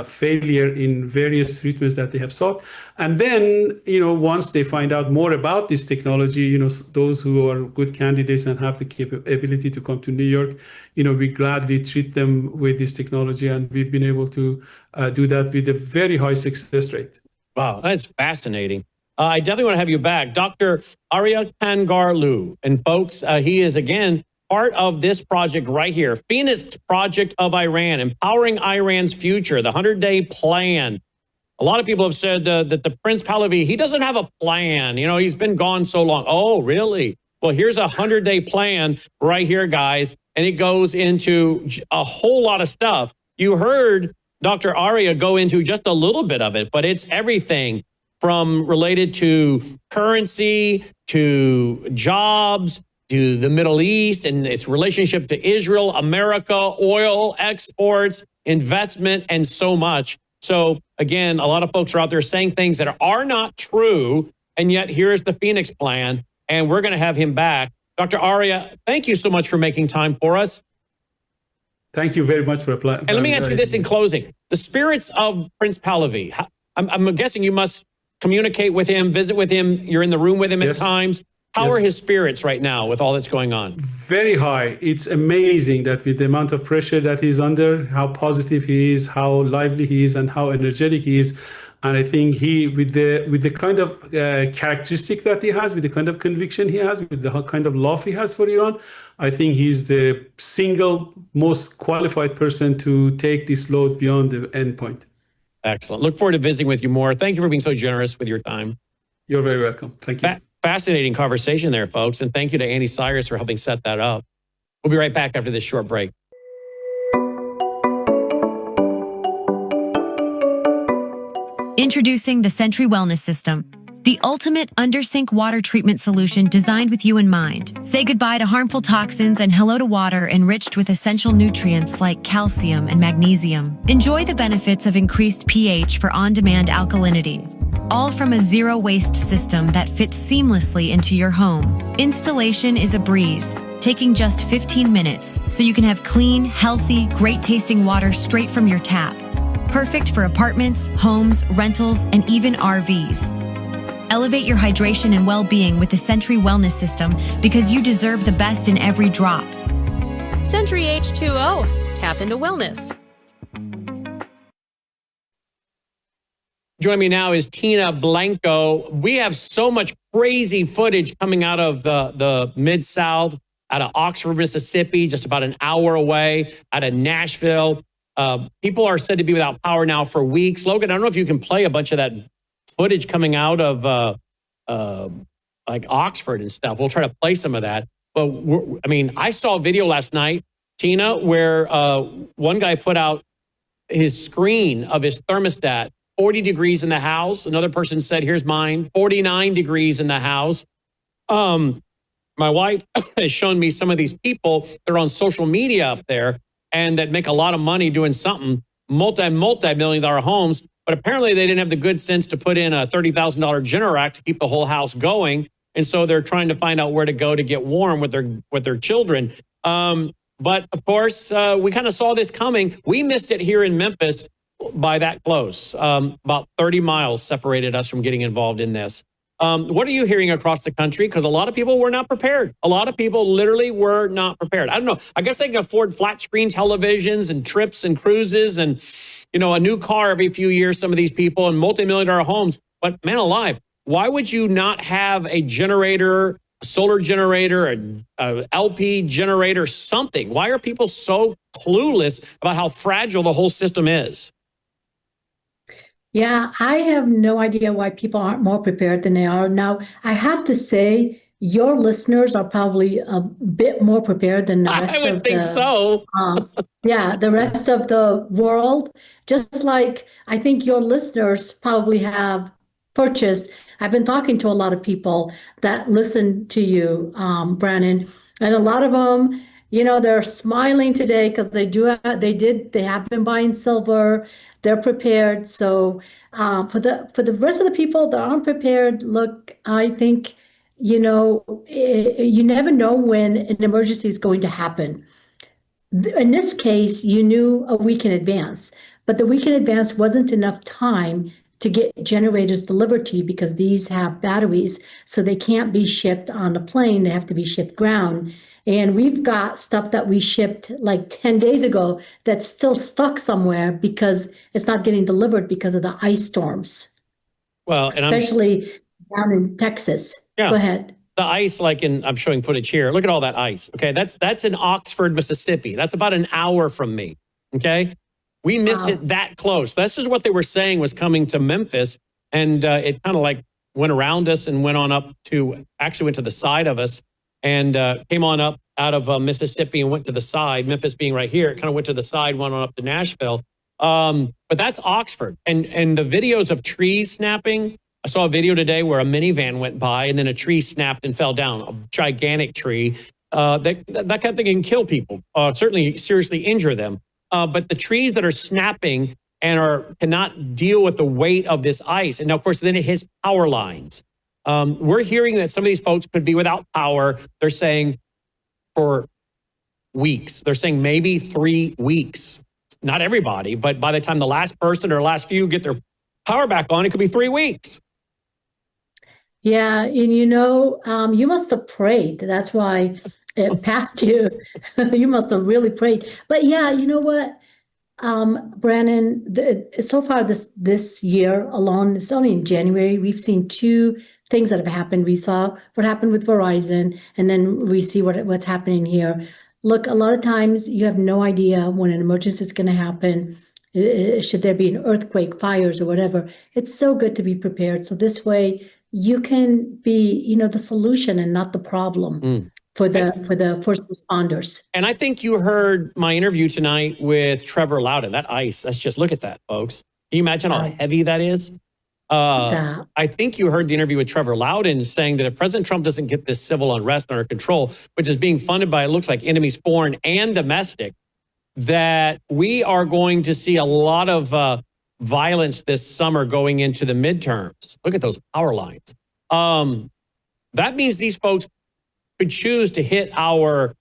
failure in various treatments that they have sought. And then, once they find out more about this technology, those who are good candidates and have the capability to come to New York, we gladly treat them with this technology. And we've been able to do that with a very high success rate. Wow, that's fascinating. I definitely want to have you back. Dr. Alayar Kangarlu. And folks, he is, again, part of this project right here, Phoenix Project of Iran, Empowering Iran's Future, the 100-day plan. A lot of people have said that the Prince Pahlavi, he doesn't have a plan. He's been gone so long. Oh, really? Well, here's a 100-day plan right here, guys. And it goes into a whole lot of stuff. You heard Dr. Alayar go into just a little bit of it, but it's everything from related to currency, to jobs, to the Middle East and its relationship to Israel, America, oil, exports, investment, and so much. So again, a lot of folks are out there saying things that are not true, and yet here's the Phoenix plan, and we're going to have him back. Dr. Alayar, thank you so much for making time for us. Thank you very much for applying. And let me ask you this in closing. The spirits of Prince Pahlavi, I'm guessing you must communicate with him, visit with him. You're in the room with him at times. How are his spirits right now with all that's going on? Very high. It's amazing that with the amount of pressure that he's under, how positive he is, how lively he is, and how energetic he is. And I think he, with the kind of characteristic that he has, with the kind of conviction he has, with the kind of love he has for Iran, I think he's the single most qualified person to take this load beyond the end point. Excellent. Look forward to visiting with you more. Thank you for being so generous with your time. You're very welcome. Thank you. Fascinating conversation there, folks. And thank you to Andy Cyrus for helping set that up. We'll be right back after this short break. Introducing the Sentry Wellness System, the ultimate under-sink water treatment solution designed with you in mind. Say goodbye to harmful toxins and hello to water enriched with essential nutrients like calcium and magnesium. Enjoy the benefits of increased pH for on-demand alkalinity, all from a zero-waste system that fits seamlessly into your home. Installation is a breeze, taking just 15 minutes, so you can have clean, healthy, great-tasting water straight from your tap. Perfect for apartments, homes, rentals, and even RVs. Elevate your hydration and well-being with the Sentry Wellness System because you deserve the best in every drop. Sentry H2O. Tap into wellness. Joining me now is Tina Blanco. We have so much crazy footage coming out of the Mid-South, out of Oxford, Mississippi, just about an hour away, out of Nashville. People are said to be without power now for weeks. Logan, I don't know if you can play a bunch of that footage coming out of like Oxford and stuff. We'll try to play some of that. But I saw a video last night, Tina, where one guy put out his screen of his thermostat, 40 degrees in the house. Another person said, here's mine, 49 degrees in the house. My wife has shown me some of these people that are on social media up there and that make a lot of money doing something, multi-million-dollar homes. But apparently they didn't have the good sense to put in a $30,000 Generac to keep the whole house going. And so they're trying to find out where to go to get warm with their children. But of course, we kind of saw this coming. We missed it here in Memphis by that close. About 30 miles separated us from getting involved in this. What are you hearing across the country? Because a lot of people were not prepared. A lot of people literally were not prepared. I don't know. I guess they can afford flat screen televisions and trips and cruises and, a new car every few years, some of these people, and multi-million-dollar homes. But man alive, why would you not have a generator, a solar generator, a LP generator, something? Why are people so clueless about how fragile the whole system is? Yeah, I have no idea why people aren't more prepared than they are. Now, I have to say, your listeners are probably a bit more prepared than the rest of the... I would think so. The rest of the world. Just like I think your listeners probably have purchased. I've been talking to a lot of people that listen to you, Brandon, and a lot of them, they're smiling today because they have been buying silver. They're prepared. So for the rest of the people that aren't prepared, look, I think, you never know when an emergency is going to happen. In this case, you knew a week in advance, but the week in advance wasn't enough time to get generators delivered to you because these have batteries, so they can't be shipped on a plane. They have to be shipped ground. And we've got stuff that we shipped like 10 days ago that's still stuck somewhere because it's not getting delivered because of the ice storms. Well, especially down in Texas. Yeah. Go ahead. The ice, I'm showing footage here. Look at all that ice. Okay, that's in Oxford, Mississippi. That's about an hour from me. Okay, we missed it that close. This is what they were saying was coming to Memphis, and it kind of went around us and went to the side of us, and came on up out of Mississippi and went to the side. Memphis being right here, it kind of went to the side, went on up to Nashville. But that's Oxford, and the videos of trees snapping. I saw a video today where a minivan went by and then a tree snapped and fell down, a gigantic tree. That kind of thing can kill people, certainly seriously injure them. But the trees that are snapping and cannot deal with the weight of this ice. And now, of course, then it hits power lines. We're hearing that some of these folks could be without power. They're saying for weeks. They're saying maybe 3 weeks. Not everybody, but by the time the last person or last few get their power back on, it could be 3 weeks. Yeah, and you must have prayed. That's why it passed you. You must have really prayed. But yeah, you know what, Brandon, so far this year alone, it's only in January, we've seen 2 things that have happened. We saw what happened with Verizon, and then we see what's happening here. Look, a lot of times you have no idea when an emergency is going to happen. Should there be an earthquake, fires, or whatever. It's so good to be prepared. So this way, you can be, the solution and not the problem for the first responders. And I think you heard my interview tonight with Trevor Loudon. That ice, look at that, folks. Can you imagine how heavy that is? I think you heard the interview with Trevor Loudon saying that if President Trump doesn't get this civil unrest under control, which is being funded by, it looks like, enemies foreign and domestic, that we are going to see a lot of violence this summer going into the midterms. Look at those power lines. That means these folks could choose to hit our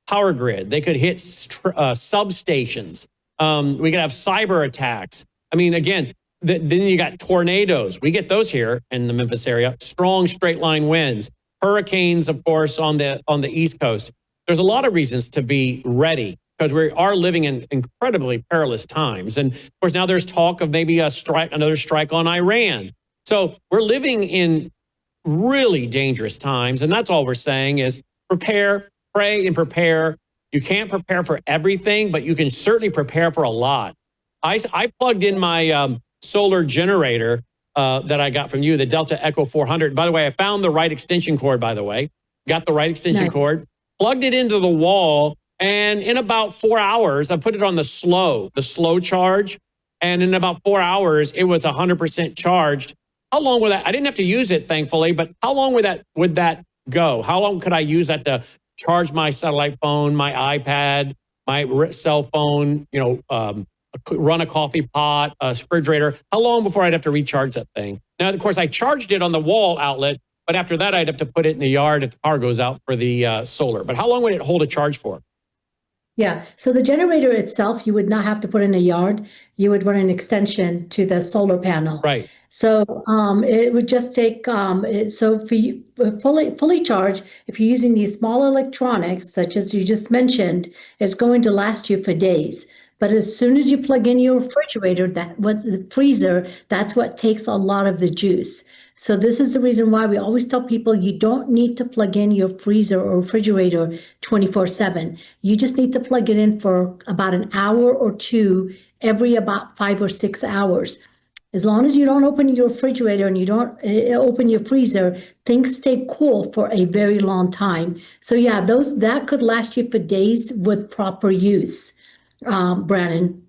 power grid. They could hit substations. We could have cyber attacks. Again, then you got tornadoes. We get those here in the Memphis area. Strong straight line winds. Hurricanes, of course, on the East Coast. There's a lot of reasons to be ready because we are living in incredibly perilous times. And of course, now there's talk of maybe another strike on Iran. So we're living in really dangerous times. And that's all we're saying is prepare, pray, and prepare. You can't prepare for everything, but you can certainly prepare for a lot. I plugged in my solar generator that I got from you, the Delta Echo 400. By the way, I found the right extension cord, by the way. Got the right extension cord, plugged it into the wall, and in about 4 hours, I put it on the slow charge. And in about 4 hours, it was 100% charged. How long would that? I didn't have to use it, thankfully, but how long would that go? How long could I use that to charge my satellite phone, my iPad, my cell phone, run a coffee pot, a refrigerator? How long before I'd have to recharge that thing? Now, of course, I charged it on the wall outlet, but after that, I'd have to put it in the yard if the power goes out for the solar. But how long would it hold a charge for? Yeah, so the generator itself, you would not have to put in a yard. You would run an extension to the solar panel. Right. So it would just take, so for you, fully charged, if you're using these small electronics, such as you just mentioned, it's going to last you for days. But as soon as you plug in your refrigerator, the freezer, that's what takes a lot of the juice. So this is the reason why we always tell people you don't need to plug in your freezer or refrigerator 24/7. You just need to plug it in for about an hour or two every about 5 or 6 hours. As long as you don't open your refrigerator and you don't open your freezer, things stay cool for a very long time. So yeah, that could last you for days with proper use, Brandon.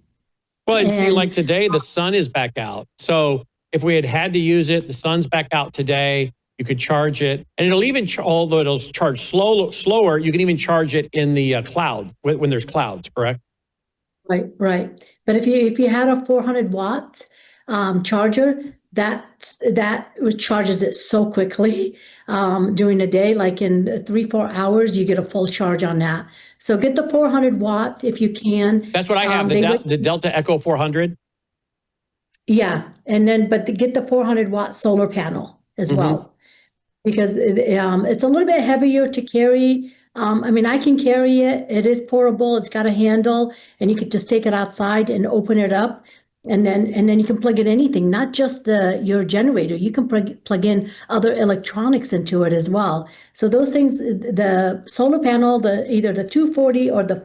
Well, and see, like today, the sun is back out. So if we had to use it, the sun's back out today, you could charge it. And it'll even, although it'll charge slower, you can even charge it in the cloud when there's clouds, correct? Right. But if you had a 400-watt charger, that charges it so quickly during the day, like in 3-4 hours, you get a full charge on that. So get the 400-watt if you can. That's what I have, the Delta Echo 400. Yeah, but to get the 400-watt solar panel as well, because it's a little bit heavier to carry. I can carry it. It is portable. It's got a handle, and you could just take it outside and open it up, and then you can plug in anything, not just your generator. You can plug in other electronics into it as well. So those things, the solar panel, either the 240 or the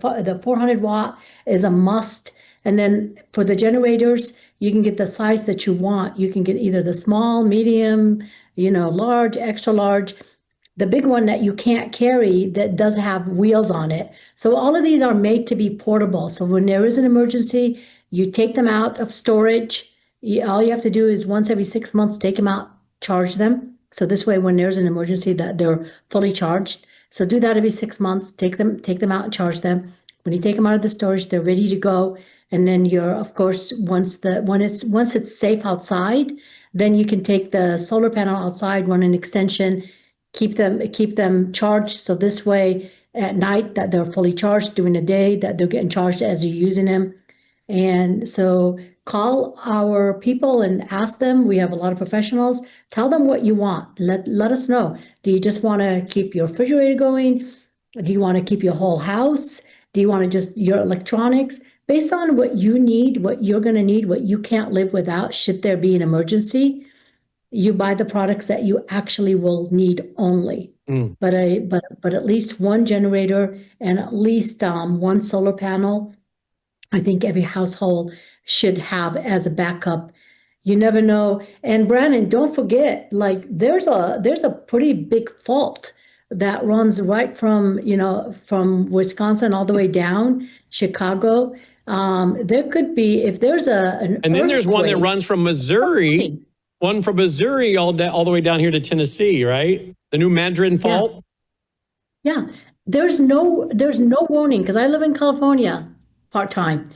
400-watt is a must. And then for the generators, you can get the size that you want. You can get either the small, medium, large, extra large. The big one that you can't carry that does have wheels on it. So all of these are made to be portable. So when there is an emergency, you take them out of storage. All you have to do is once every 6 months, take them out, charge them. So this way, when there's an emergency, that they're fully charged. So do that every 6 months. Take them out and charge them. When you take them out of the storage, they're ready to go. And then of course, once it's safe outside, then you can take the solar panel outside, run an extension, keep them charged. So this way, at night, that they're fully charged. During the day, that they're getting charged as you're using them. And so call our people and ask them. We have a lot of professionals. Tell them what you want. Let us know. Do you just want to keep your refrigerator going? Do you want to keep your whole house? Do you want to just your electronics? Based on what you need, what you're going to need, what you can't live without, should there be an emergency, you buy the products that you actually will need only. But at least one generator and at least one solar panel, I think every household should have as a backup. You never know. And Brandon, don't forget, like there's a pretty big fault that runs right from Wisconsin all the way down Chicago. There could be, if there's and then there's one that runs from Missouri, all the way down here to Tennessee, right? The New Madrid Fault. Yeah. There's no warning, because I live in California part-time.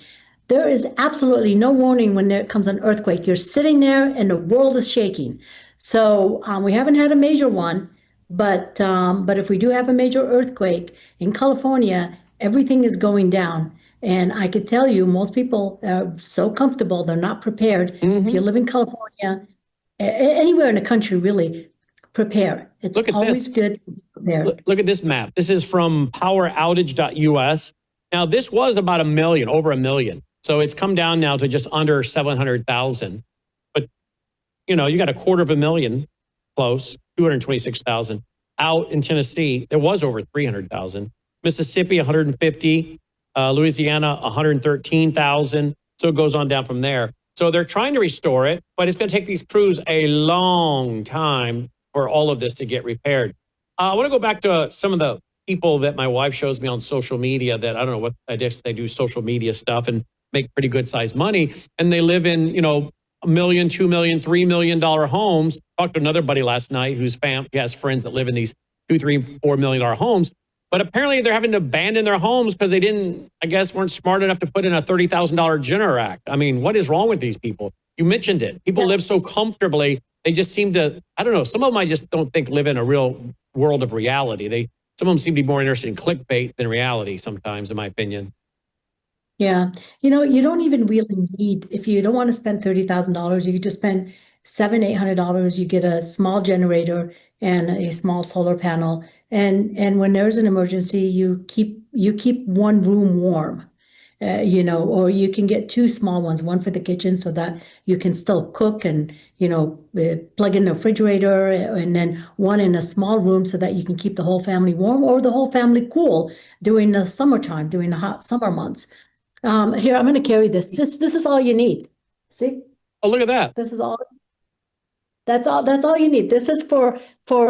There is absolutely no warning when there comes an earthquake. You're sitting there and the world is shaking. So we haven't had a major one, but if we do have a major earthquake in California, everything is going down. And I could tell you, most people are so comfortable, they're not prepared. If you live in California, anywhere in the country, really, prepare. It's always good to prepare. Look at this map. This is from poweroutage.us. Now, this was about $1 million, over $1 million. So it's come down now to just under 700,000. But, you know, you got $250,000 close, 226,000. Out in Tennessee, there was over 300,000. Mississippi, 150. Louisiana, 113,000. So it goes on down from there. So they're trying to restore it, but it's going to take these crews a long time for all of this to get repaired. I want to go back to some of the people that my wife shows me on social media that I don't know what, I guess they do social media stuff and make pretty good sized money. And they live in, you know, $1 million, $2 million, $3 million homes. Talked to another buddy last night whose he has friends that live in these $2, $3, $4 million homes. But apparently they're having to abandon their homes because they weren't smart enough to put in a $30,000 Generac. I mean, what is wrong with these people? You mentioned it. People live so comfortably. They just seem to, I don't know, some of them I just don't think live in a real world of reality. Some of them seem to be more interested in clickbait than reality sometimes, in my opinion. Yeah. You know, you don't even really need, if you don't want to spend $30,000, you could just spend $700, $800. You get a small generator and a small solar panel. And when there's an emergency, you keep one room warm, you know, or you can get two small ones, one for the kitchen so that you can still cook and, you know, plug in the refrigerator, and then one in a small room so that you can keep the whole family warm or the whole family cool during the summertime, during the hot summer months. Here, I'm going to carry this. This is all you need. See? Oh, look at that. This is all. That's all you need. This is for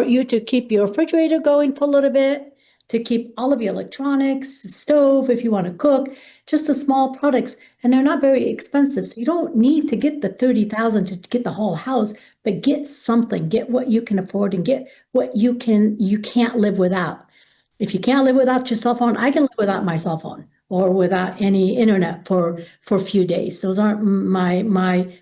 you to keep your refrigerator going for a little bit, to keep all of your electronics, stove, if you want to cook, just the small products. And they're not very expensive. So you don't need to get the 30,000 to get the whole house, but get something, get what you can afford and get what you can't live without. If you can't live without your cell phone, I can live without my cell phone or without any internet for a few days. Those aren't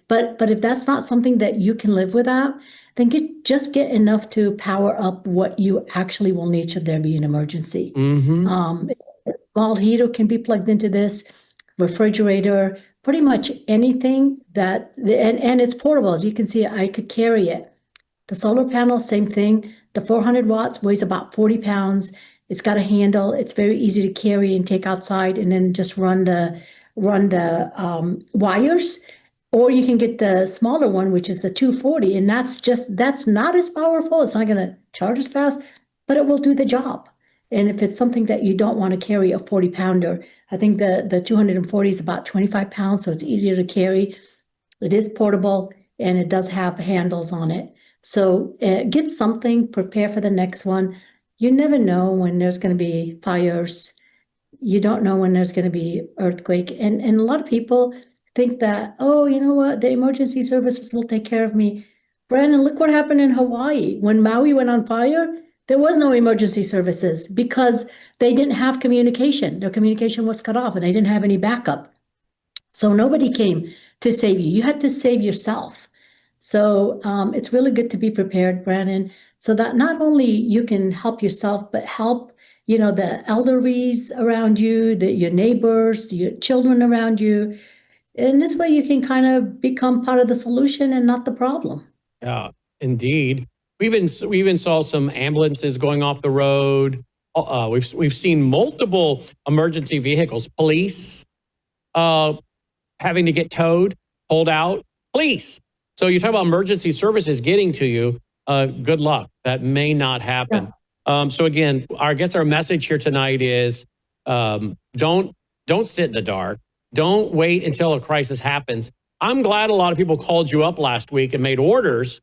but if that's not something that you can live without, then just get enough to power up what you actually will need should there be an emergency. Mm-hmm. Small heater can be plugged into this, refrigerator, pretty much anything and it's portable. As you can see, I could carry it. The solar panel, same thing. The 400 watts weighs about 40 pounds. It's got a handle. It's very easy to carry and take outside, and then just run the wires. Or you can get the smaller one, which is the 240, and that's not as powerful. It's not going to charge as fast, but it will do the job. And if it's something that you don't want to carry, a 40-pounder, I think the 240 is about 25 pounds, so it's easier to carry. It is portable, and it does have handles on it. So get something, prepare for the next one. You never know when there's going to be fires. You don't know when there's going to be earthquake. And a lot of people think that, oh, you know what, the emergency services will take care of me. Brandon, look what happened in Hawaii. When Maui went on fire, there was no emergency services because they didn't have communication. Their communication was cut off and they didn't have any backup. So nobody came to save you. You had to save yourself. So it's really good to be prepared, Brandon, so that not only you can help yourself, but help, you know, the elderlies around you, your neighbors, your children around you. And this way you can kind of become part of the solution and not the problem. Yeah, indeed. We even saw some ambulances going off the road. We've seen multiple emergency vehicles, police having to get towed, pulled out, police. So you talk about emergency services getting to you. Good luck. That may not happen. Yeah. So again, our message here tonight is don't sit in the dark. Don't wait until a crisis happens. I'm glad a lot of people called you up last week and made orders,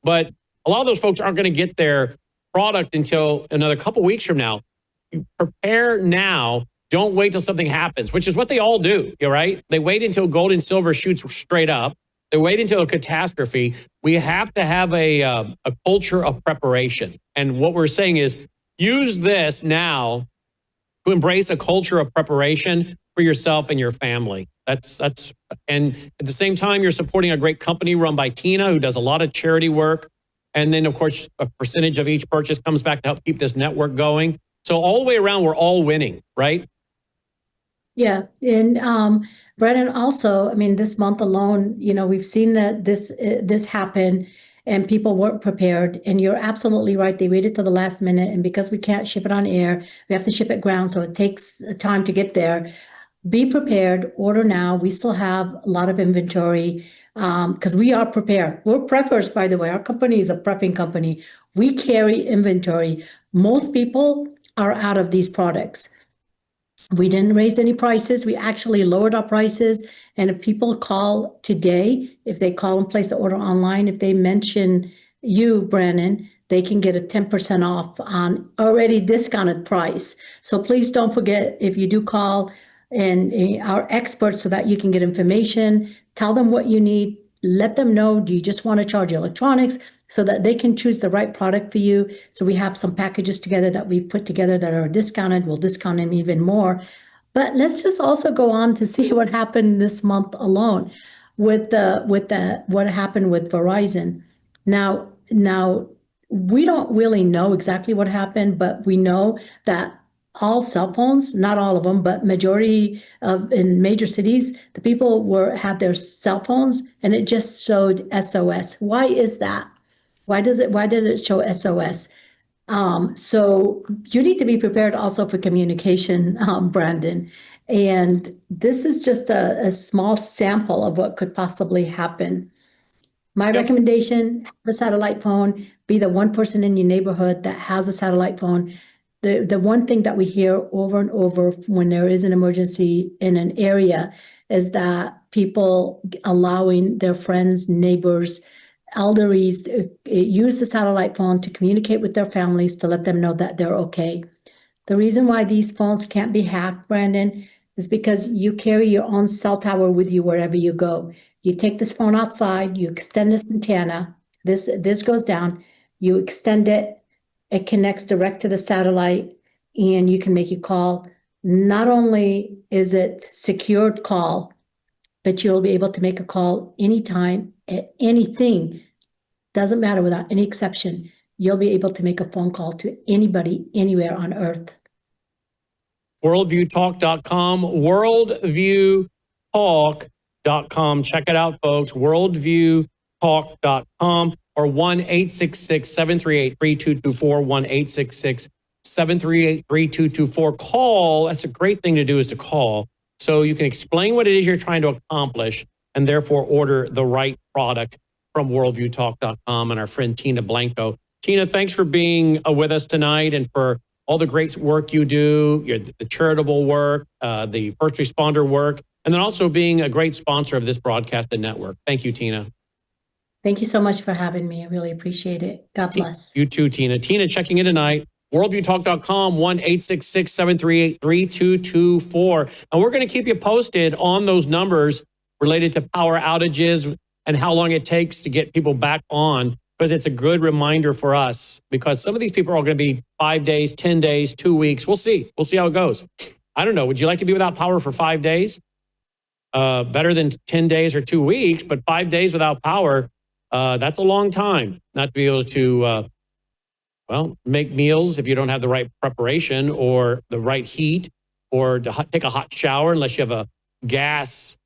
but a lot of those folks aren't going to get their product until another couple weeks from now. You prepare now. Don't wait till something happens, which is what they all do. You're right. They wait until gold and silver shoots straight up. They wait until a catastrophe. We have to have a culture of preparation. And what we're saying is use this now to embrace a culture of preparation for yourself and your family. And at the same time, you're supporting a great company run by Tina, who does a lot of charity work. And then, of course, a percentage of each purchase comes back to help keep this network going. So all the way around, we're all winning, right? Yeah. And Brandon, also, I mean, this month alone, you know, we've seen that this happen. and people weren't prepared. And you're absolutely right. They waited till the last minute. And because we can't ship it on air, we have to ship it ground. So it takes time to get there. Be prepared, order now. We still have a lot of inventory because we are prepared. We're preppers, by the way. Our company is a prepping company. We carry inventory. Most people are out of these products. We didn't raise any prices. We actually lowered our prices. And if people call today, if they call and place the order online, if they mention you, Brandon, they can get a 10% off on already discounted price. So please don't forget, if you do call and our experts so that you can get information, tell them what you need, let them know, do you just want to charge electronics, so that they can choose the right product for you. So we have some packages together that we put together that are discounted. We'll discount them even more. But let's just also go on to see what happened this month alone with what happened with Verizon. Now we don't really know exactly what happened, but we know that all cell phones, not all of them, but majority of in major cities, the people had their cell phones and it just showed SOS. Why is that? Why did it show SOS? So you need to be prepared also for communication, Brandon. And this is just a small sample of what could possibly happen. My recommendation, have a satellite phone, be the one person in your neighborhood that has a satellite phone. The one thing that we hear over and over when there is an emergency in an area is that people allowing their friends, neighbors, elderlies use the satellite phone to communicate with their families to let them know that they're okay. The reason why these phones can't be hacked, Brandon, is because you carry your own cell tower with you wherever you go. You take this phone outside, you extend this antenna, this goes down, you extend it, it connects direct to the satellite, and you can make a call. Not only is it secured call, but you'll be able to make a call anytime, at anything, doesn't matter, without any exception. You'll be able to make a phone call to anybody, anywhere on earth. WorldviewTalk.com, WorldviewTalk.com. Check it out, folks, WorldviewTalk.com, or 1-866-738-3224, 1-866-738-3224. Call. That's a great thing to do, is to call, so you can explain what it is you're trying to accomplish and therefore order the right product from WorldviewTalk.com and our friend Tina Blanco. Tina, thanks for being with us tonight and for all the great work you do, the charitable work, the first responder work, and then also being a great sponsor of this broadcast and network. Thank you, Tina. Thank you so much for having me. I really appreciate it. God bless. You too, Tina. Tina checking in tonight. WorldviewTalk.com, 1-866-738-3224. And we're going to keep you posted on those numbers related to power outages and how long it takes to get people back on, because it's a good reminder for us, because some of these people are going to be 5 days, 10 days, 2 weeks. We'll see. We'll see how it goes. I don't know. Would you like to be without power for 5 days? Better than 10 days or 2 weeks, but 5 days without power, that's a long time not to be able to, make meals if you don't have the right preparation or the right heat, or to take a hot shower unless you have a gas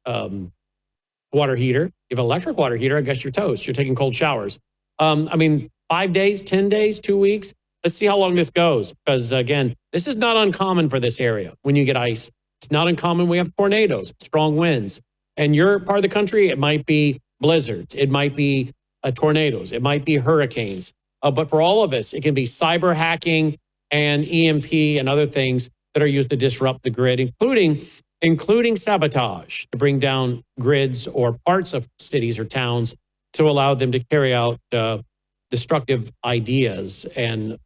water heater. If you have an electric water heater, I guess you're toast. You're taking cold showers. 5 days, 10 days, 2 weeks. Let's see how long this goes. Because again, this is not uncommon for this area. When you get ice, it's not uncommon. We have tornadoes, strong winds. And your part of the country, it might be blizzards. It might be tornadoes. It might be hurricanes. But for all of us, it can be cyber hacking and EMP and other things that are used to disrupt the grid, including sabotage, to bring down grids or parts of cities or towns to allow them to carry out destructive ideas and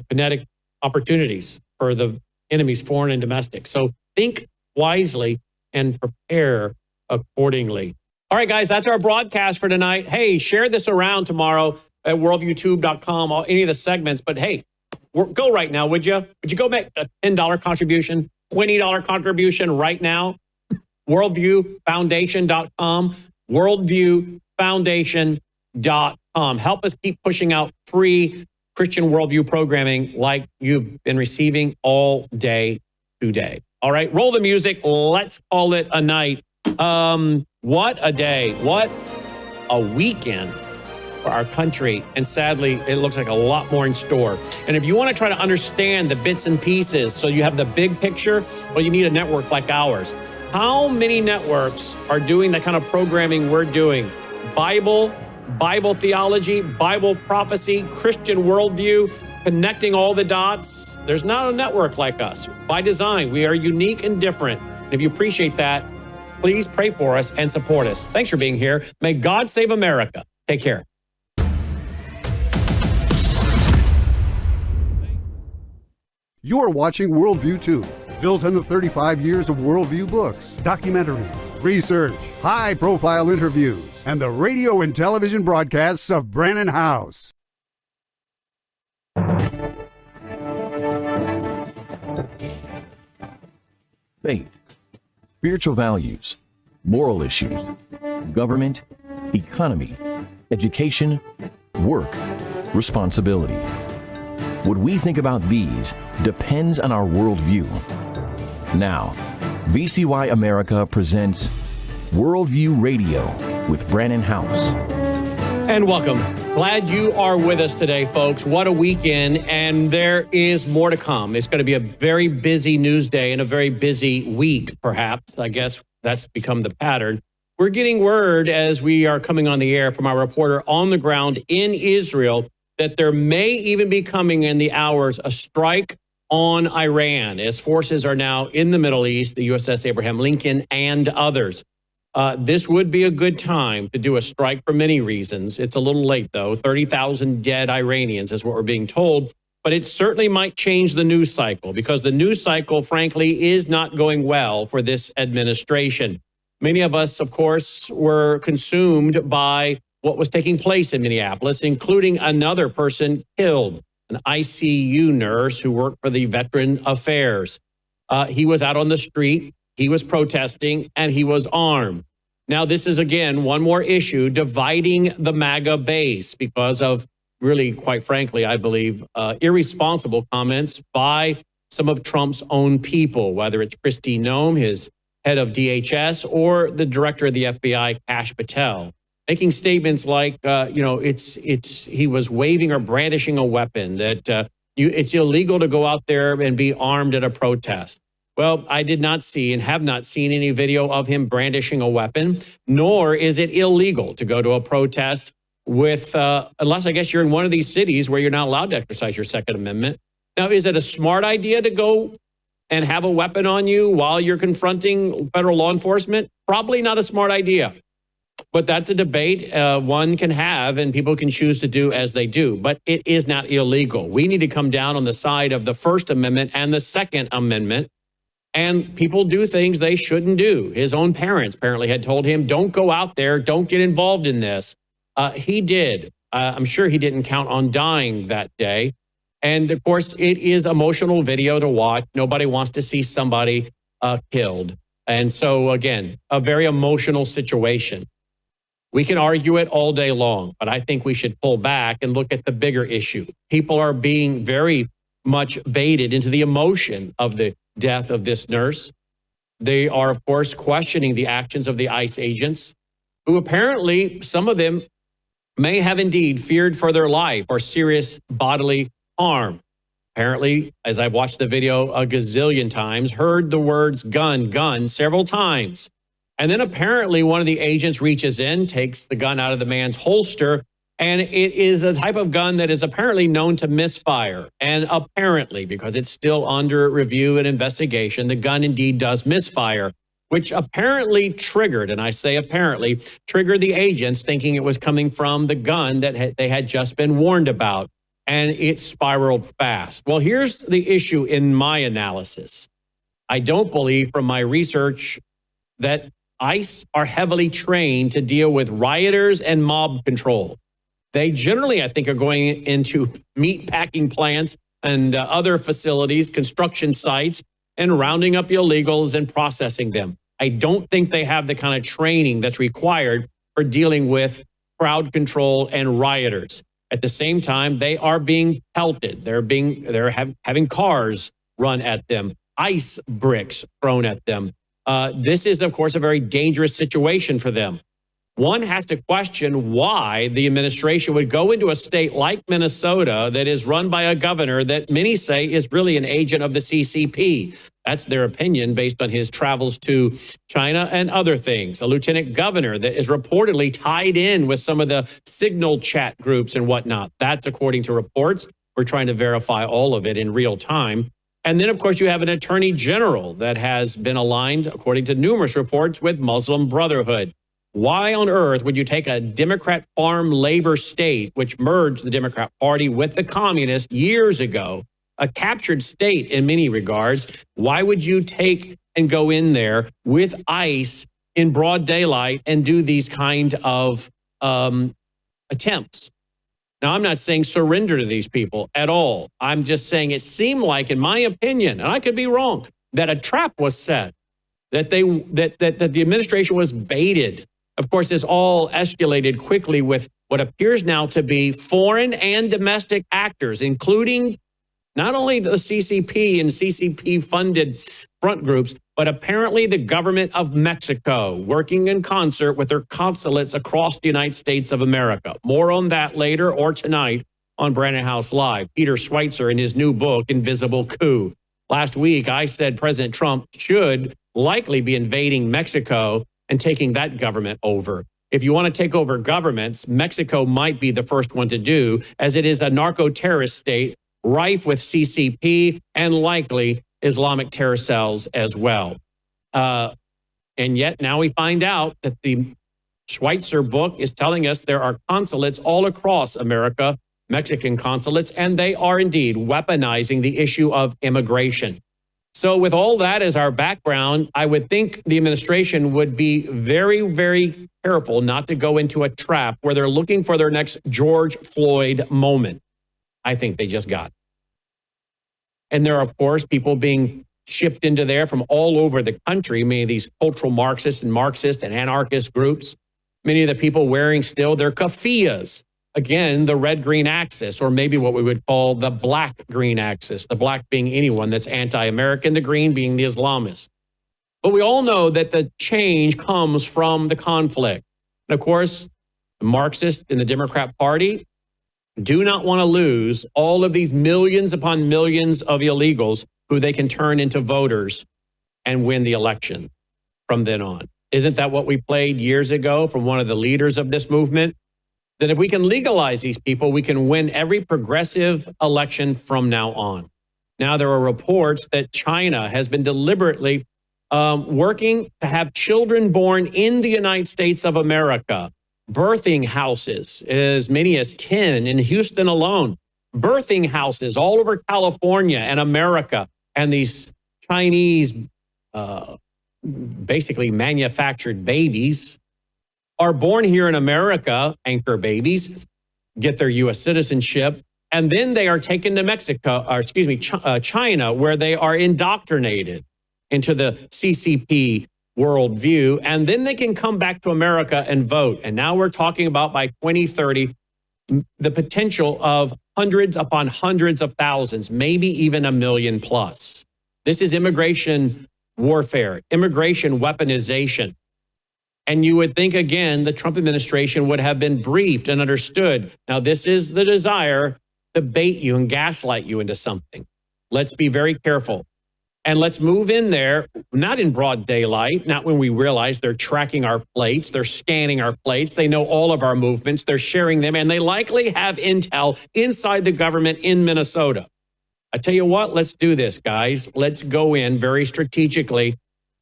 kinetic opportunities for the enemies, foreign and domestic. So think wisely and prepare accordingly. All right, guys, that's our broadcast for tonight. Hey, share this around tomorrow at worldviewtube.com, any of the segments. But hey, go right now, would you? Would you go make a $10 contribution, $20 contribution right now? Worldviewfoundation.com, worldviewfoundation.com. Help us keep pushing out free Christian worldview programming like you've been receiving all day today. All right, roll the music. Let's call it a night. What a day. What a weekend. for our country. And sadly, it looks like a lot more in store. And if you want to try to understand the bits and pieces so you have the big picture, well, you need a network like ours. How many networks are doing the kind of programming we're doing? Bible theology, Bible prophecy, Christian worldview, connecting all the dots. There's not a network like us. By design, we are unique and different. And if you appreciate that, please pray for us and support us. Thanks for being here. May God save America. Take care. You're watching Worldview 2, built on the 35 years of Worldview books, documentaries, research, high-profile interviews, and the radio and television broadcasts of Brannon House. Faith, spiritual values, moral issues, government, economy, education, work, responsibility. What we think about these depends on our worldview. Now, VCY America presents Worldview Radio with Brannon House. And welcome. Glad you are with us today, folks. What a weekend, and there is more to come. It's going to be a very busy news day and a very busy week, perhaps. I guess that's become the pattern. We're getting word as we are coming on the air from our reporter on the ground in Israel that there may even be coming in the hours a strike on Iran as forces are now in the Middle East, the USS Abraham Lincoln and others. This would be a good time to do a strike for many reasons. It's a little late, though. 30,000 dead Iranians is what we're being told. But it certainly might change the news cycle because the news cycle, frankly, is not going well for this administration. Many of us, of course, were consumed by what was taking place in Minneapolis, including another person killed, an ICU nurse who worked for the Veteran Affairs. He was out on the street. He was protesting, and he was armed. Now, this is, again, one more issue dividing the MAGA base because of really, quite frankly, I believe, irresponsible comments by some of Trump's own people, whether it's Kristi Noem, his head of DHS, or the director of the FBI, Kash Patel, making statements like, he was waving or brandishing a weapon, that it's illegal to go out there and be armed at a protest. Well, I did not see and have not seen any video of him brandishing a weapon, nor is it illegal to go to a protest with, unless I guess you're in one of these cities where you're not allowed to exercise your Second Amendment. Now, is it a smart idea to go and have a weapon on you while you're confronting federal law enforcement? Probably not a smart idea. But that's a debate one can have, and people can choose to do as they do. But it is not illegal. We need to come down on the side of the First Amendment and the Second Amendment. And people do things they shouldn't do. His own parents apparently had told him, don't go out there, don't get involved in this. He did. I'm sure he didn't count on dying that day. And of course, it is emotional video to watch. Nobody wants to see somebody killed. And so, again, a very emotional situation. We can argue it all day long, but I think we should pull back and look at the bigger issue. People are being very much baited into the emotion of the death of this nurse. They are, of course, questioning the actions of the ICE agents, who apparently, some of them may have indeed feared for their life or serious bodily harm. Apparently, as I've watched the video a gazillion times, heard the words gun, gun several times. And then apparently one of the agents reaches in, takes the gun out of the man's holster, and it is a type of gun that is apparently known to misfire. And apparently, because it's still under review and investigation, the gun indeed does misfire, which apparently triggered, and I say apparently, triggered the agents thinking it was coming from the gun that they had just been warned about. And it spiraled fast. Well, here's the issue in my analysis. I don't believe from my research that ICE are heavily trained to deal with rioters and mob control. They generally, I think, are going into meat packing plants and other facilities, construction sites, and rounding up illegals and processing them. I don't think they have the kind of training that's required for dealing with crowd control and rioters. At the same time, they are being pelted. They're having cars run at them, ice bricks thrown at them. This is, of course, a very dangerous situation for them. one has to question why the administration would go into a state like Minnesota that is run by a governor that many say is really an agent of the CCP. That's their opinion based on his travels to China and other things. A lieutenant governor that is reportedly tied in with some of the signal chat groups and whatnot. That's according to reports. We're trying to verify all of it in real time. And then, of course, you have an attorney general that has been aligned, according to numerous reports, with Muslim Brotherhood. Why on earth would you take a Democrat farm labor state, which merged the Democrat Party with the communists years ago, a captured state in many regards? Why would you take and go in there with ICE in broad daylight and do these kind of attempts? Now, I'm not saying surrender to these people at all. I'm just saying it seemed like, in my opinion, and I could be wrong, that a trap was set, that the administration was baited. Of course, this all escalated quickly with what appears now to be foreign and domestic actors, including not only the CCP and CCP-funded front groups, but apparently the government of Mexico, working in concert with their consulates across the United States of America. More on that later or tonight on Brandon House Live. Peter Schweitzer in his new book, Invisible Coup. Last week, I said President Trump should likely be invading Mexico and taking that government over. If you want to take over governments, Mexico might be the first one to do, as it is a narco-terrorist state rife with CCP and likely Islamic terror cells as well. And yet now we find out that the Schweitzer book is telling us there are consulates all across America, Mexican consulates, and they are indeed weaponizing the issue of immigration. So with all that as our background, I would think the administration would be very, very careful not to go into a trap where they're looking for their next George Floyd moment. I think they just got it. And there are, of course, people being shipped into there from all over the country, many of these cultural Marxists and anarchist groups, many of the people wearing still their keffiyehs. Again, the red-green axis, or maybe what we would call the black-green axis, the black being anyone that's anti-American, the green being the Islamist. But we all know that the change comes from the conflict. And of course, the Marxists in the Democrat Party do not want to lose all of these millions upon millions of illegals who they can turn into voters and win the election from then on. Isn't that what we played years ago from one of the leaders of this movement? That if we can legalize these people, we can win every progressive election from now on. Now, there are reports that China has been deliberately working to have children born in the United States of America. Birthing houses, as many as 10 in Houston alone. Birthing houses all over California and America. And these Chinese, basically manufactured babies are born here in America, anchor babies, get their U.S. citizenship, and then they are taken to China, where they are indoctrinated into the CCP worldview, and then they can come back to America and vote. And now we're talking about by 2030, the potential of hundreds upon hundreds of thousands, maybe even 1 million plus. This is immigration warfare, immigration weaponization. And you would think, again, the Trump administration would have been briefed and understood. Now, this is the desire to bait you and gaslight you into something. Let's be very careful. And let's move in there, not in broad daylight, not when we realize they're tracking our plates, they're scanning our plates, they know all of our movements, they're sharing them, and they likely have intel inside the government in Minnesota. I tell you what, let's do this, guys. Let's go in very strategically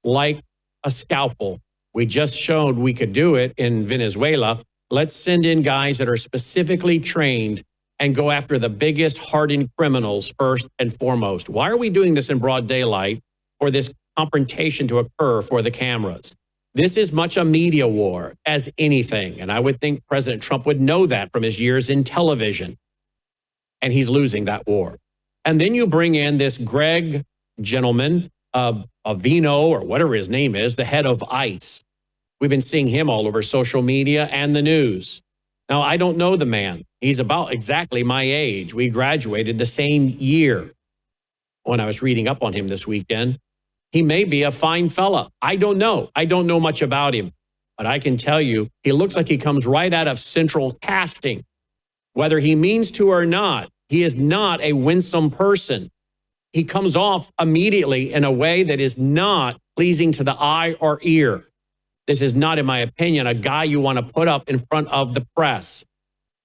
like a scalpel. We just showed we could do it in Venezuela. Let's send in guys that are specifically trained and go after the biggest hardened criminals first and foremost. Why are we doing this in broad daylight for this confrontation to occur for the cameras? This is much a media war as anything. And I would think President Trump would know that from his years in television. And he's losing that war. And then you bring in this Greg gentleman, Avino or whatever his name is, the head of ICE. We've been seeing him all over social media and the news. Now, I don't know the man. He's about exactly my age. We graduated the same year. When I was reading up on him this weekend, he may be a fine fella. I don't know. I don't know much about him. But I can tell you, he looks like he comes right out of central casting. Whether he means to or not, he is not a winsome person. He comes off immediately in a way that is not pleasing to the eye or ear. This is not, in my opinion, a guy you want to put up in front of the press.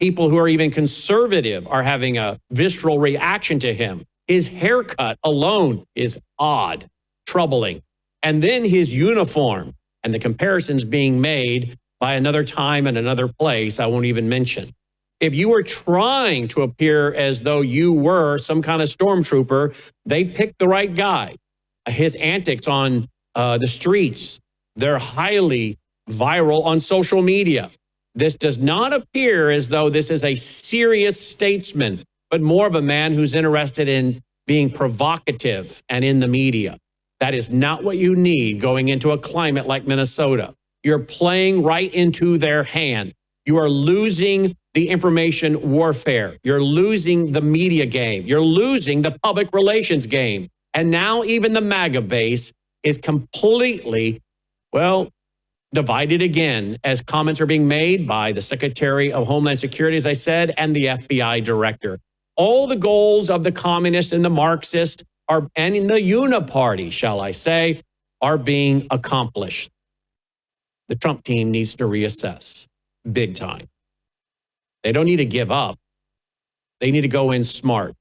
People who are even conservative are having a visceral reaction to him. His haircut alone is odd, troubling. And then his uniform and the comparisons being made by another time and another place I won't even mention. If you were trying to appear as though you were some kind of stormtrooper, they picked the right guy. His antics on the streets, they're highly viral on social media. This does not appear as though this is a serious statesman, but more of a man who's interested in being provocative and in the media. That is not what you need going into a climate like Minnesota. You're playing right into their hand. You are losing the information warfare. You're losing the media game. You're losing the public relations game. And now even the MAGA base is completely, well, divided again as comments are being made by the Secretary of Homeland Security, as I said, and the FBI director. All the goals of the communists and the Marxists and in the uniparty, shall I say, are being accomplished. The Trump team needs to reassess big time. They don't need to give up. They need to go in smart,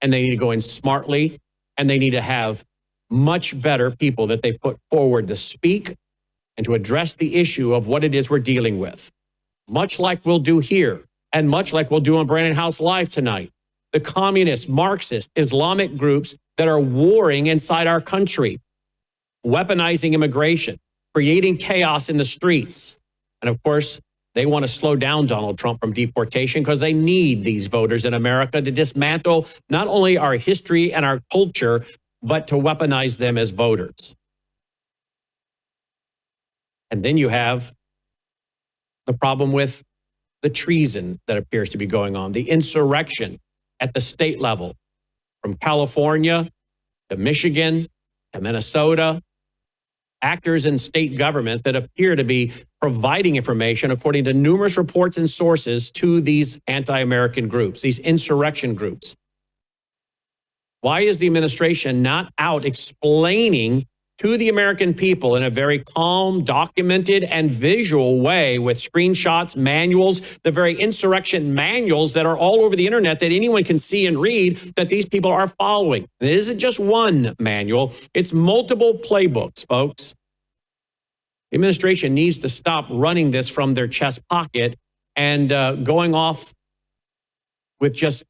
and they need to go in smartly, and they need to have much better people that they put forward to speak and to address the issue of what it is we're dealing with. Much like we'll do here, and much like we'll do on Brandon House Live tonight. The communist, Marxist, Islamic groups that are warring inside our country, weaponizing immigration, creating chaos in the streets. And of course, they want to slow down Donald Trump from deportation because they need these voters in America to dismantle not only our history and our culture, but to weaponize them as voters. And then you have the problem with the treason that appears to be going on, the insurrection at the state level, from California to Michigan to Minnesota, actors in state government that appear to be providing information, according to numerous reports and sources, to these anti-American groups, these insurrection groups. Why is the administration not out explaining to the American people in a very calm, documented, and visual way with screenshots, manuals, the very insurrection manuals that are all over the internet that anyone can see and read that these people are following? It isn't just one manual, it's multiple playbooks, folks. The administration needs to stop running this from their chest pocket and going off with just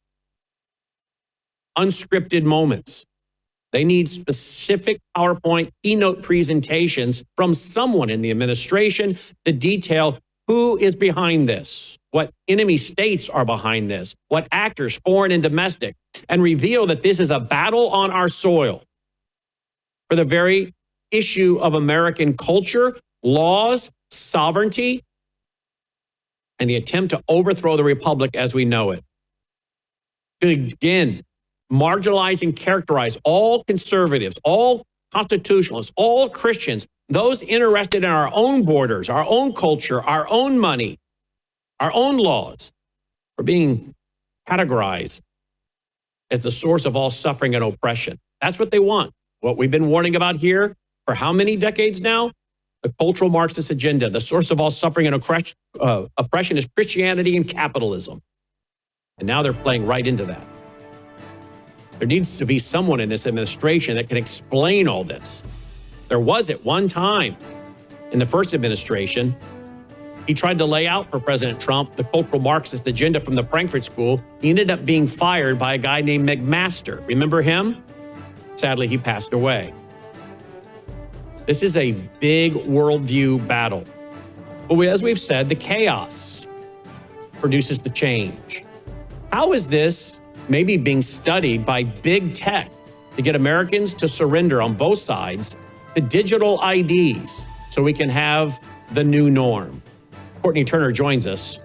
unscripted moments. They need specific PowerPoint keynote presentations from someone in the administration to detail who is behind this, what enemy states are behind this, what actors, foreign and domestic, and reveal that this is a battle on our soil for the very issue of American culture, laws, sovereignty, and the attempt to overthrow the republic as we know it. Again, marginalize and characterize all conservatives, all constitutionalists, all Christians, those interested in our own borders, our own culture, our own money, our own laws, are being categorized as the source of all suffering and oppression. That's what they want. What we've been warning about here for how many decades now? The cultural Marxist agenda. The source of all suffering and oppression is Christianity and capitalism. And now they're playing right into that. There needs to be someone in this administration that can explain all this. There was at one time in the first administration, he tried to lay out for President Trump the cultural Marxist agenda from the Frankfurt School. He ended up being fired by a guy named McMaster. Remember him? Sadly, he passed away. This is a big worldview battle. But as we've said, the chaos produces the change. How is this maybe being studied by big tech to get Americans to surrender on both sides to digital IDs so we can have the new norm? Courtney Turner joins us